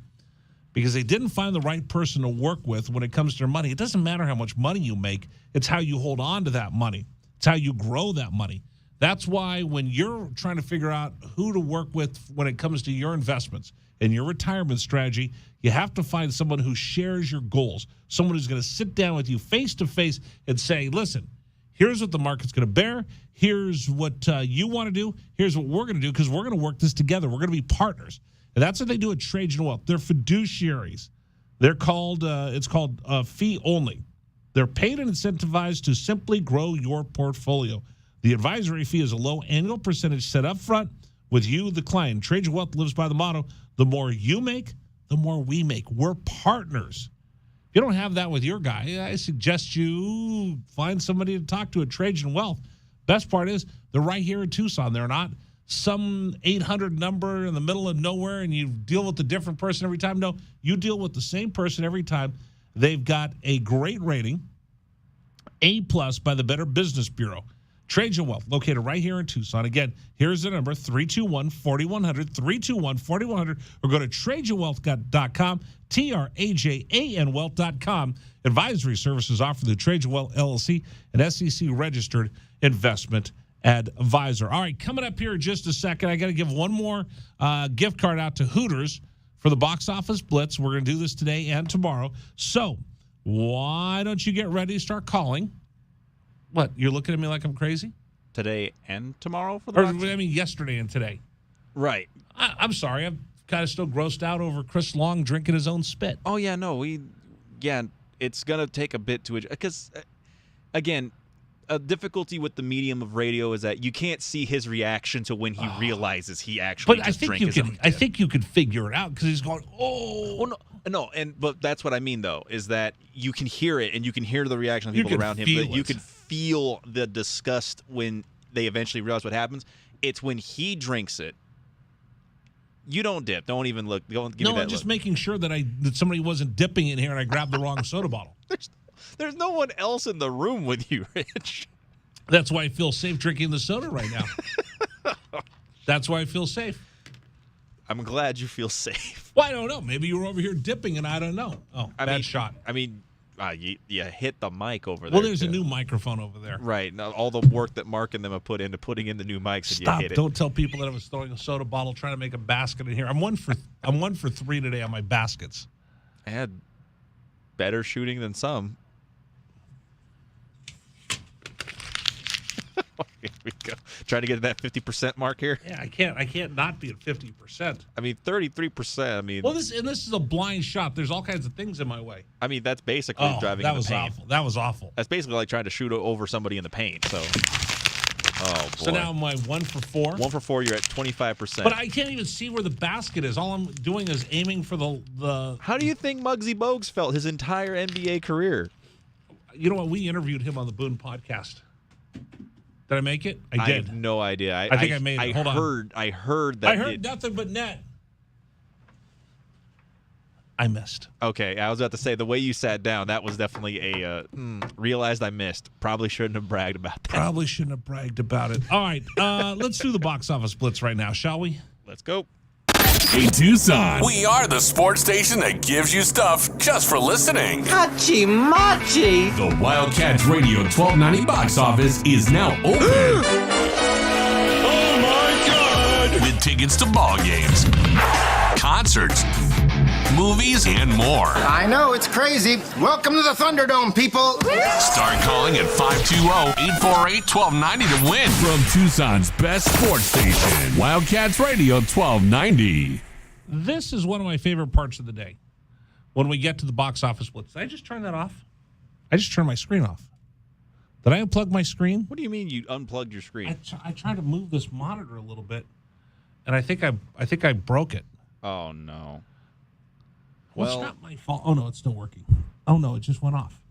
S1: Because they didn't find the right person to work with when it comes to their money. It doesn't matter how much money you make. It's how you hold on to that money. It's how you grow that money. That's why when you're trying to figure out who to work with when it comes to your investments and your retirement strategy, you have to find someone who shares your goals, someone who's going to sit down with you face to face and say, listen, here's what the market's going to bear. Here's what you want to do. Here's what we're going to do, because we're going to work this together. We're going to be partners. And that's what they do at Trajan Wealth. They're fiduciaries. They're called, it's called fee only. They're paid and incentivized to simply grow your portfolio. The advisory fee is a low annual percentage set up front with you, the client. Trajan Wealth lives by the motto, the more you make, the more we make. We're partners. If you don't have that with your guy, I suggest you find somebody to talk to at Trajan Wealth. Best part is they're right here in Tucson. They're not some 800 number in the middle of nowhere and you deal with a different person every time. No, you deal with the same person every time. They've got a great rating, A+ by the Better Business Bureau. Trajan Wealth, located right here in Tucson. Again, here's the number, 321-4100, 321-4100, or go to TrajanWealth.com, TRAJAN Wealth.com. Advisory services offered through Trajan Wealth LLC, an SEC-registered investment advisor. All right, coming up here in just a second, I got to give one more gift card out to Hooters for the Box Office Blitz. We're going to do this today and tomorrow. So why don't you get ready to start calling? What, you're looking at me like I'm crazy?
S2: Today and tomorrow for the box?
S1: I mean, yesterday and today.
S2: Right.
S1: I'm sorry. I'm kind of still grossed out over Chris Long drinking his own spit.
S2: Oh, yeah, no. It's going to take a bit to because, again, a difficulty with the medium of radio is that you can't see his reaction to when he realizes he actually just drank his own.
S1: I think you could figure it out because he's going, oh.
S2: Well, no, but that's what I mean, though, is that you can hear it and you can hear the reaction of people around him. But you can feel the disgust when they eventually realize what happens. It's when he drinks it. You don't dip. Don't even look. Don't give me that
S1: I'm just
S2: look.
S1: Making sure that somebody wasn't dipping in here and I grabbed the wrong soda bottle.
S2: There's no one else in the room with you, Rich.
S1: That's why I feel safe drinking the soda right now. That's why I feel safe.
S2: I'm glad you feel safe.
S1: Well, I don't know. Maybe you were over here dipping and I don't know. Oh, bad shot.
S2: I mean, you hit the mic over there.
S1: Well, there's a new microphone over there.
S2: Right. Now, all the work that Mark and them have put into putting in the new mics.
S1: Stop.
S2: And you hit it.
S1: Don't tell people that I was throwing a soda bottle trying to make a basket in here. I'm one for 3 today on my baskets.
S2: I had better shooting than some. Here we go. Trying to get to that 50% mark here.
S1: Yeah, I can't not be at 50%.
S2: I mean, 33%. I mean,
S1: well, this is a blind shot. There's all kinds of things in my way.
S2: I mean, that's basically driving in the paint.
S1: Awful. That was awful.
S2: That's basically like trying to shoot over somebody in the paint. So, oh boy.
S1: So now my 1 for 4.
S2: 1 for 4. You're at 25%.
S1: But I can't even see where the basket is. All I'm doing is aiming for the.
S2: How do you think Muggsy Bogues felt his entire NBA career?
S1: You know what? We interviewed him on the Boone podcast. Did I make it? I did.
S2: I have no idea.
S1: I think I made it. Hold on.
S2: I heard that.
S1: I heard nothing but net. I missed.
S2: Okay, I was about to say, the way you sat down, that was definitely a realized I missed. Probably shouldn't have bragged about that.
S1: Probably shouldn't have bragged about it. All right, let's do the box office blitz right now, shall we?
S2: Let's go.
S7: Hey, Tucson. We are the sports station that gives you stuff just for listening.
S13: Hachi Machi.
S7: The Wildcats Radio 1290 box office is now open.
S9: Oh, my God.
S7: With tickets to ball games, concerts, movies, and more.
S21: I know, it's crazy. Welcome to the Thunderdome, people.
S7: Start calling at 520-848-1290 to win. From Tucson's best sports station, Wildcats Radio 1290.
S1: This is one of my favorite parts of the day. When we get to the box office blitz. Did I just turn that off? I just turned my screen off. Did I unplug my screen?
S2: What do you mean you unplugged your screen?
S1: I tried to move this monitor a little bit, and I think I broke it.
S2: Oh, no.
S1: Well, it's not my fault. Oh, no, it's still working. Oh, no, it just went off.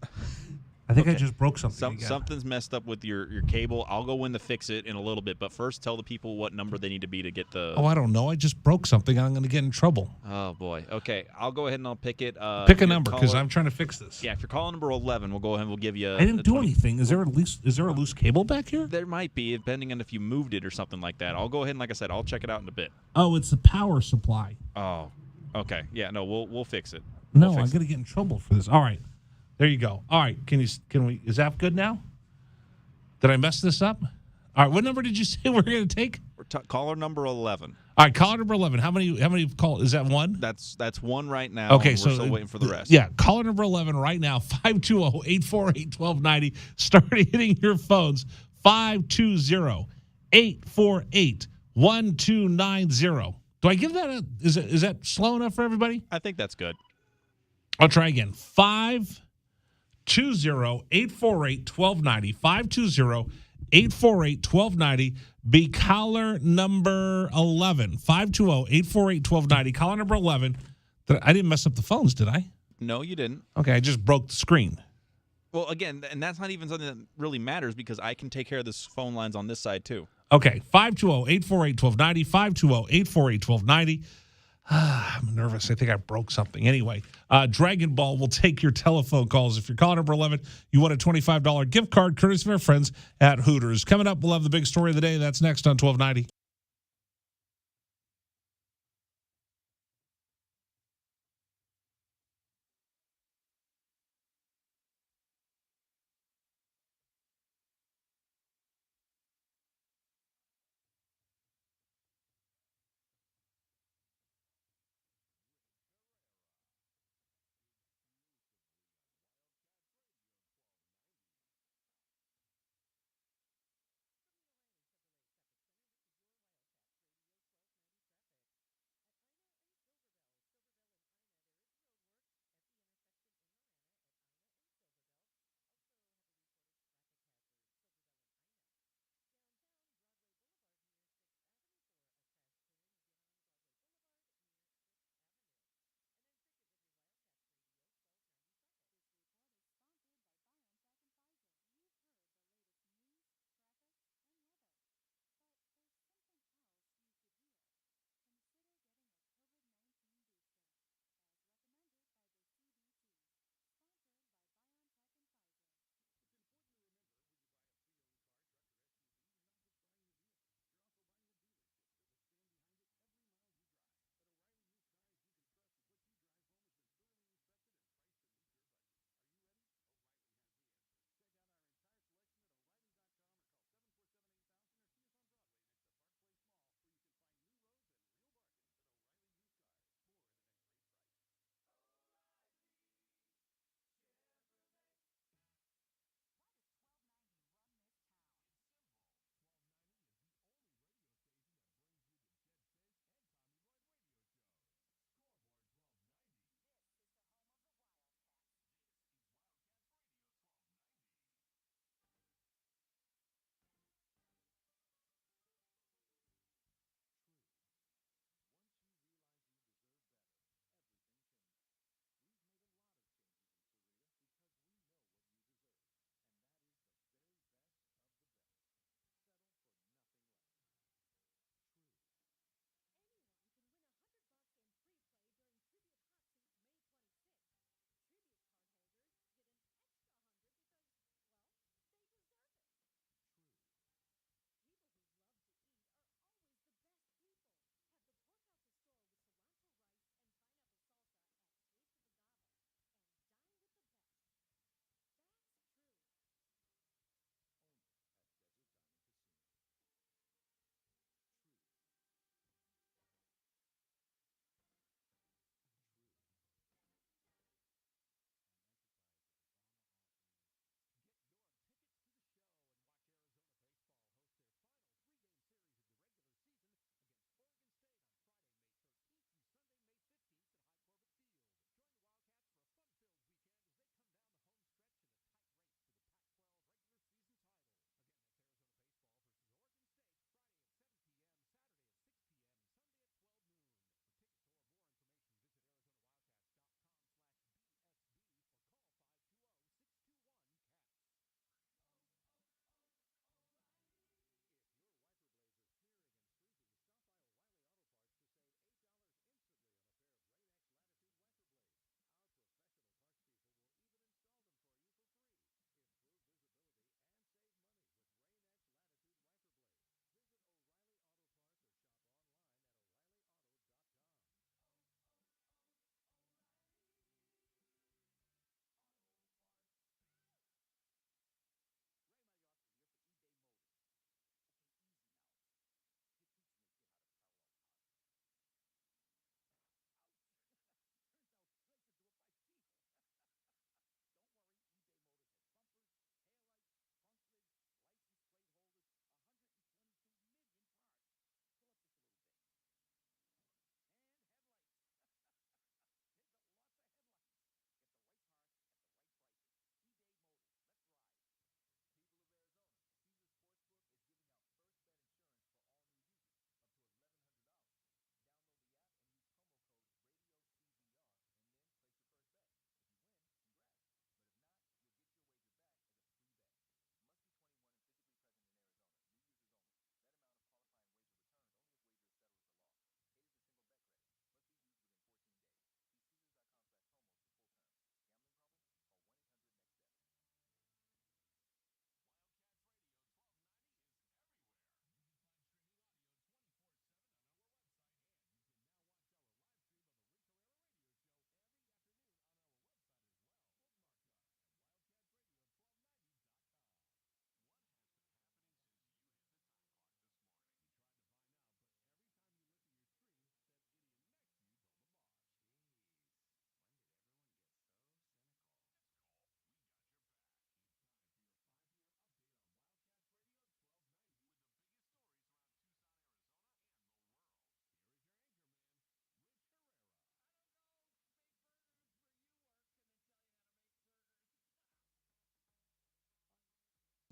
S1: I think I just broke something again.
S2: Something's messed up with your cable. I'll go in to fix it in a little bit, but first tell the people what number they need to be to get the...
S1: Oh, I don't know. I just broke something, and I'm going to get in trouble.
S2: Oh, boy. Okay, I'll go ahead and I'll pick it.
S1: Pick a number, because I'm trying to fix this.
S2: Yeah, if you're calling number 11, we'll go ahead and we'll give you...
S1: I didn't do anything. Is there a loose cable back here?
S2: There might be, depending on if you moved it or something like that. I'll go ahead and, like I said, I'll check it out in a bit.
S1: Oh, it's the power supply.
S2: Oh, okay. Yeah, no, we'll fix it.
S1: No, I'm going to get in trouble for this. All right. There you go. All right. Is that good now? Did I mess this up? All right. What number did you say we're going to take?
S2: Caller number 11.
S1: All right. Caller number 11. How many call? Is that one?
S2: That's one right now.
S1: Okay.
S2: So we're still waiting for the rest.
S1: Yeah. Caller number 11 right now. 520-848-1290. Start hitting your phones. 520-848-1290. Do I give that is that slow enough for everybody?
S2: I think that's good.
S1: I'll try again. 520-848-1290. 520-848-1290. Be caller number 11. 520-848-1290. Caller number 11. I didn't mess up the phones, did I?
S2: No, you didn't.
S1: Okay, I just broke the screen.
S2: Well, again, and that's not even something that really matters because I can take care of this phone lines on this side too.
S1: Okay, 520-848-1290. 520-848-1290. I'm nervous. I think I broke something. Anyway, Dragon Ball will take your telephone calls. If you're calling number 11, you want a $25 gift card courtesy of our friends at Hooters. Coming up, we'll have the big story of the day. That's next on 1290.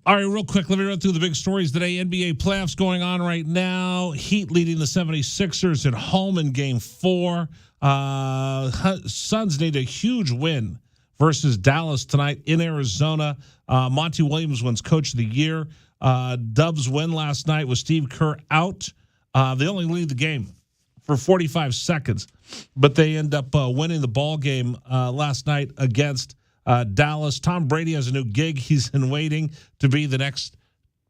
S1: All right, real quick, let me run through the big stories today. NBA playoffs going on right now. Heat leading the 76ers at home in Game 4. Suns need a huge win versus Dallas tonight in Arizona. Monty Williams wins Coach of the Year. Dubs win last night with Steve Kerr out. They only lead the game for 45 seconds, but they end up winning the ball game last night against Dallas. Tom Brady has a new gig. He's in waiting to be the next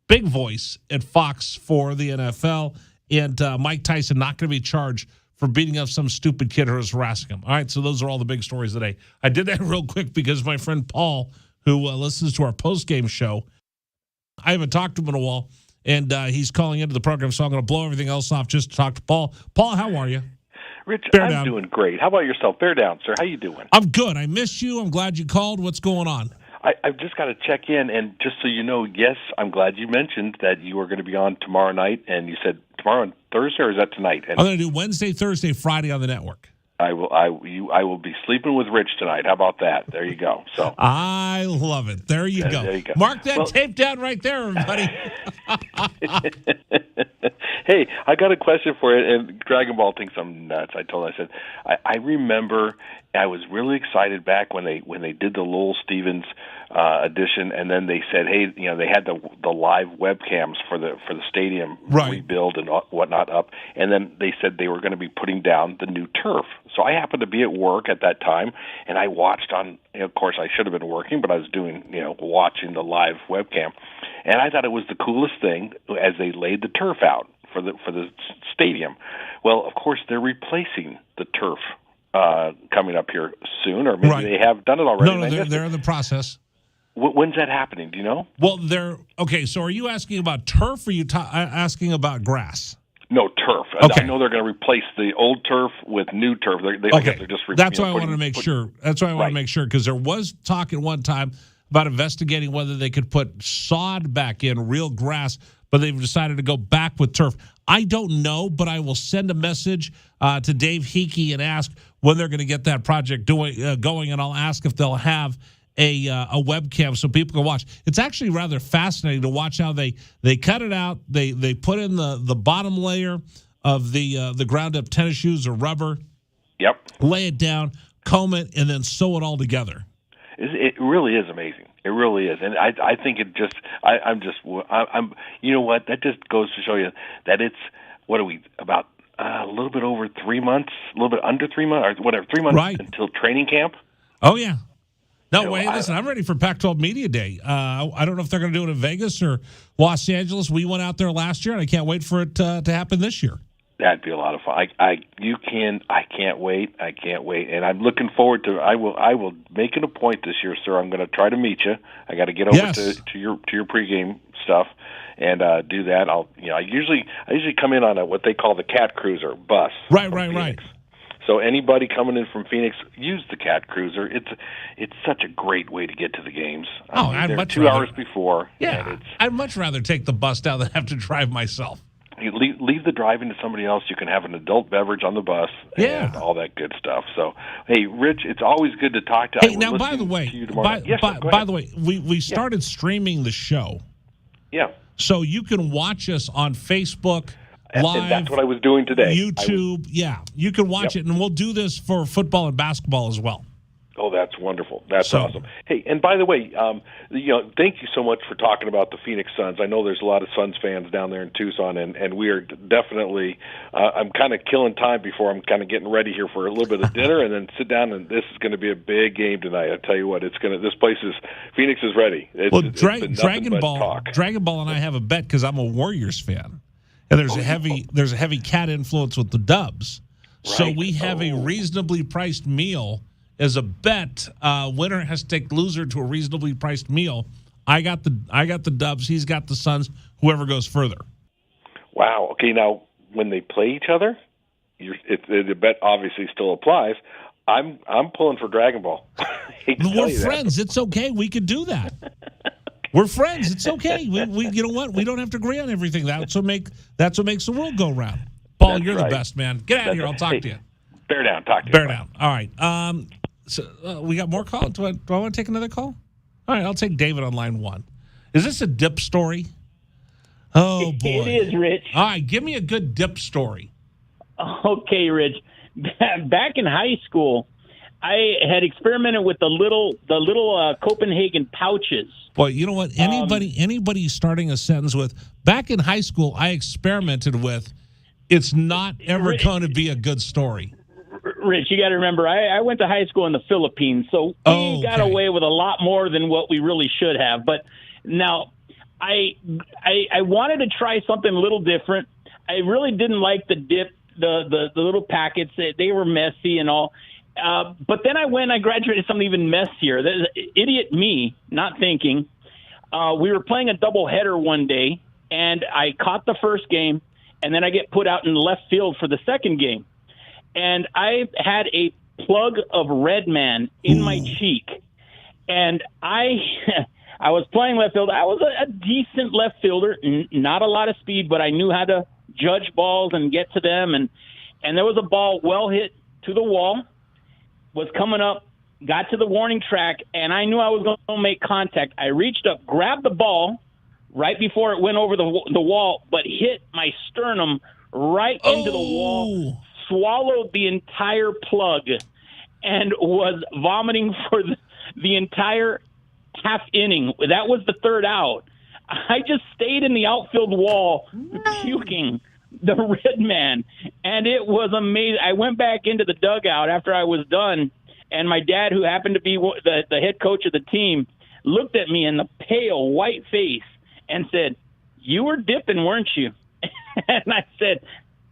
S1: big voice at Fox for the NFL. And Mike Tyson not going to be charged for beating up some stupid kid who was harassing him. All right, so those are all the big stories today. I did that real quick because my friend Paul, who listens to our post-game show, I haven't talked to him in a while, and he's calling into the program, so I'm going to blow everything else off just to talk to Paul. Paul, how are you?
S3: Rich,
S1: Bear
S3: I'm
S1: down.
S3: doing great. How about yourself? Bear down, sir. How you doing?
S1: I'm good. I missed you. I'm glad you called. What's going on?
S3: I've just got to check in, and just so you know, yes, I'm glad you mentioned that you were going to be on tomorrow night, and you said tomorrow on Thursday, or is that tonight? And
S1: I'm going to do Wednesday, Thursday, Friday on the network.
S3: I will be sleeping with Rich tonight. How about that? There you go. So
S1: I love it. There you go.
S3: There you go.
S1: Mark that tape down right there, everybody.
S3: Hey, I got a question for you, and Dragon Ball thinks I'm nuts. I said, I remember I was really excited back when they did the Lowell Stevens edition, and then they said, hey, they had the live webcams for the stadium rebuild and whatnot up, and then they said they were going to be putting down the new turf. So I happened to be at work at that time, and I watched on. Of course, I should have been working, but I was doing watching the live webcam, and I thought it was the coolest thing as they laid the turf out for the stadium. Well, of course, they're replacing the turf coming up here soon, or maybe they have done it already.
S1: No, they're in the process.
S3: When's that happening? Do you know?
S1: Well, okay. So, are you asking about turf, or are you asking about grass?
S3: No, turf.
S1: Okay.
S3: I know they're going to replace the old turf with new turf. I guess they're just.
S1: That's why I wanted to make sure. That's why I want to make sure, because there was talk at one time about investigating whether they could put sod back in, real grass, but they've decided to go back with turf. I don't know, but I will send a message to Dave Hickey and ask when they're going to get that project going, and I'll ask if they'll have a webcam so people can watch. It's actually rather fascinating to watch how they cut it out. They put in the bottom layer of the ground up tennis shoes or rubber.
S3: Yep.
S1: Lay it down, comb it, and then sew it all together.
S3: It really is amazing. It really is, and I think it just. I'm. You know what? That just goes to show you that it's. What are we about? A little bit over 3 months, a little bit under 3 months, or whatever. 3 months until training camp.
S1: Oh yeah. No, wait, listen, I'm ready for Pac-12 Media Day. I don't know if they're going to do it in Vegas or Los Angeles. We went out there last year, and I can't wait for it to happen this year.
S3: That'd be a lot of fun. I can't wait. I can't wait, and I'm looking forward to. I will make it a point this year, sir. I'm going to try to meet you. I got to get over to your pregame stuff and do that. I usually come in on what they call the Cat Cruiser bus.
S1: Right.
S3: So anybody coming in from Phoenix, use the Cat Cruiser. It's such a great way to get to the games.
S1: I'd much
S3: 2 hours before.
S1: Yeah, I'd much rather take the bus down than have to drive myself.
S3: You leave the driving to somebody else. You can have an adult beverage on the bus and all that good stuff. So, hey, Rich, it's always good to talk to you.
S1: Hey, now, by the way, we started streaming the show.
S3: Yeah.
S1: So you can watch us on Facebook Live.
S3: And that's what I was doing today.
S1: YouTube, you can watch it, and we'll do this for football and basketball as well.
S3: Oh, that's wonderful. That's awesome. Hey, and by the way, thank you so much for talking about the Phoenix Suns. I know there's a lot of Suns fans down there in Tucson, and we are definitely. I'm kind of killing time before I'm kind of getting ready here for a little bit of dinner, and then sit down. And this is going to be a big game tonight. I tell you what, Phoenix is ready.
S1: Dragon Ball, and I have a bet because I'm a Warriors fan, and there's a heavy Cat influence with the Dubs, so we have a reasonably priced meal. As a bet, winner has to take loser to a reasonably priced meal. I got the Dubs. He's got the Suns. Whoever goes further.
S3: Wow. Okay. Now, when they play each other, the bet obviously still applies. I'm pulling for Dragon Ball.
S1: We're friends. It's okay. We could do that. We're friends. It's okay. We you know what? We don't have to agree on everything. That's what makes the world go round. Paul, you're the best, man. Get out of here. I'll talk to you.
S3: Bear down. Talk to you.
S1: Bear down. All right. So we got more calls. Do I want to take another call? All right, I'll take David on line 1. Is this a dip story? Oh, boy.
S4: It is, Rich.
S1: All right, give me a good dip story.
S4: Okay, Rich. Back in high school, I had experimented with the little Copenhagen pouches.
S1: Boy, you know what? Anybody starting a sentence with, back in high school, I experimented with, it's not ever going to be a good story.
S4: Rich, you got to remember, I went to high school in the Philippines, so we got away with a lot more than what we really should have. But now, I wanted to try something a little different. I really didn't like the dip, the little packets. They were messy and all. But then I graduated something even messier. Idiot me, not thinking. We were playing a doubleheader one day, and I caught the first game, and then I get put out in left field for the second game. And I had a plug of Red Man in my cheek. And I was playing left field. I was a decent left fielder, not a lot of speed, but I knew how to judge balls and get to them. And there was a ball well hit to the wall, was coming up, got to the warning track, and I knew I was going to make contact. I reached up, grabbed the ball right before it went over the wall, but hit my sternum right into the wall, swallowed the entire plug, and was vomiting for the entire half inning. That was the third out. I just stayed in the outfield wall puking the Red Man, and it was amazing. I went back into the dugout after I was done, and my dad, who happened to be the head coach of the team, looked at me in the pale white face and said, "You were dipping, weren't you?" And I said,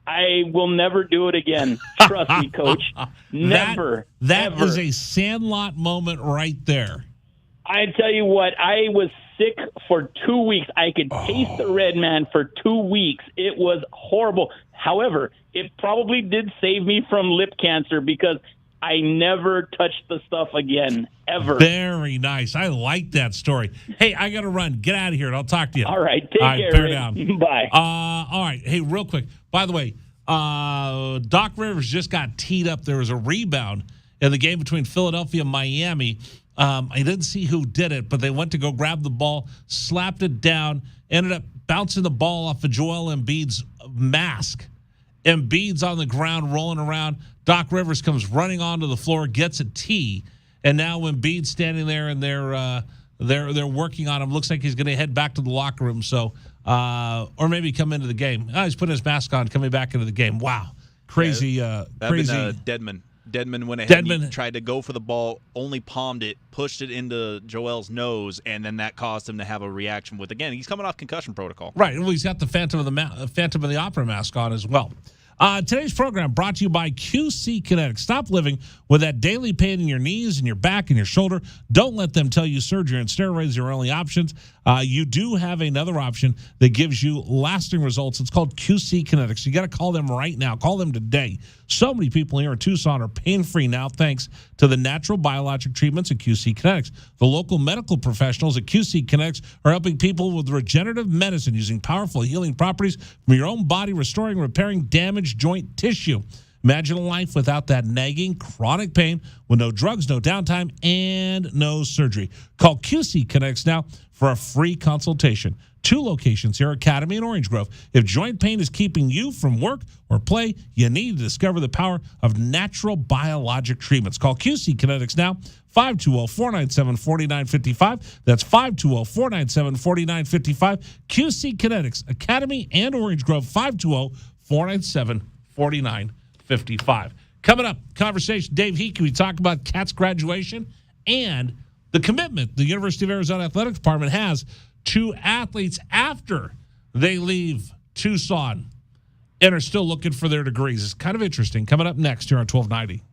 S4: "I will never do it again. Trust me, Coach. Never."
S1: That
S4: ever.
S1: is a Sandlot moment right there.
S4: I tell you what, I was sick for 2 weeks. I could taste the Red Man for 2 weeks. It was horrible. However, it probably did save me from lip cancer because I never touched the stuff again, ever.
S1: Very nice. I like that story. Hey, I got to run. Get out of here, and I'll talk to you.
S4: All right. Take care.
S1: Bear down.
S4: Bye.
S1: All right. Hey, real quick. By the way, Doc Rivers just got teed up. There was a rebound in the game between Philadelphia and Miami. I didn't see who did it, but they went to go grab the ball, slapped it down, ended up bouncing the ball off of Joel Embiid's mask. Embiid's on the ground rolling around. Doc Rivers comes running onto the floor, gets a tee, and now Embiid's standing there and they're working on him. Looks like he's going to head back to the locker room. So, or maybe come into the game. He's putting his mask on, coming back into the game. Wow, crazy, crazy.
S2: Dedmon went ahead and tried to go for the ball, only palmed it, pushed it into Joel's nose, and then that caused him to have a reaction with, again, he's coming off concussion protocol.
S1: Right. Well, he's got the Phantom of the Opera mask on as well. Today's program brought to you by QC Kinetics. Stop living with that daily pain in your knees and your back and your shoulder. Don't let them tell you surgery and steroids are your only options. You do have another option that gives you lasting results. It's called QC Kinetics. You got to call them right now. Call them today. So many people here in Tucson are pain-free now thanks to the natural biologic treatments at QC Kinetics. The local medical professionals at QC Kinetics are helping people with regenerative medicine using powerful healing properties from your own body, restoring and repairing damaged joint tissue. Imagine a life without that nagging, chronic pain with no drugs, no downtime, and no surgery. Call QC Kinetics now for a free consultation. 2 locations here, Academy and Orange Grove. If joint pain is keeping you from work or play, you need to discover the power of natural biologic treatments. Call QC Kinetics now, 520-497-4955. That's 520-497-4955. QC Kinetics, Academy and Orange Grove, 520-497-4955. Coming up, conversation, Dave Hickey. We talk about Cats graduation and the commitment the University of Arizona Athletics Department has to athletes after they leave Tucson and are still looking for their degrees. It's kind of interesting. Coming up next here on 1290.